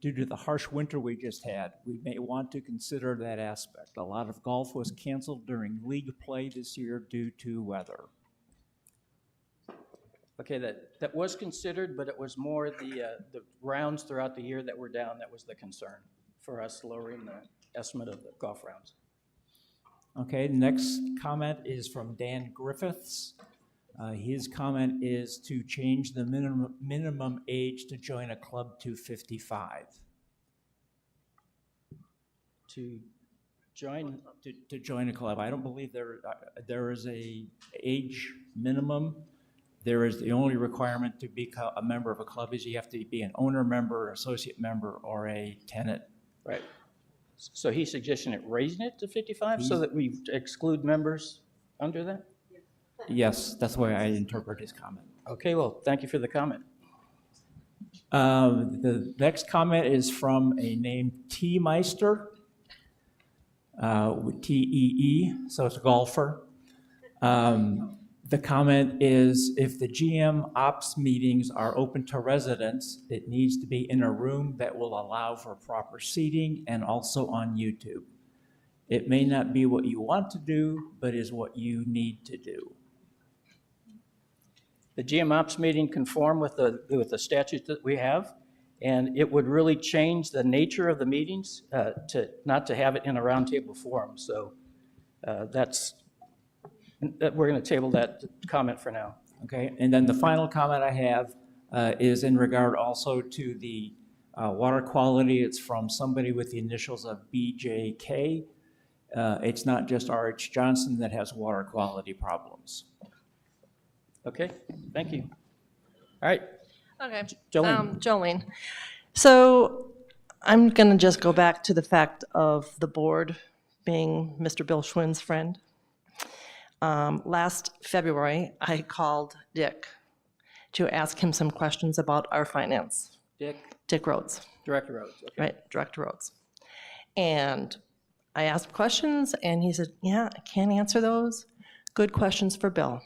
due to the harsh winter we just had. We may want to consider that aspect. A lot of golf was canceled during league play this year due to weather. Okay, that was considered, but it was more the rounds throughout the year that were down that was the concern for us, lowering the estimate of the golf rounds. Okay, next comment is from Dan Griffiths. His comment is to change the minimum age to join a club to 55. To join a club. I don't believe there is a age minimum. There is the only requirement to become a member of a club is you have to be an owner member, associate member, or a tenant. Right. So he's suggesting raising it to 55 so that we exclude members under that? Yes, that's the way I interpret his comment. Okay, well, thank you for the comment. The next comment is from a named T Meister, with T-E-E, so it's a golfer. The comment is, if the GM ops meetings are open to residents, it needs to be in a room that will allow for proper seating and also on YouTube. It may not be what you want to do, but is what you need to do. The GM ops meeting conform with the statute that we have, and it would really change the nature of the meetings not to have it in a roundtable forum. So we're going to table that comment for now. Okay, and then the final comment I have is in regard also to the water quality. It's from somebody with the initials of BJK. It's not just R.H. Johnson that has water quality problems. Okay, thank you. All right. Okay. Jolene. Jolene. So I'm going to just go back to the fact of the board being Mr. Bill Schwinn's friend. Last February, I called Dick to ask him some questions about our finance. Dick Rhodes. Director Rhodes. Okay. Right, Director Rhodes. And I asked questions, and he said, yeah, I can't answer those. Good questions for Bill.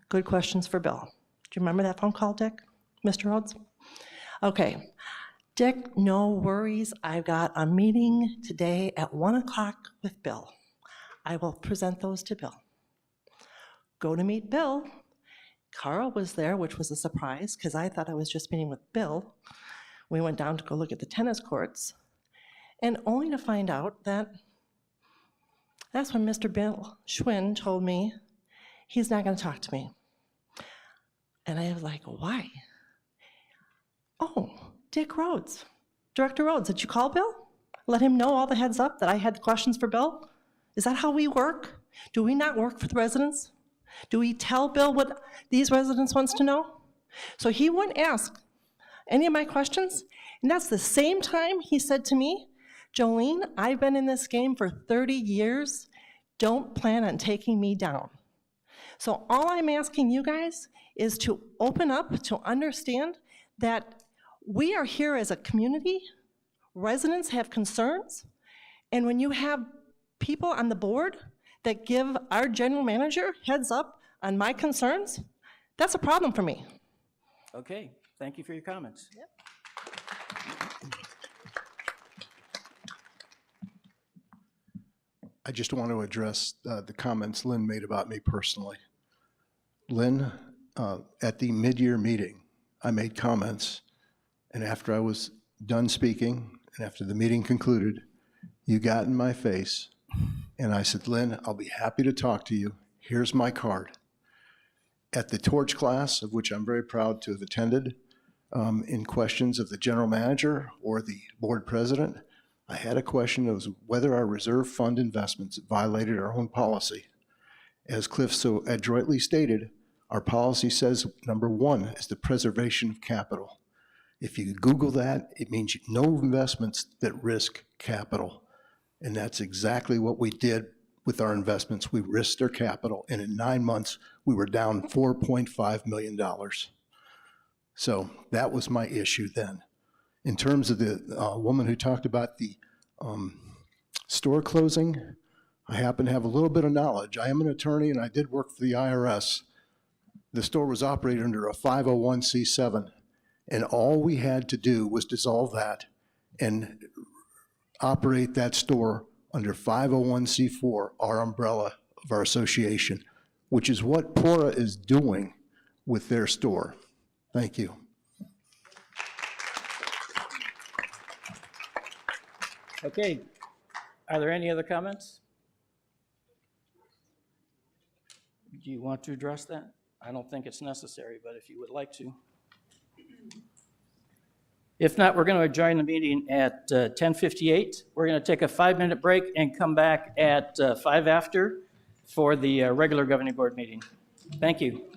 Good questions for Bill. Do you remember that phone call, Dick? Mr. Rhodes? Okay. Dick, no worries. I've got a meeting today at 1 o'clock with Bill. I will present those to Bill. Go to meet Bill. Carl was there, which was a surprise because I thought I was just meeting with Bill. We went down to go look at the tennis courts, and only to find out that that's when Mr. Bill Schwinn told me he's not going to talk to me. And I was like, why? Oh, Dick Rhodes, Director Rhodes, did you call Bill? Let him know all the heads up that I had questions for Bill? Is that how we work? Do we not work for the residents? Do we tell Bill what these residents wants to know? So he wouldn't ask any of my questions. And that's the same time he said to me, Jolene, I've been in this game for 30 years. Don't plan on taking me down. So all I'm asking you guys is to open up, to understand that we are here as a community. Residents have concerns. And when you have people on the board that give our general manager heads up on my concerns, that's a problem for me. Okay, thank you for your comments. Yep. I just want to address the comments Lynn made about me personally. Lynn, at the mid-year meeting, I made comments, and after I was done speaking, and after the meeting concluded, you got in my face, and I said, Lynn, I'll be happy to talk to you. Here's my card. At the torch class, of which I'm very proud to have attended, in questions of the general manager or the board president, I had a question that was whether our reserve fund investments violated our own policy. As Cliff so adroitly stated, our policy says number one is the preservation of capital. If you Google that, it means no investments that risk capital. And that's exactly what we did with our investments. We risked our capital, and in 9 months, we were down $4.5 million. So that was my issue then. In terms of the woman who talked about the store closing, I happen to have a little bit of knowledge. I am an attorney, and I did work for the IRS. The store was operated under a 501c7, and all we had to do was dissolve that and operate that store under 501c4, our umbrella of our association, which is what Pora is doing with their store. Thank you. Okay, are there any other comments? Do you want to address that? I don't think it's necessary, but if you would like to. If not, we're going to adjourn the meeting at 10:58. We're going to take a 5-minute break and come back at 5 after for the regular governing board meeting. Thank you.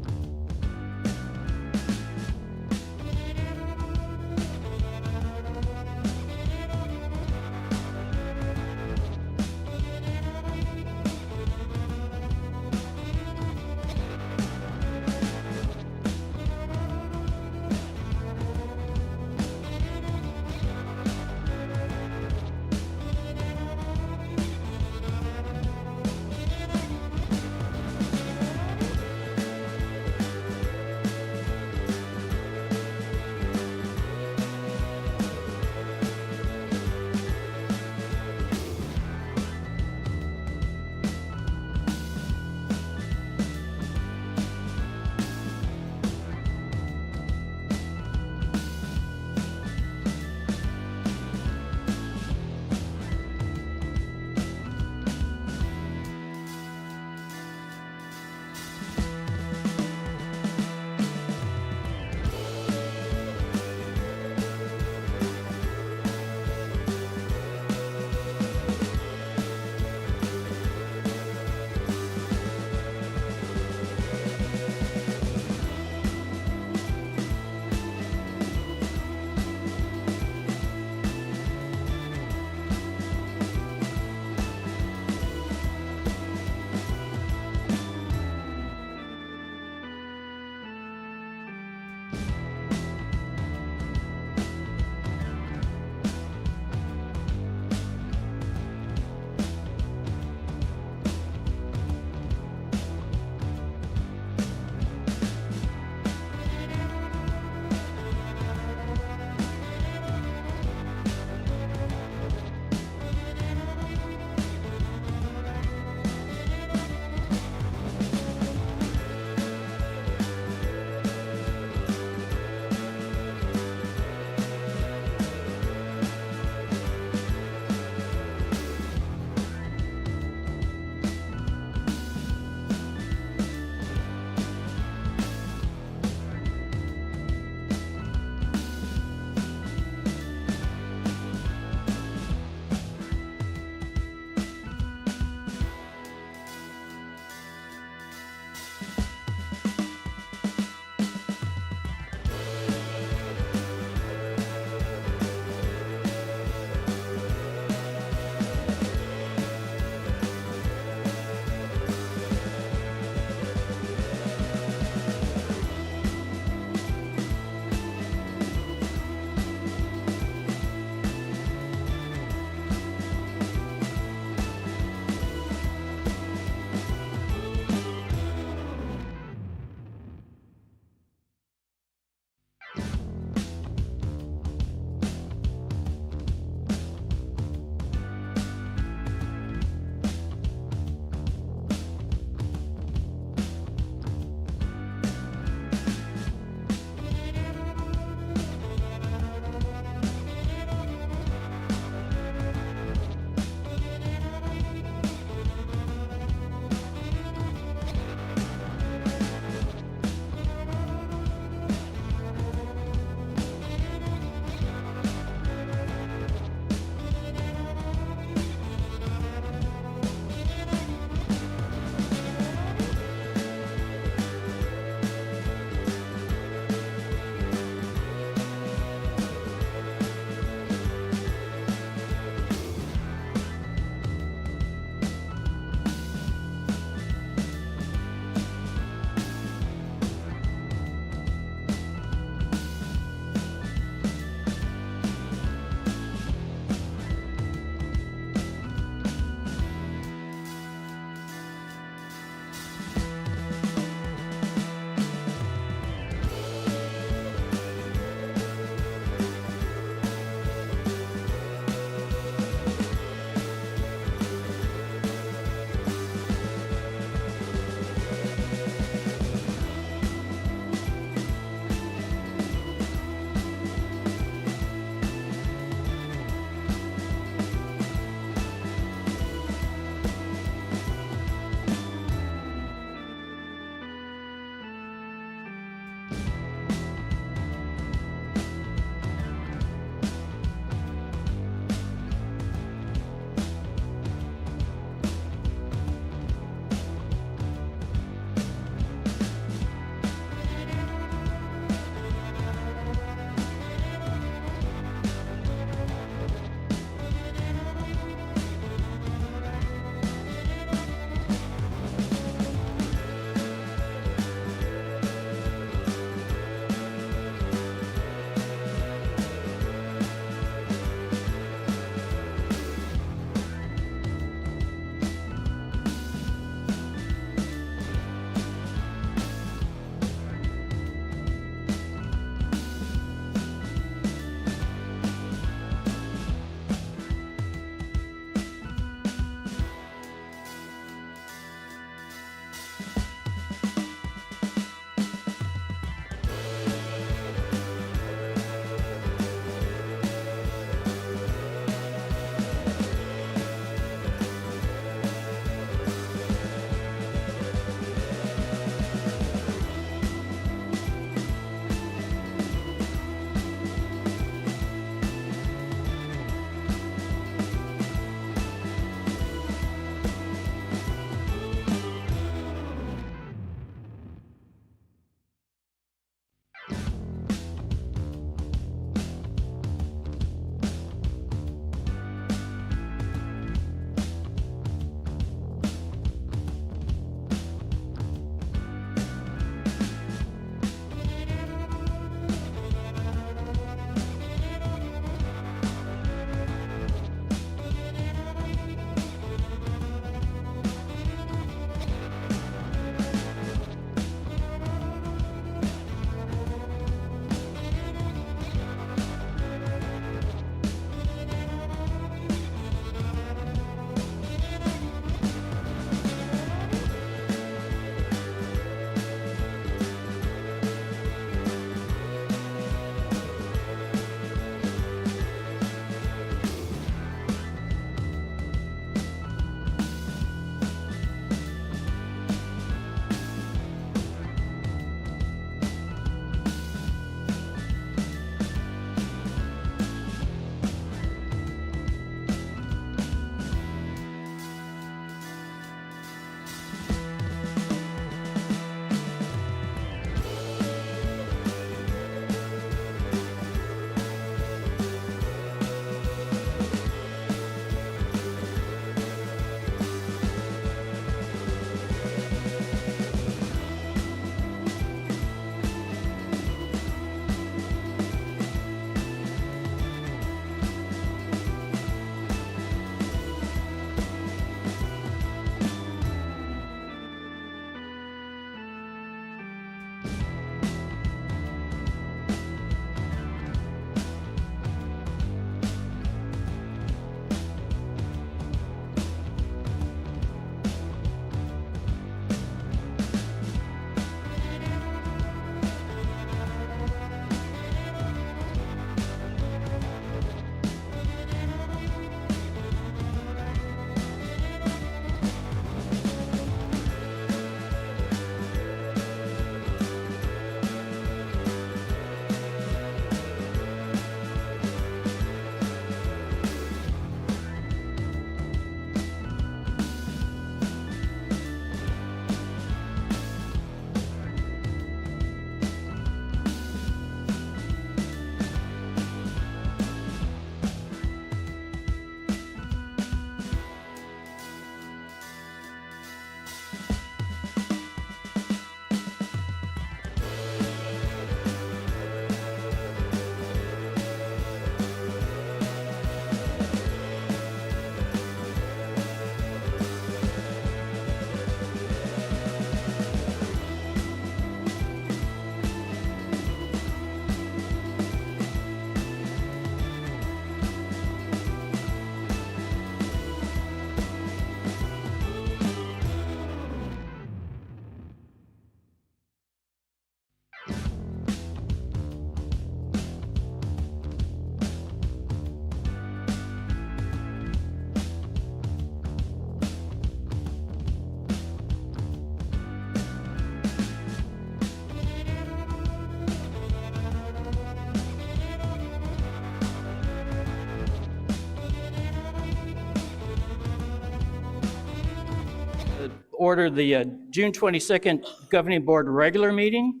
order the June 22nd Governing Board regular meeting,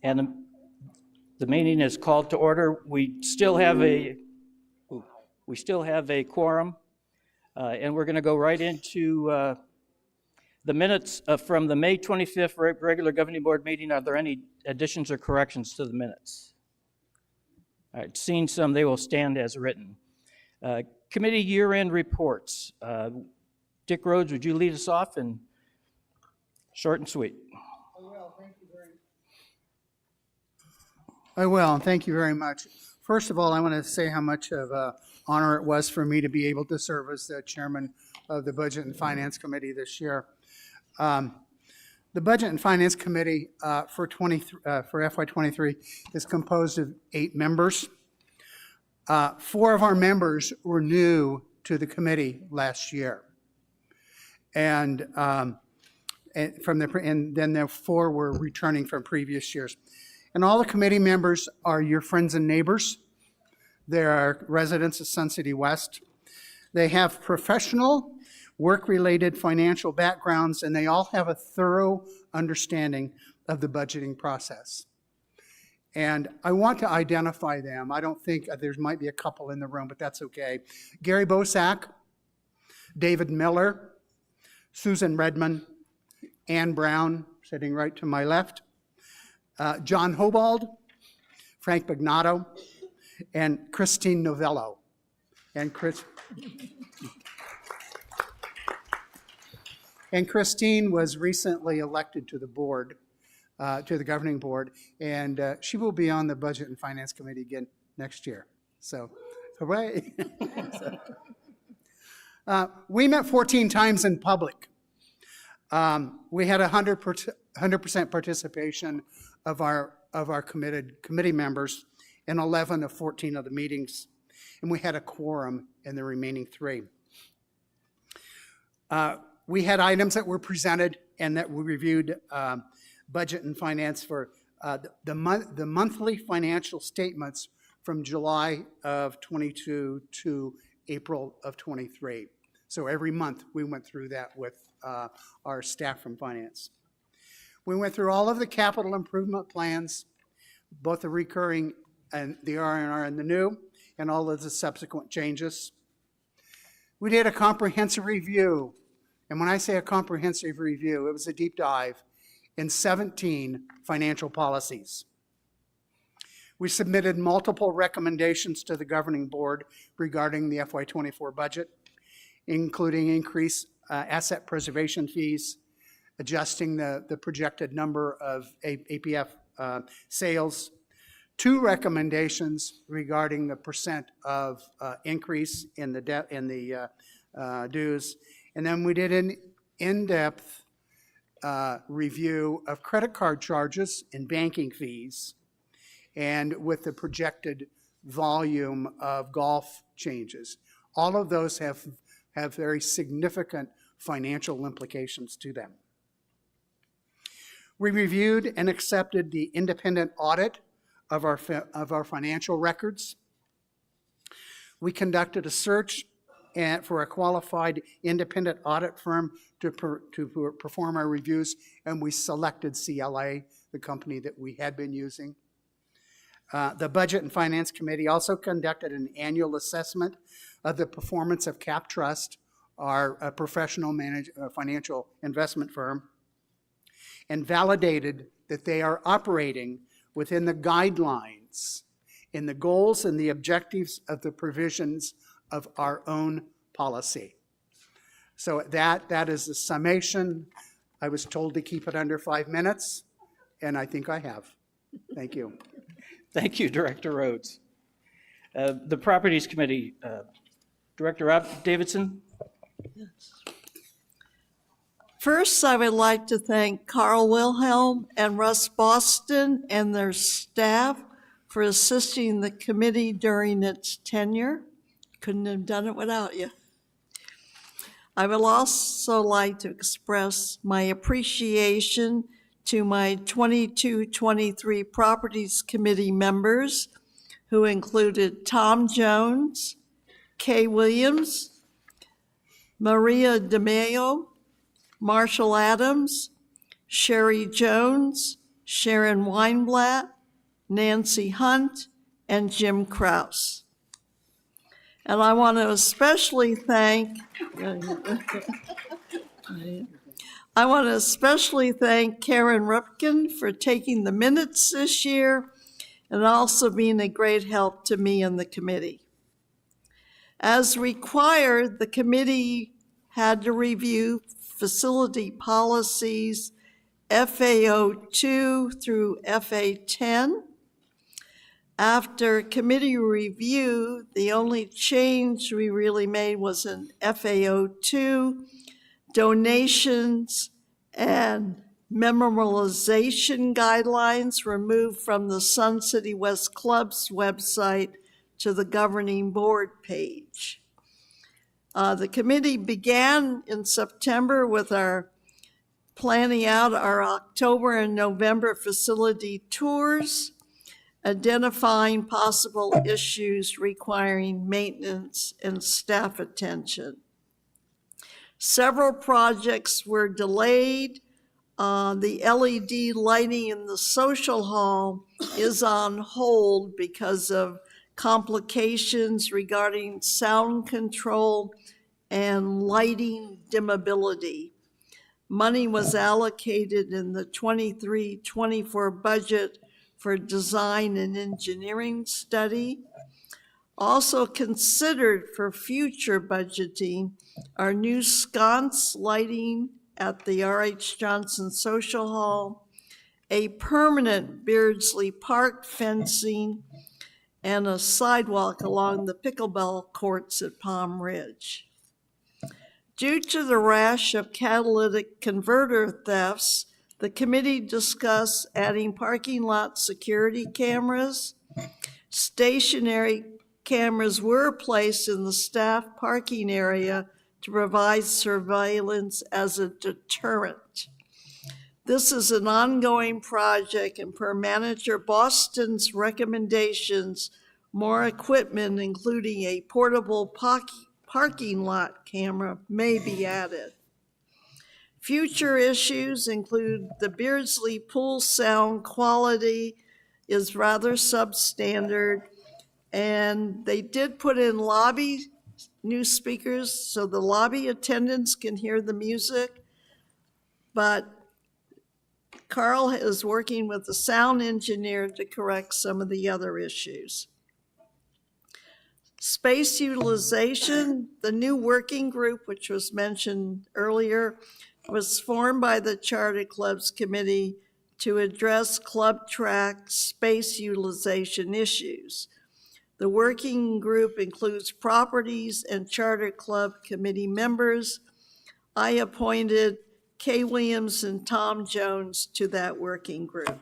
and the meeting is called to order. We still have a quorum, and we're going to go right into the minutes from the May 25th regular Governing Board meeting. Are there any additions or corrections to the minutes? All right, seeing some, they will stand as written. Committee year-end reports. Dick Rhodes, would you lead us off and short and sweet? I will, and thank you very much. First of all, I want to say how much of an honor it was for me to be able to serve as the chairman of the Budget and Finance Committee this year. The Budget and Finance Committee for FY23 is composed of 8 members. 4 of our members were new to the committee last year, and then the 4 were returning from previous years. And all the committee members are your friends and neighbors. They are residents of Sun City West. They have professional, work-related financial backgrounds, and they all have a thorough understanding of the budgeting process. And I want to identify them. I don't think there might be a couple in the room, but that's okay. Gary Bosak, David Miller, Susan Redmond, Ann Brown, sitting right to my left, John Hobald, Frank Bagnato, and Christine Novello. And Christine was recently elected to the board, to the governing board, and she will be on the Budget and Finance Committee again next year. So, hooray. We met 14 times in public. We had 100% participation of our committee members in 11 of 14 of the meetings, and we had a quorum in the remaining 3. We had items that were presented and that we reviewed budget and finance for the monthly financial statements from July of 22 to April of 23. So every month we went through that with our staff from finance. We went through all of the capital improvement plans, both the recurring and the R&R and the new, and all of the subsequent changes. We did a comprehensive review. And when I say a comprehensive review, it was a deep dive in 17 financial policies. We submitted multiple recommendations to the governing board regarding the FY24 budget, including increased asset preservation fees, adjusting the projected number of APF sales, 2 recommendations regarding the percent of increase in the dues, and then we did an in-depth review of credit card charges and banking fees, and with the projected volume of golf changes. All of those have very significant financial implications to them. We reviewed and accepted the independent audit of our financial records. We conducted a search for a qualified independent audit firm to perform our reviews, and we selected CLA, the company that we had been using. The Budget and Finance Committee also conducted an annual assessment of the performance of Cap Trust, our professional financial investment firm, and validated that they are operating within the guidelines in the goals and the objectives of the provisions of our own policy. So that is the summation. I was told to keep it under 5 minutes, and I think I have. Thank you. Thank you, Director Rhodes. The Properties Committee, Director Rob Davidson. First, I would like to thank Carl Wilhelm and Russ Boston and their staff for assisting the committee during its tenure. Couldn't have done it without you. I would also like to express my appreciation to my 22-23 Properties Committee members, who included Tom Jones, Kay Williams, Maria DeMayo, Marshall Adams, Sherry Jones, Sharon Weinblatt, Nancy Hunt, and Jim Kraus. And I want to especially thank Karen Rupkin for taking the minutes this year and also being a great help to me and the committee. As required, the committee had to review facility policies FAO2 through FA10. After committee review, the only change we really made was in FAO2, donations and memorialization guidelines were moved from the Sun City West Club's website to the governing board page. The committee began in September with our planning out our October and November facility tours, identifying possible issues requiring maintenance and staff attention. Several projects were delayed. The LED lighting in the social hall is on hold because of complications regarding sound control and lighting dimmability. Money was allocated in the 23-24 budget for design and engineering study. Also considered for future budgeting are new sconce lighting at the R.H. Johnson Social Hall, a permanent Beardsley Park fencing, and a sidewalk along the pickleball courts at Palm Ridge. Due to the rash of catalytic converter thefts, the committee discussed adding parking lot security cameras. Stationary cameras were placed in the staff parking area to provide surveillance as a deterrent. This is an ongoing project, and per Manager Boston's recommendations, more equipment, including a portable parking lot camera, may be added. Future issues include the Beardsley pool sound quality is rather substandard, and they did put in lobby new speakers so the lobby attendants can hear the music, but Carl is working with the sound engineer to correct some of the other issues. Space utilization, the new working group, which was mentioned earlier, was formed by the Charter Clubs Committee to address club track space utilization issues. The working group includes properties and Charter Club Committee members. I appointed Kay Williams and Tom Jones to that working group.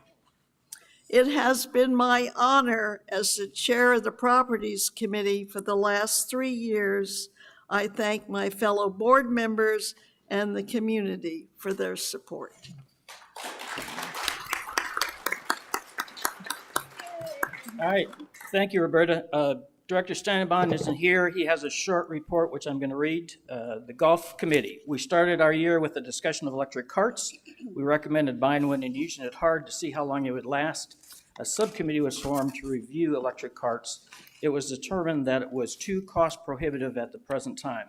It has been my honor as the chair of the Properties Committee for the last 3 years. I thank my fellow board members and the community for their support. All right, thank you, Roberta. Director Steinenbaum isn't here. He has a short report, which I'm going to read. The Golf Committee. We started our year with a discussion of electric carts. We recommended buying one and using it hard to see how long it would last. A subcommittee was formed to review electric carts. It was determined that it was too cost prohibitive at the present time.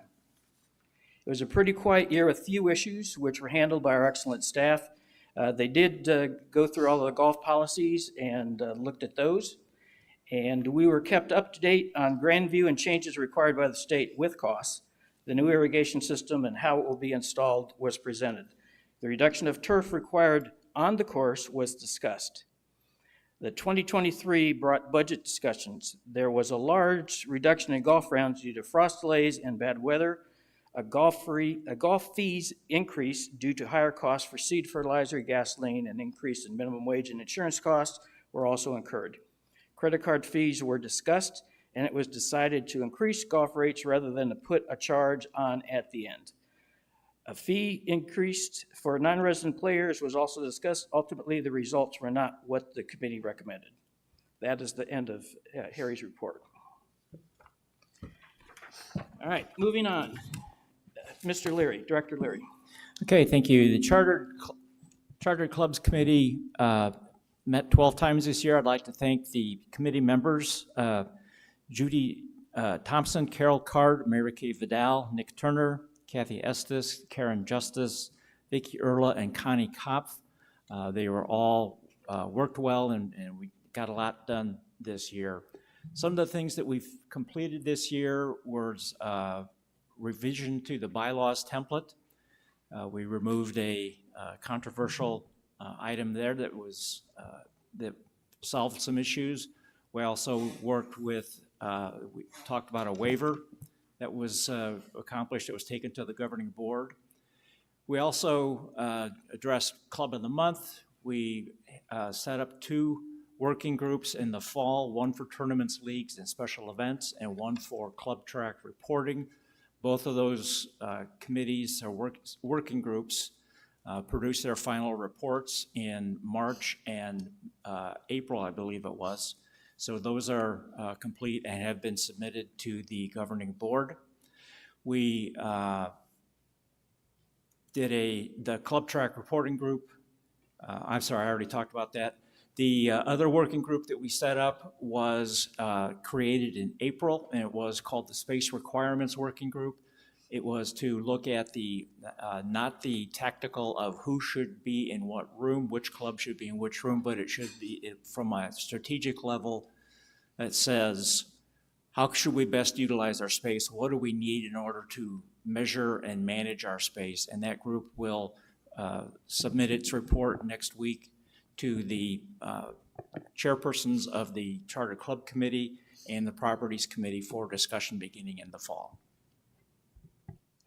It was a pretty quiet year with few issues, which were handled by our excellent staff. They did go through all of the golf policies and looked at those. And we were kept up to date on Grandview and changes required by the state with costs. The new irrigation system and how it will be installed was presented. The reduction of turf required on the course was discussed. The 2023 brought budget discussions. There was a large reduction in golf rounds due to frost delays and bad weather. A golf fees increase due to higher costs for seed fertilizer, gasoline, and increase in minimum wage and insurance costs were also incurred. Credit card fees were discussed, and it was decided to increase golf rates rather than to put a charge on at the end. A fee increased for non-resident players was also discussed. Ultimately, the results were not what the committee recommended. That is the end of Harry's report. All right, moving on. Mr. Leary, Director Leary. Okay, thank you. The Chartered Clubs Committee met 12 times this year. I'd like to thank the committee members, Judy Thompson, Carol Card, Mary Kay Vidal, Nick Turner, Kathy Estes, Karen Justice, Vicki Erla, and Connie Kopf. They were all worked well, and we got a lot done this year. Some of the things that we've completed this year was revision to the bylaws template. We removed a controversial item there that was that solved some issues. We also worked with, we talked about a waiver that was accomplished, that was taken to the governing board. We also addressed Club of the Month. We set up 2 working groups in the fall, one for tournaments, leagues, and special events, and one for club track reporting. Both of those committees or working groups produced their final reports in March and April, I believe it was. So those are complete and have been submitted to the governing board. We did the club track reporting group. I'm sorry, I already talked about that. The other working group that we set up was created in April, and it was called the Space Requirements Working Group. It was to look at the, not the tactical of who should be in what room, which club should be in which room, but it should be from a strategic level that says, how should we best utilize our space? What do we need in order to measure and manage our space? And that group will submit its report next week to the chairpersons of the Charter Club Committee and the Properties Committee for discussion beginning in the fall.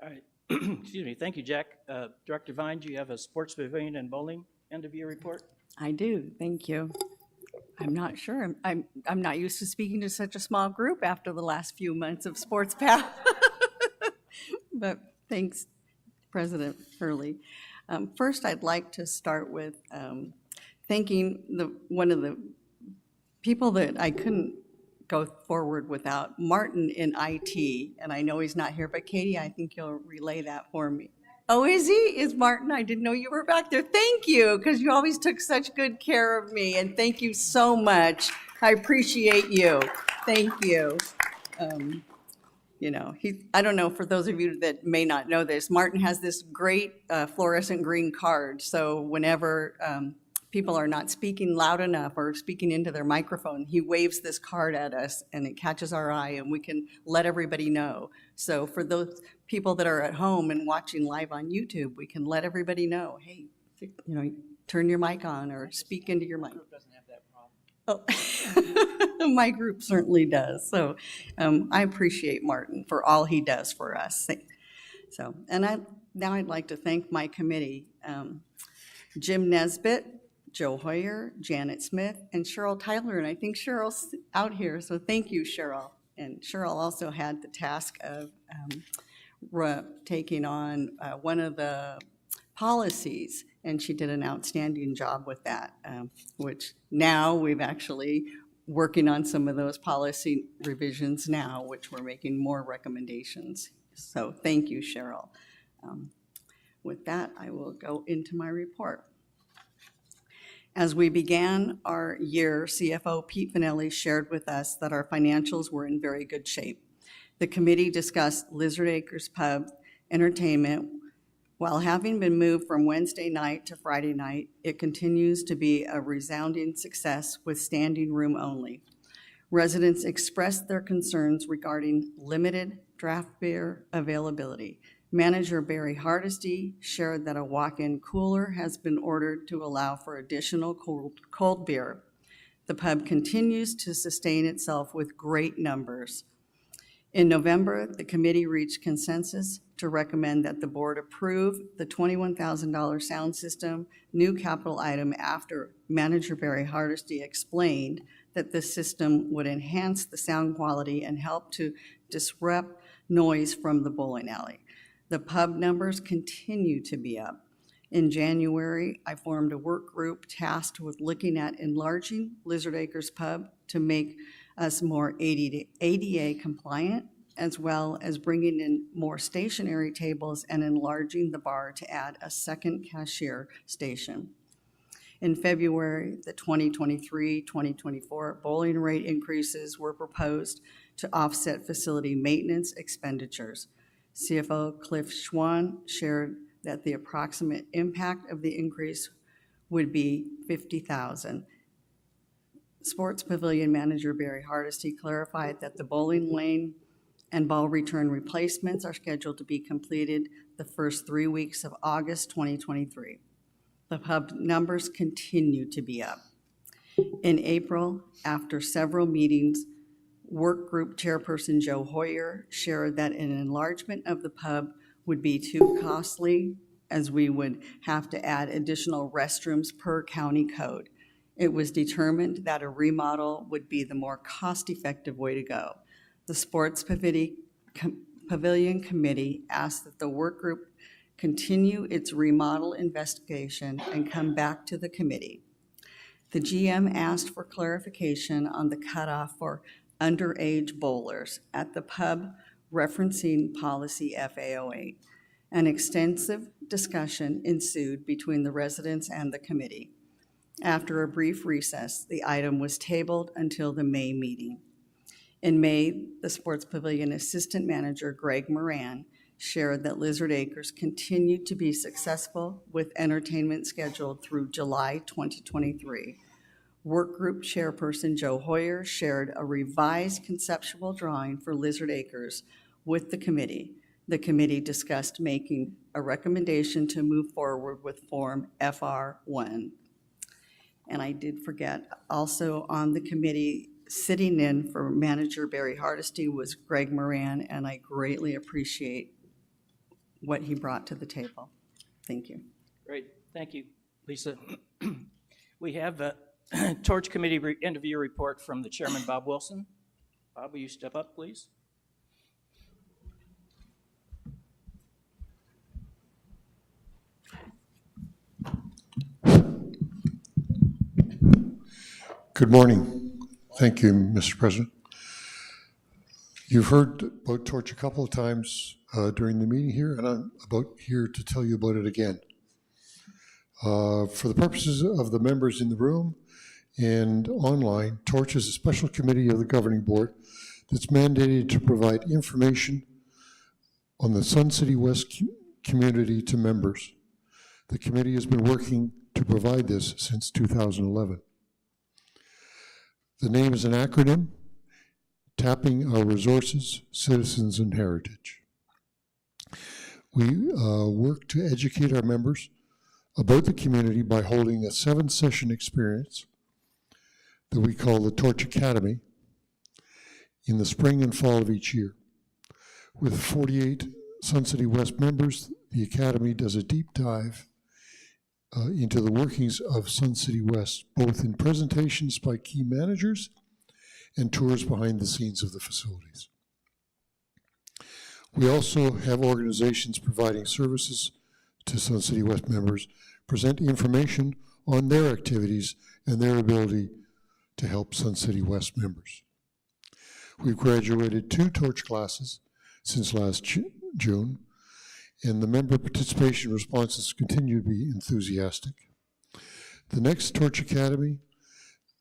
All right. Excuse me. Thank you, Jack. Director Vine, do you have a sports pavilion and bowling end of year report? I do. Thank you. I'm not sure. I'm not used to speaking to such a small group after the last few months of Sports Path. But thanks, President Hurley. First, I'd like to start with thanking one of the people that I couldn't go forward without, Martin in IT, and I know he's not here, but Katie, I think you'll relay that for me. Oh, is he? Is Martin? I didn't know you were back there. Thank you, because you always took such good care of me, and thank you so much. I appreciate you. Thank you. You know, I don't know, for those of you that may not know this, Martin has this great fluorescent green card, so whenever people are not speaking loud enough or speaking into their microphone, he waves this card at us and it catches our eye and we can let everybody know. So for those people that are at home and watching live on YouTube, we can let everybody know, hey, you know, turn your mic on or speak into your mic. Oh, my group certainly does. So I appreciate Martin for all he does for us. So, and now I'd like to thank my committee, Jim Nesbitt, Joe Hoyer, Janet Smith, and Cheryl Tyler, and I think Cheryl's out here, so thank you, Cheryl. And Cheryl also had the task of taking on one of the policies, and she did an outstanding job with that, which now we've actually working on some of those policy revisions now, which we're making more recommendations. So thank you, Cheryl. With that, I will go into my report. As we began our year, CFO Pete Finelli shared with us that our financials were in very good shape. The committee discussed Lizard Acres Pub entertainment. While having been moved from Wednesday night to Friday night, it continues to be a resounding success with standing room only. Residents expressed their concerns regarding limited draft beer availability. Manager Barry Hardesty shared that a walk-in cooler has been ordered to allow for additional cold beer. The pub continues to sustain itself with great numbers. In November, the committee reached consensus to recommend that the board approve the $21,000 sound system new capital item after Manager Barry Hardesty explained that the system would enhance the sound quality and help to disrupt noise from the bowling alley. The pub numbers continue to be up. In January, I formed a work group tasked with looking at enlarging Lizard Acres Pub to make us more ADA compliant as well as bringing in more stationary tables and enlarging the bar to add a second cashier station. In February, the 2023-2024 bowling rate increases were proposed to offset facility maintenance expenditures. CFO Cliff Schwan shared that the approximate impact of the increase would be $50,000. Sports Pavilion Manager Barry Hardesty clarified that the bowling lane and ball return replacements are scheduled to be completed the first 3 weeks of August 2023. The pub numbers continue to be up. In April, after several meetings, Work Group Chairperson Joe Hoyer shared that an enlargement of the pub would be too costly, as we would have to add additional restrooms per county code. It was determined that a remodel would be the more cost-effective way to go. The Sports Pavilion Committee asked that the work group continue its remodel investigation and come back to the committee. The GM asked for clarification on the cutoff for underage bowlers at the pub, referencing policy FA08. An extensive discussion ensued between the residents and the committee. After a brief recess, the item was tabled until the May meeting. In May, the Sports Pavilion Assistant Manager Greg Moran shared that Lizard Acres continued to be successful with entertainment scheduled through July 2023. Work Group Chairperson Joe Hoyer shared a revised conceptual drawing for Lizard Acres with the committee. The committee discussed making a recommendation to move forward with Form FR1. And I did forget, also on the committee, sitting in for Manager Barry Hardesty was Greg Moran, and I greatly appreciate what he brought to the table. Thank you. Great, thank you, Lisa. We have a Torch Committee interview report from the Chairman, Bob Wilson. Bob, will you step up, please? Good morning. Thank you, Mr. President. You've heard about Torch a couple of times during the meeting here, and I'm about here to tell you about it again. For the purposes of the members in the room and online, Torch is a special committee of the governing board that's mandated to provide information on the Sun City West community to members. The committee has been working to provide this since 2011. The name is an acronym, Tapping Our Resources, Citizens, and Heritage. We work to educate our members about the community by holding a 7-session experience that we call the Torch Academy in the spring and fall of each year. With 48 Sun City West members, the Academy does a deep dive into the workings of Sun City West, both in presentations by key managers and tours behind the scenes of the facilities. We also have organizations providing services to Sun City West members present information on their activities and their ability to help Sun City West members. We've graduated 2 Torch classes since last June, and the member participation responses continue to be enthusiastic. The next Torch Academy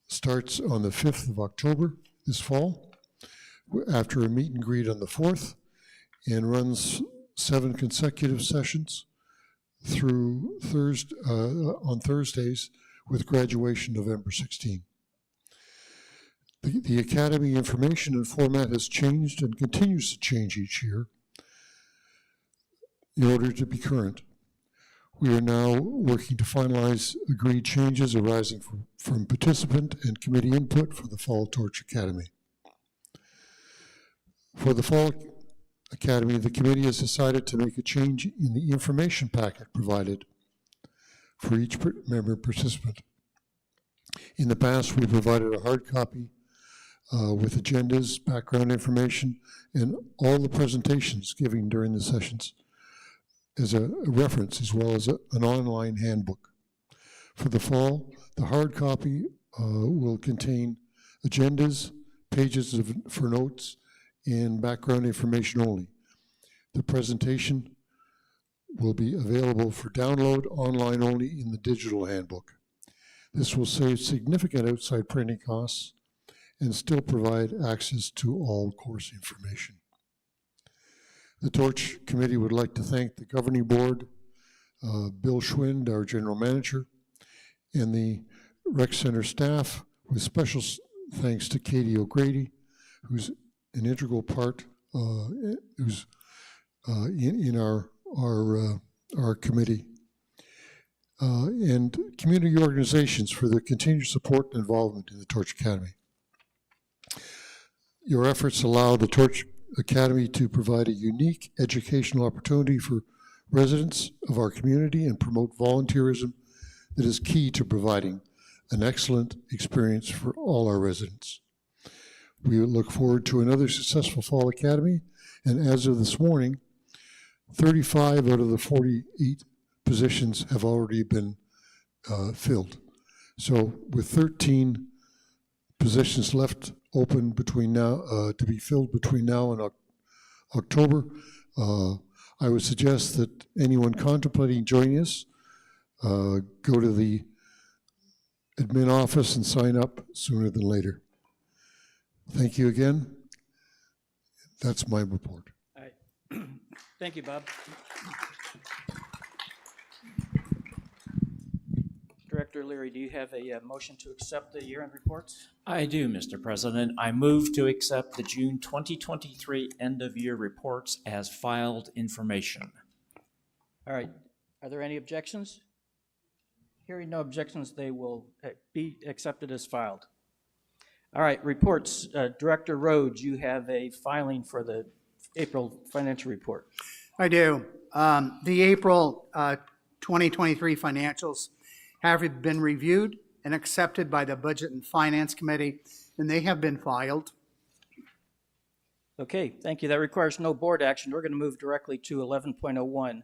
starts on the 5th of October this fall, after a meet and greet on the 4th, and runs 7 consecutive sessions through on Thursdays, with graduation November 16. The Academy information and format has changed and continues to change each year in order to be current. We are now working to finalize agreed changes arising from participant and committee input for the Fall Torch Academy. For the Fall Academy, the committee has decided to make a change in the information packet provided for each member participant. In the past, we provided a hard copy with agendas, background information, and all the presentations given during the sessions as a reference, as well as an online handbook. For the fall, the hard copy will contain agendas, pages for notes, and background information only. The presentation will be available for download online only in the digital handbook. This will save significant outside printing costs and still provide access to all course information. The Torch Committee would like to thank the Governing Board, Bill Schwind, our General Manager, and the Rec Center staff, with special thanks to Katie O'Grady, who's an integral part, who's in our committee, and community organizations for their continued support and involvement in the Torch Academy. Your efforts allow the Torch Academy to provide a unique educational opportunity for residents of our community and promote volunteerism that is key to providing an excellent experience for all our residents. We look forward to another successful Fall Academy, and as of this morning, 35 out of the 48 positions have already been filled. So with 13 positions left open between now, to be filled between now and October, I would suggest that anyone contemplating joining us go to the admin office and sign up sooner than later. Thank you again. That's my report. All right. Thank you, Bob. Director Leary, do you have a motion to accept the year-end reports? I do, Mr. President. I move to accept the June 2023 end-of-year reports as filed information. All right. Are there any objections? Hearing no objections, they will be accepted as filed. All right, reports. Director Rhodes, you have a filing for the April financial report. I do. The April 2023 financials have been reviewed and accepted by the Budget and Finance Committee, and they have been filed. Okay, thank you. That requires no board action. We're going to move directly to 11.01,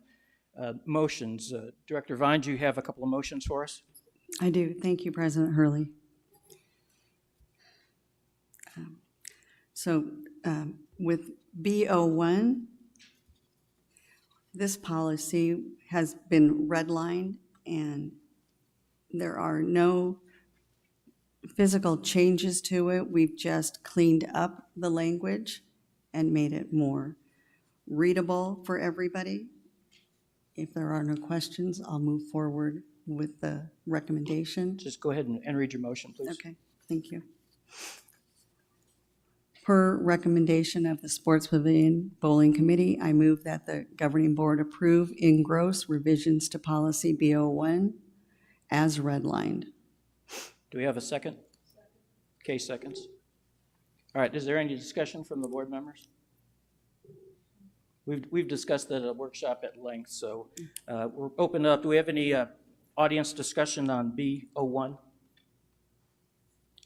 motions. Director Vines, you have a couple of motions for us? I do. Thank you, President Hurley. With B01, this policy has been redlined and there are no physical changes to it. We've just cleaned up the language and made it more readable for everybody. If there are no questions, I'll move forward with the recommendation. Just go ahead and read your motion, please. Okay, thank you. Per recommendation of the Sports Pavilion Bowling Committee, I move that the governing board approve in gross revisions to policy B01 as redlined. Do we have a second? Okay, seconds. All right, is there any discussion from the board members? We've discussed that at a workshop at length, so we're open up. Do we have any audience discussion on B01?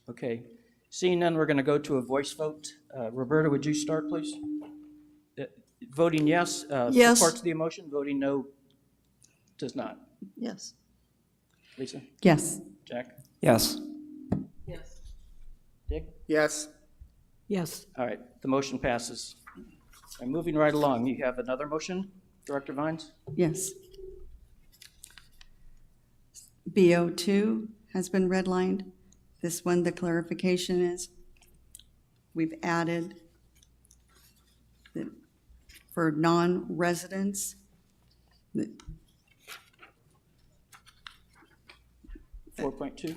Okay. Seeing none, we're going to go to a voice vote. Roberta, would you start, please? Voting yes, Yes. supports the motion. Voting no, does not. Yes. Lisa? Yes. Jack? Yes. Yes. Dick? Yes. Yes. All right, the motion passes. And moving right along, you have another motion, Director Vines? Yes. BO2 has been redlined. This one, the clarification is, we've added that for non-residents, 4.2?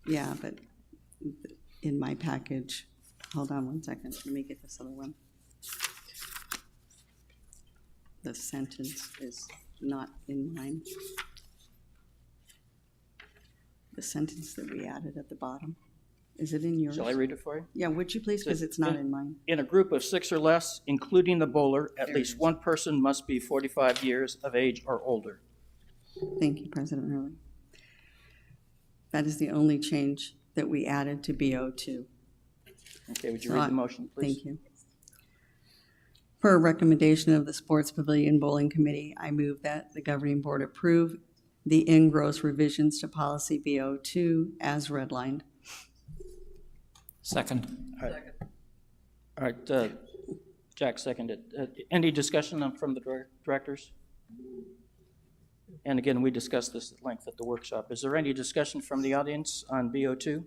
Yeah, but in my package, hold on one second, let me get this other one. The sentence is not in mine. The sentence that we added at the bottom. Is it in yours? Shall I read it for you? Yeah, would you please, because it's not in mine. In a group of 6 or less, including the bowler, at least one person must be 45 years of age or older. Thank you, President Hurley. That is the only change that we added to BO2. Okay, would you read the motion, please? Thank you. Per recommendation of the Sports Pavilion Bowling Committee, I move that the governing board approve the in-gross revisions to policy BO2 as redlined. Second. All right. All right, Jack seconded. Any discussion from the directors? And again, we discussed this at length at the workshop. Is there any discussion from the audience on BO2?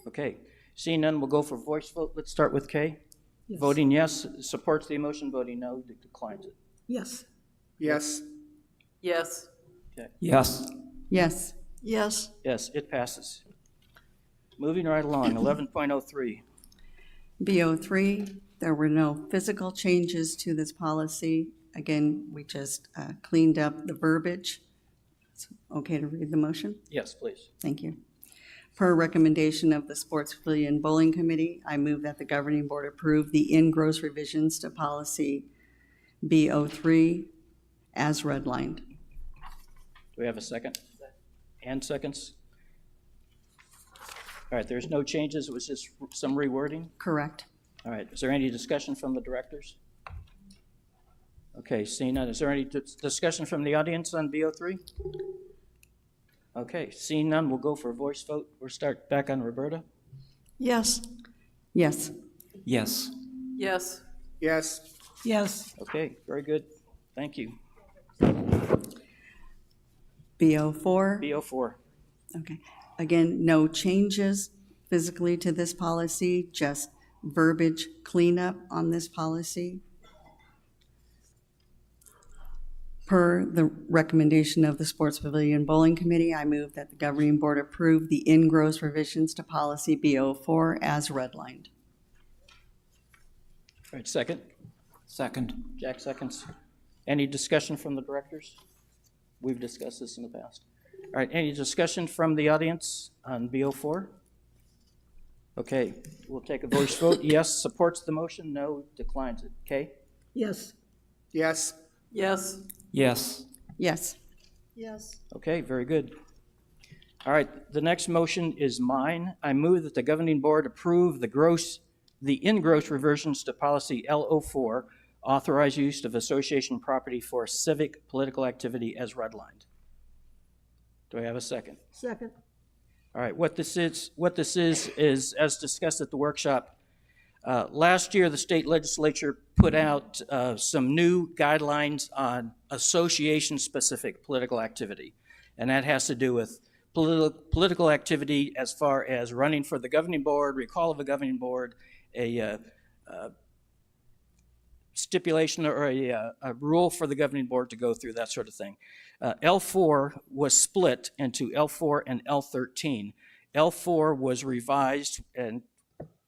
Okay, seeing none, we'll go for voice vote. Let's start with Kay. Yes. Voting yes, supports the motion. Voting no, declines it. Yes. Yes. Yes. Okay. Yes. Yes. Yes. Yes, it passes. Moving right along, 11.03. BO3, there were no physical changes to this policy. Again, we just cleaned up the verbiage. It's okay to read the motion? Yes, please. Thank you. Per recommendation of the Sports Pavilion Bowling Committee, I move that the governing board approve the in-gross revisions to policy BO3 as redlined. Do we have a second? And seconds? All right, there's no changes. It was just some rewording? Correct. All right, is there any discussion from the directors? Okay, seeing none, is there any discussion from the audience on BO3? Okay, seeing none, we'll go for a voice vote. We'll start back on Roberta. Yes. Yes. Yes. Yes. Yes. Yes. Okay, very good. Thank you. BO4? BO4. Okay. Again, no changes physically to this policy, just verbiage cleanup on this policy. Per the recommendation of the Sports Pavilion Bowling Committee, I move that the governing board approve the in-gross revisions to policy BO4 as redlined. All right, second. Second. Jack seconds. Any discussion from the directors? We've discussed this in the past. All right, any discussion from the audience on BO4? Okay, we'll take a voice vote. Yes, supports the motion. No, declines it. Okay? Yes. Yes. Yes. Yes. Yes. Yes. Okay, very good. All right, the next motion is mine. I move that the governing board approve the in-gross reversions to policy L04, authorize use of association property for civic political activity as redlined. Do I have a second? Second. All right, what this is as discussed at the workshop, last year the state legislature put out some new guidelines on association-specific political activity, and that has to do with political activity as far as running for the governing board, recall of a governing board, a stipulation or a rule for the governing board to go through, that sort of thing. L4 was split into L4 and L13. L4 was revised, and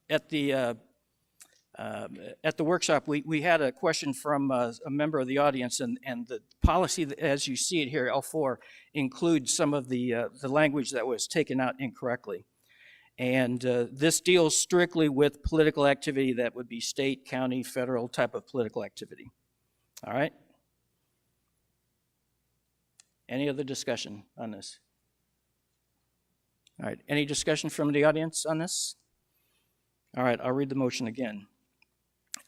at the workshop, we had a question from a member of the audience, and the policy, as you see it here, L4, includes some of the language that was taken out incorrectly. And this deals strictly with political activity that would be state, county, federal type of political activity. All right? Any other discussion on this? All right, any discussion from the audience on this? All right, I'll read the motion again.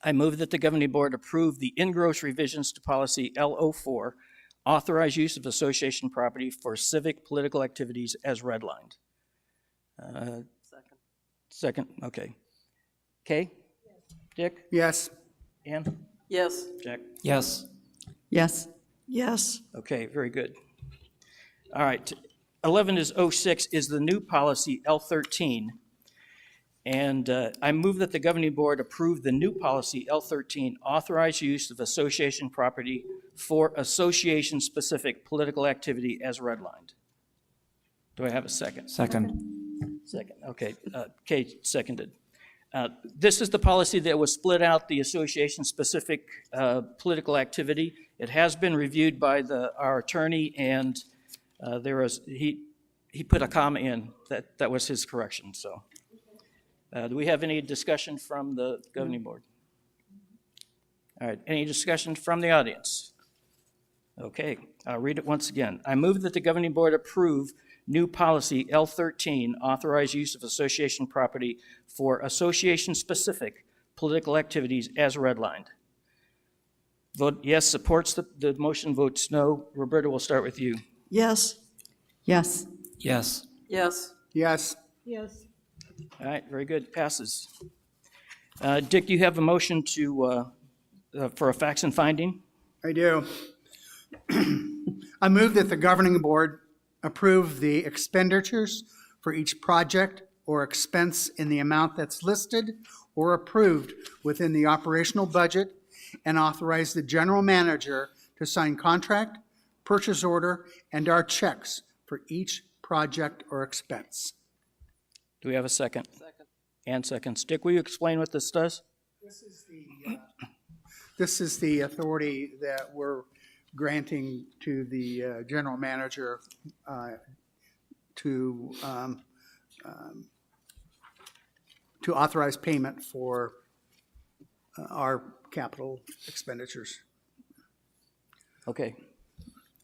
I move that the governing board approve the in-gross revisions to policy L04, authorize use of association property for civic political activities as redlined. Second, okay. Kay? Yes. Dick? Yes. Ann? Yes. Jack? Yes. Yes. Yes. Okay, very good. All right, 11 is 06 is the new policy L13. And I move that the governing board approve the new policy L13, authorize use of association property for association-specific political activity as redlined. Do I have a second? Second. Second, okay. Kate seconded. This is the policy that was split out, the association-specific political activity. It has been reviewed by our attorney, and he put a comma in. That was his correction, so. Do we have any discussion from the governing board? All right, any discussion from the audience? Okay, I'll read it once again. I move that the governing board approve new policy L13, authorize use of association property for association-specific political activities as redlined. Vote yes supports the motion, votes no. Roberta, we'll start with you. Yes. Yes. Yes. Yes. Yes. Yes. All right, very good, passes. Dick, you have a motion for a facts and finding? I do. I move that the governing board approve the expenditures for each project or expense in the amount that's listed or approved within the operational budget, and authorize the general manager to sign contract, purchase order, and our checks for each project or expense. Do we have a second? Second. And seconds. Dick, will you explain what this does? This is the authority that we're granting to the general manager to authorize payment for our capital expenditures. Okay.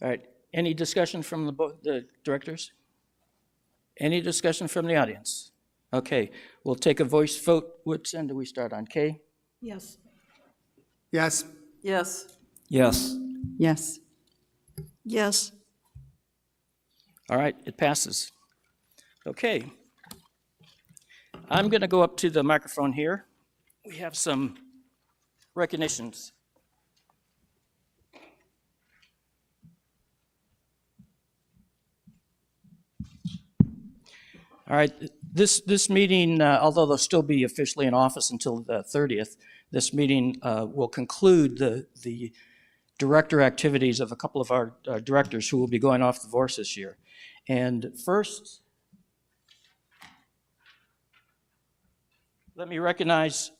All right. Any discussion from the directors? Any discussion from the audience? Okay. We'll take a voice vote. Which end do we start on? Kay? Yes. Yes. Yes. Yes. Yes. Yes. All right. It passes. Okay. I'm going to go up to the microphone here. We have some recognitions. All right, this meeting, although they'll still be officially in office until the 30th, this meeting will conclude the director activities of a couple of our directors who will be going off the force this year. And first, let me recognize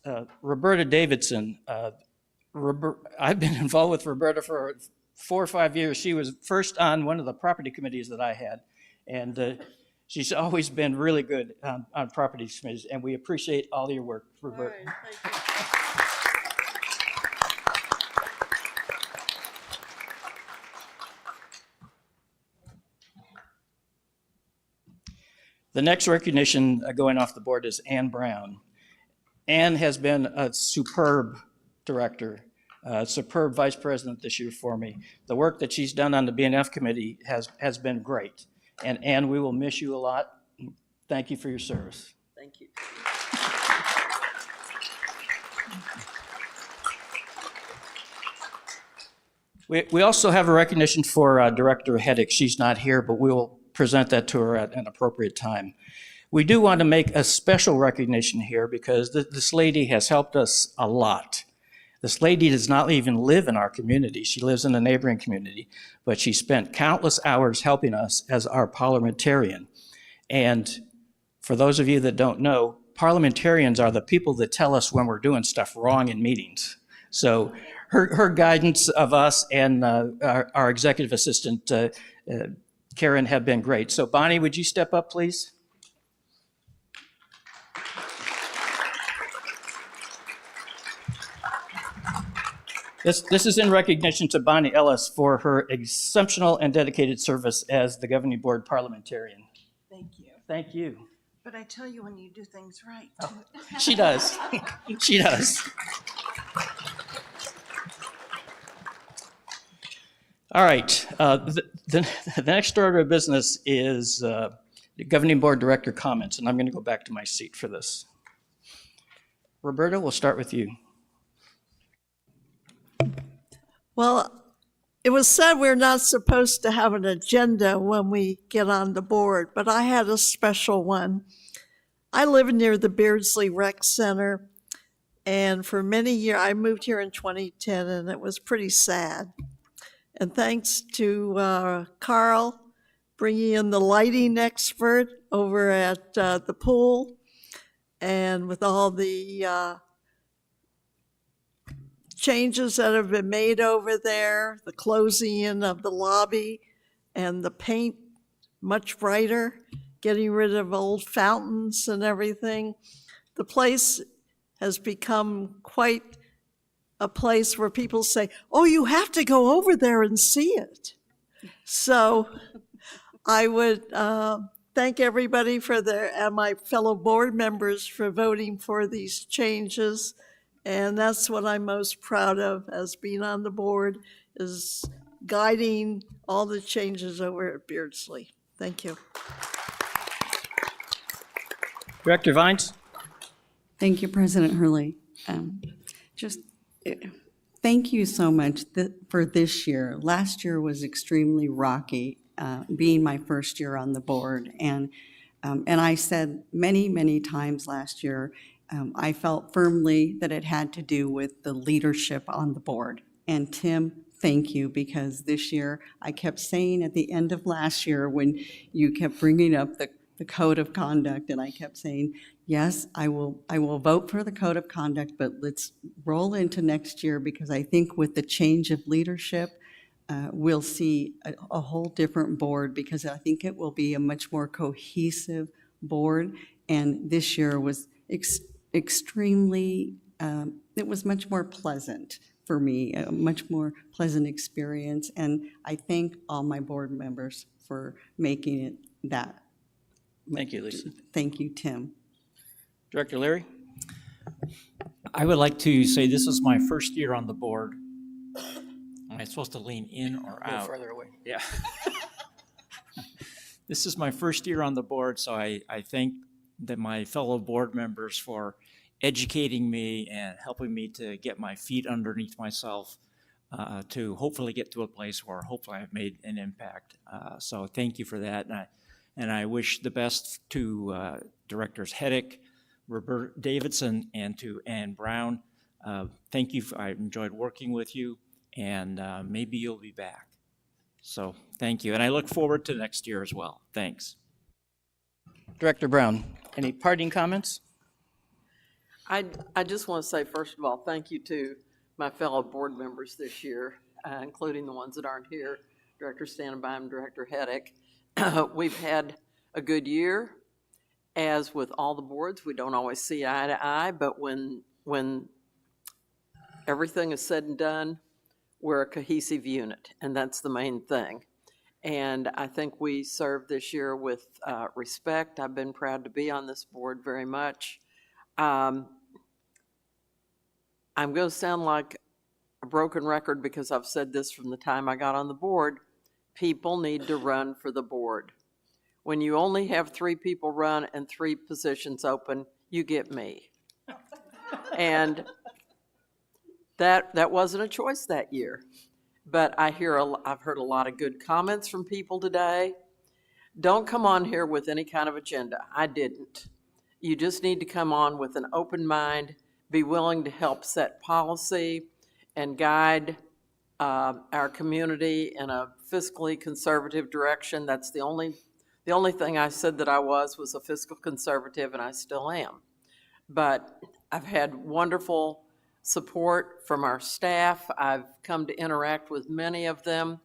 Roberta Davidson. I've been involved with Roberta for 4 or 5 years. She was first on one of the property committees that I had, and she's always been really good on property committees, and we appreciate all your work, Roberta. All right, thank you. The next recognition going off the board is Ann Brown. Ann has been a superb director, superb vice president this year for me. The work that she's done on the BNF committee has been great. And Ann, we will miss you a lot. Thank you for your service. Thank you. We also have a recognition for Director Heddick. She's not here, but we'll present that to her at an appropriate time. We do want to make a special recognition here because this lady has helped us a lot. This lady does not even live in our community. She lives in a neighboring community, but she spent countless hours helping us as our parliamentarian. And for those of you that don't know, parliamentarians are the people that tell us when we're doing stuff wrong in meetings. So her guidance of us and our executive assistant, Karen, have been great. So Bonnie, would you step up, please? This is in recognition to Bonnie Ellis for her exceptional and dedicated service as the governing board parliamentarian. Thank you. Thank you. But I tell you when you do things right. She does. She does. All right. The next order of business is the governing board director comments, and I'm going to go back to my seat for this. Roberta, we'll start with you. Well, it was said we're not supposed to have an agenda when we get on the board, but I had a special one. I live near the Beardsley Rec Center, and for many years, I moved here in 2010, and it was pretty sad. And thanks to Carl bringing in the lighting expert over at the pool, and with all the changes that have been made over there, the closing in of the lobby and the paint much brighter, getting rid of old fountains and everything. The place has become quite a place where people say, oh, you have to go over there and see it. So I would thank everybody and my fellow board members for voting for these changes. And that's what I'm most proud of as being on the board, is guiding all the changes over at Beardsley. Thank you. Director Vines? Thank you, President Hurley. Just thank you so much for this year. Last year was extremely rocky, being my first year on the board. And I said many, many times last year, I felt firmly that it had to do with the leadership on the board. And Tim, thank you, because this year, I kept saying at the end of last year when you kept bringing up the code of conduct, and I kept saying, yes, I will vote for the code of conduct, but let's roll into next year, because I think with the change of leadership, we'll see a whole different board, because I think it will be a much more cohesive board. And this year was extremely, it was much more pleasant for me, a much more pleasant experience. And I thank all my board members for making it that. Thank you, Lisa. Thank you, Tim. Director Larry? I would like to say this is my first year on the board. Am I supposed to lean in or out? Go further away. Yeah. This is my first year on the board, so I thank my fellow board members for educating me and helping me to get my feet underneath myself to hopefully get to a place where hopefully I've made an impact. So thank you for that. And I wish the best to Directors Heddick, Robert Davidson, and to Ann Brown. Thank you. I enjoyed working with you, and maybe you'll be back. So thank you. And I look forward to next year as well. Thanks. Director Brown, any parting comments? I just want to say, first of all, thank you to my fellow board members this year, including the ones that aren't here, Director Standenbein, Director Heddick. We've had a good year. As with all the boards, we don't always see eye to eye, but when everything is said and done, we're a cohesive unit, and that's the main thing. And I think we served this year with respect. I've been proud to be on this board very much. I'm going to sound like a broken record because I've said this from the time I got on the board. People need to run for the board. When you only have 3 people run and 3 positions open, you get me. And that wasn't a choice that year. But I've heard a lot of good comments from people today. Don't come on here with any kind of agenda. I didn't. You just need to come on with an open mind, be willing to help set policy and guide our community in a fiscally conservative direction. That's the only thing I said that I was a fiscal conservative, and I still am. But I've had wonderful support from our staff. I've come to interact with many of them,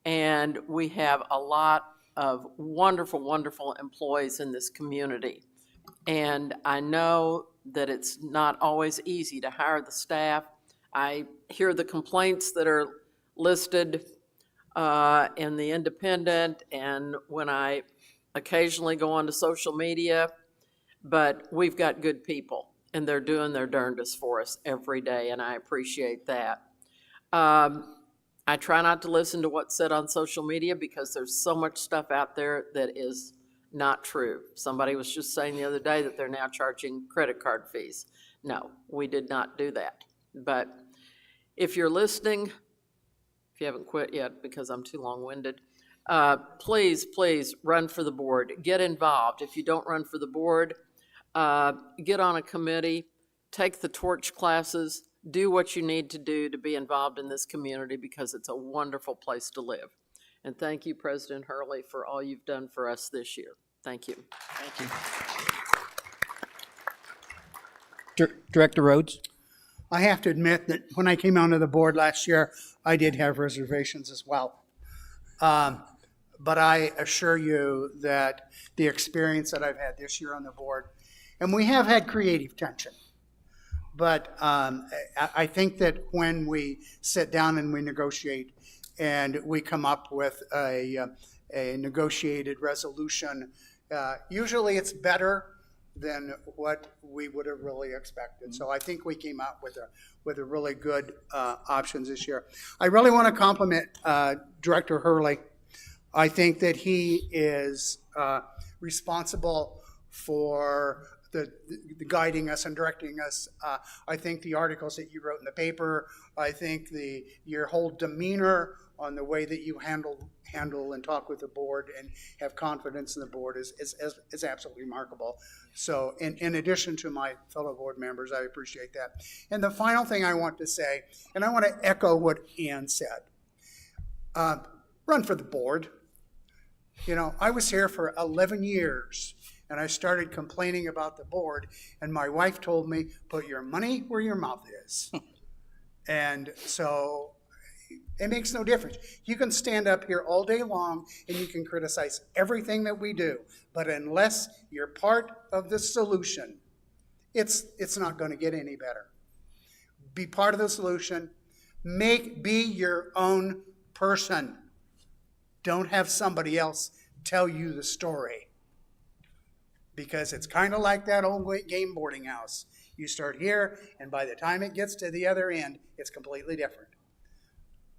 and we have a lot of wonderful, wonderful employees in this community. And I know that it's not always easy to hire the staff. I hear the complaints that are listed in the Independent, and when I occasionally go onto social media, but we've got good people, and they're doing their darndest for us every day, and I appreciate that. I try not to listen to what's said on social media because there's so much stuff out there that is not true. Somebody was just saying the other day that they're now charging credit card fees. No, we did not do that. But if you're listening, if you haven't quit yet because I'm too long-winded, please, please run for the board. Get involved. If you don't run for the board, get on a committee, take the torch classes, do what you need to do to be involved in this community because it's a wonderful place to live. And thank you, President Hurley, for all you've done for us this year. Thank you. Thank you. Director Rhodes? I have to admit that when I came onto the board last year, I did have reservations as well. But I assure you that the experience that I've had this year on the board, and we have had creative tension, but I think that when we sit down and we negotiate and we come up with a negotiated resolution, usually it's better than what we would have really expected. So I think we came out with a really good options this year. I really want to compliment Director Hurley. I think that he is responsible for the guiding us and directing us. I think the articles that you wrote in the paper, I think your whole demeanor on the way that you handle and talk with the board and have confidence in the board is absolutely remarkable. So in addition to my fellow board members, I appreciate that. And the final thing I want to say, and I want to echo what Ann said, run for the board. You know, I was here for 11 years and I started complaining about the board, and my wife told me, put your money where your mouth is. And so it makes no difference. You can stand up here all day long and you can criticize everything that we do, but unless you're part of the solution, it's not going to get any better. Be part of the solution. Be your own person. Don't have somebody else tell you the story. Because it's kind of like that old game boarding house. You start here, and by the time it gets to the other end, it's completely different.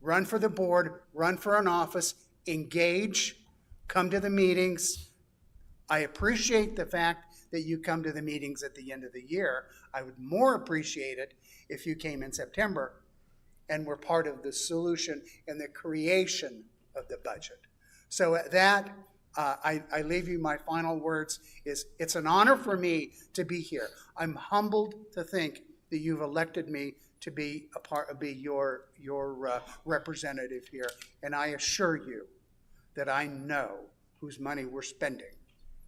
Run for the board, run for an office, engage, come to the meetings. I appreciate the fact that you come to the meetings at the end of the year. I would more appreciate it if you came in September and were part of the solution and the creation of the budget. So at that, I leave you my final words is it's an honor for me to be here. I'm humbled to think that you've elected me to be your representative here. And I assure you that I know whose money we're spending,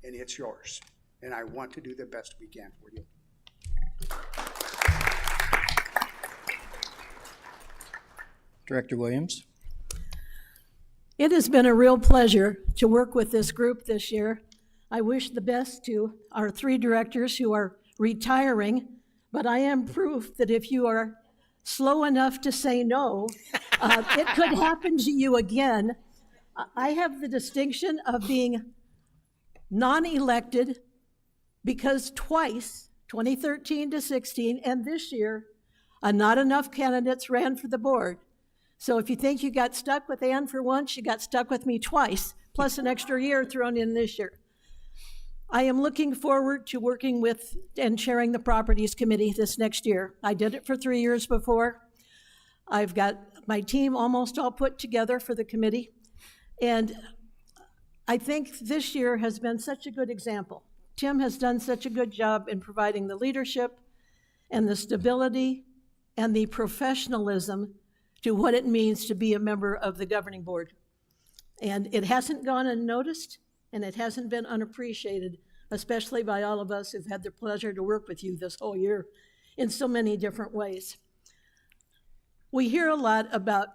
and it's yours. And I want to do the best we can for you. Director Williams. It has been a real pleasure to work with this group this year. I wish the best to our 3 directors who are retiring, but I am proof that if you are slow enough to say no, it could happen to you again. I have the distinction of being non-elected because twice, 2013 to 16, and this year, not enough candidates ran for the board. So if you think you got stuck with Ann for once, you got stuck with me twice, plus an extra year thrown in this year. I am looking forward to working with and chairing the Properties Committee this next year. I did it for 3 years before. I've got my team almost all put together for the committee. And I think this year has been such a good example. Tim has done such a good job in providing the leadership and the stability and the professionalism to what it means to be a member of the governing board. And it hasn't gone unnoticed, and it hasn't been unappreciated, especially by all of us who've had the pleasure to work with you this whole year in so many different ways. We hear a lot about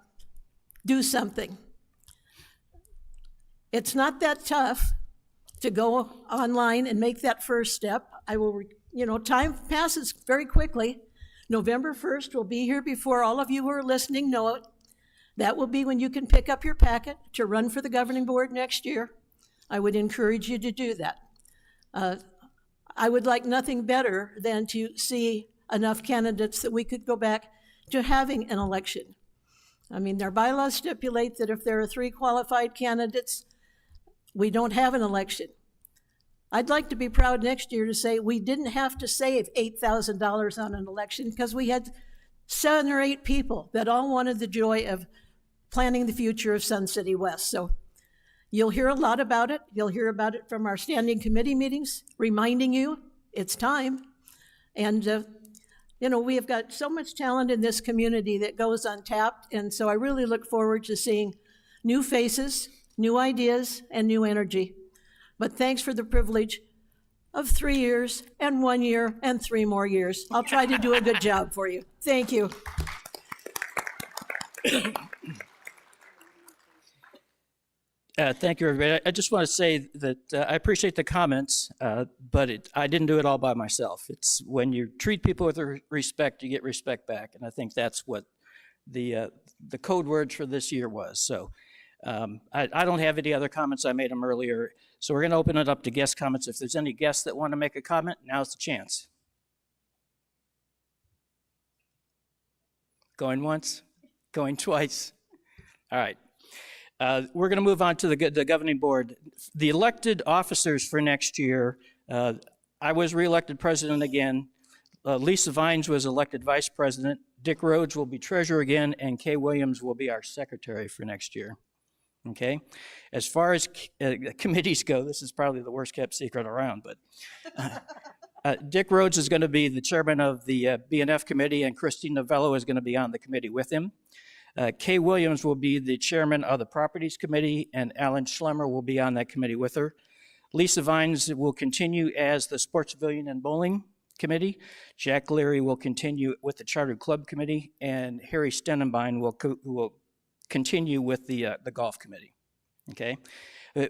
do something. It's not that tough to go online and make that first step. Time passes very quickly. November 1st will be here before all of you who are listening know it. That will be when you can pick up your packet to run for the governing board next year. I would encourage you to do that. I would like nothing better than to see enough candidates that we could go back to having an election. I mean, their bylaws stipulate that if there are 3 qualified candidates, we don't have an election. I'd like to be proud next year to say we didn't have to save $8,000 on an election because we had 7 or 8 people that all wanted the joy of planning the future of Sun City West. So you'll hear a lot about it. You'll hear about it from our standing committee meetings, reminding you it's time. And, we have got so much talent in this community that goes untapped. And so I really look forward to seeing new faces, new ideas, and new energy. But thanks for the privilege of 3 years and 1 year and 3 more years. I'll try to do a good job for you. Thank you. Thank you, everybody. I just want to say that I appreciate the comments, but I didn't do it all by myself. It's when you treat people with respect, you get respect back, and I think that's what the code words for this year was. So I don't have any other comments. I made them earlier. So we're going to open it up to guest comments. If there's any guests that want to make a comment, now's the chance. Going once, going twice. All right. We're going to move on to the governing board. The elected officers for next year, I was reelected president again. Lisa Vines was elected vice president. Dick Rhodes will be treasurer again, and Kay Williams will be our secretary for next year. Okay? As far as committees go, this is probably the worst kept secret around, but Dick Rhodes is going to be the chairman of the B&F committee, and Christine Novello is going to be on the committee with him. Kay Williams will be the chairman of the properties committee, and Alan Schlemmer will be on that committee with her. Lisa Vines will continue as the sports pavilion and bowling committee. Jack Leary will continue with the chartered club committee, and Harry Stenenbein will continue with the golf committee. Okay,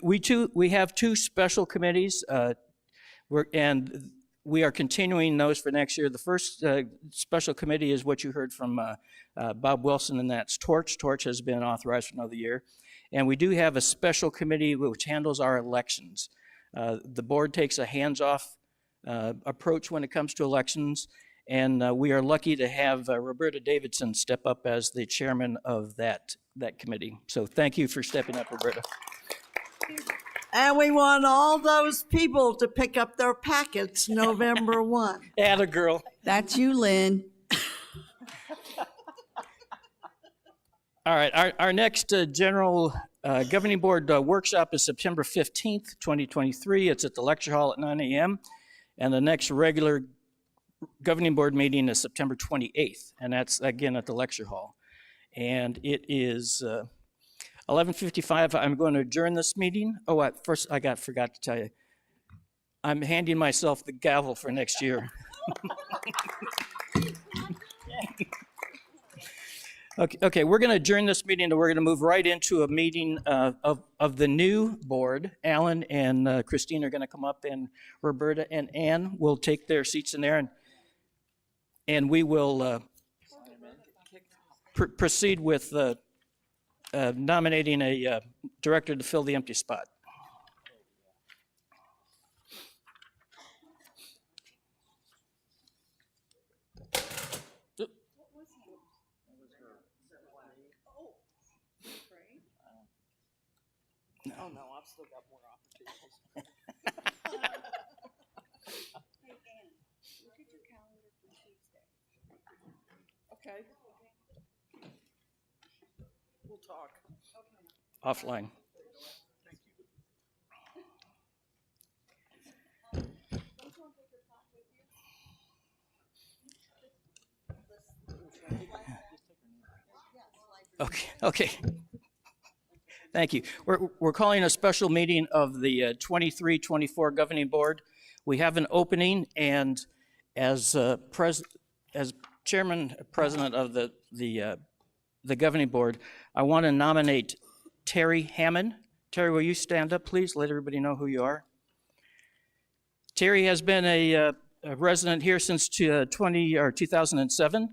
we have two special committees, and we are continuing those for next year. The first special committee is what you heard from Bob Wilson, and that's Torch. Torch has been authorized for another year. And we do have a special committee which handles our elections. The board takes a hands-off approach when it comes to elections, and we are lucky to have Roberta Davidson step up as the chairman of that committee. So thank you for stepping up, Roberta. And we want all those people to pick up their packets November 1. Atta girl. That's you, Lynn. All right, our next general governing board workshop is September 15th, 2023. It's at the lecture hall at 9 a.m. And the next regular governing board meeting is September 28th, and that's again at the lecture hall. And it is 11:55. I'm going to adjourn this meeting. Oh, first I forgot to tell you, I'm handing myself the gavel for next year. Okay, we're going to adjourn this meeting, and we're going to move right into a meeting of the new board. Alan and Christine are going to come up, and Roberta and Ann will take their seats in there, and we will proceed with nominating a director to fill the empty spot. Oh, no, I've still got more opportunities. Hey, Ann, look at your calendar for Tuesday. Okay. We'll talk. Offline. Okay. Thank you. We're calling a special meeting of the 23-24 Governing Board. We have an opening, and as Chairman, President of the Governing Board, I want to nominate Terry Hammond. Terry, will you stand up, please? Let everybody know who you are. Terry has been a resident here since 2007.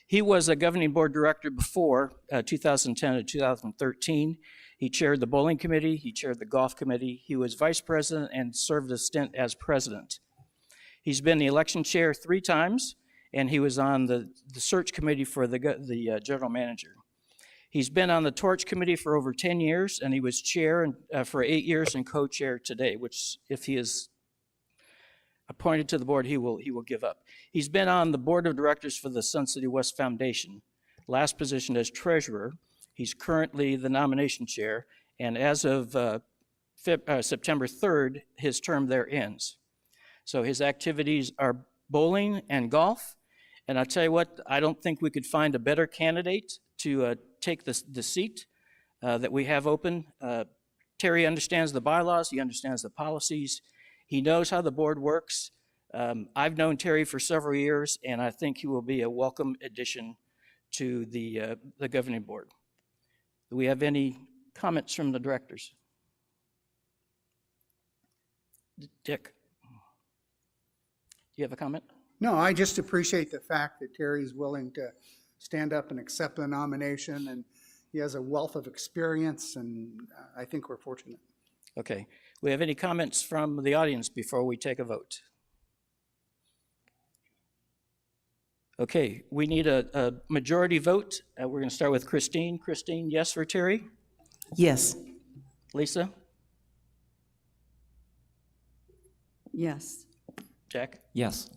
He was a Governing Board Director before 2010 to 2013. He chaired the bowling committee, he chaired the golf committee, he was vice president and served a stint as president. He's been the election chair 3 times, and he was on the search committee for the general manager. He's been on the Torch committee for over 10 years, and he was chair for 8 years and co-chair today, which if he is appointed to the board, he will give up. He's been on the board of directors for the Sun City West Foundation, last position as treasurer. He's currently the nomination chair, and as of September 3rd, his term there ends. So his activities are bowling and golf, and I'll tell you what, I don't think we could find a better candidate to take the seat that we have open. Terry understands the bylaws, he understands the policies, he knows how the board works. I've known Terry for several years, and I think he will be a welcome addition to the governing board. Do we have any comments from the directors? Dick, do you have a comment? No, I just appreciate the fact that Terry's willing to stand up and accept the nomination, and he has a wealth of experience, and I think we're fortunate. Okay. We have any comments from the audience before we take a vote? Okay, we need a majority vote. We're going to start with Christine. Christine, yes for Terry? Yes. Lisa? Yes. Jack? Yes.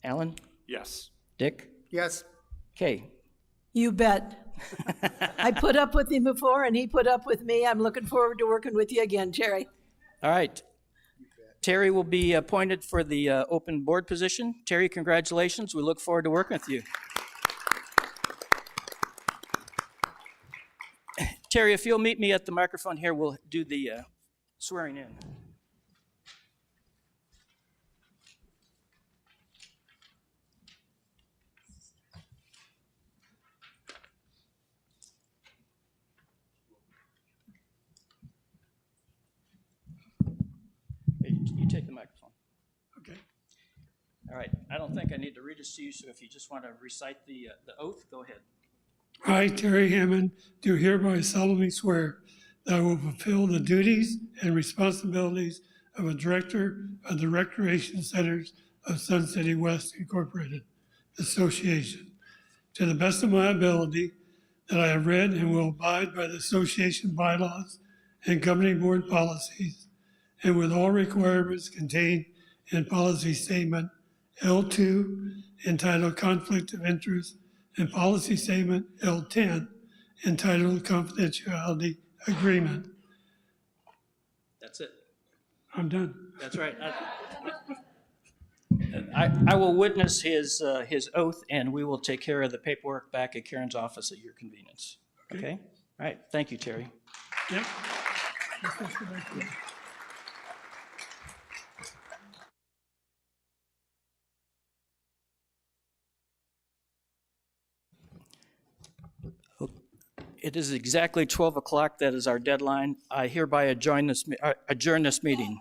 Alan? Yes. Dick? Yes. Kay? You bet. I put up with him before, and he put up with me. I'm looking forward to working with you again, Terry. All right. Terry will be appointed for the open board position. Terry, congratulations. We look forward to working with you. Terry, if you'll meet me at the microphone here, we'll do the swearing in. Hey, you take the microphone. Okay. All right. I don't think I need to read this to you, so if you just want to recite the oath, go ahead. I, Terry Hammond, do hereby solemnly swear that I will fulfill the duties and responsibilities of a director of the Recreation Centers of Sun City West Incorporated Association to the best of my ability, that I have read and will abide by the association bylaws and governing board policies, and with all requirements contained in policy statement L2 entitled Conflict of Interest and policy statement L10 entitled Confidentiality Agreement. That's it. I'm done. That's right. I will witness his oath, and we will take care of the paperwork back at Karen's office at your convenience. Okay? All right. Thank you, Terry. Yep. It is exactly 12 o'clock. That is our deadline. I hereby adjourn this meeting.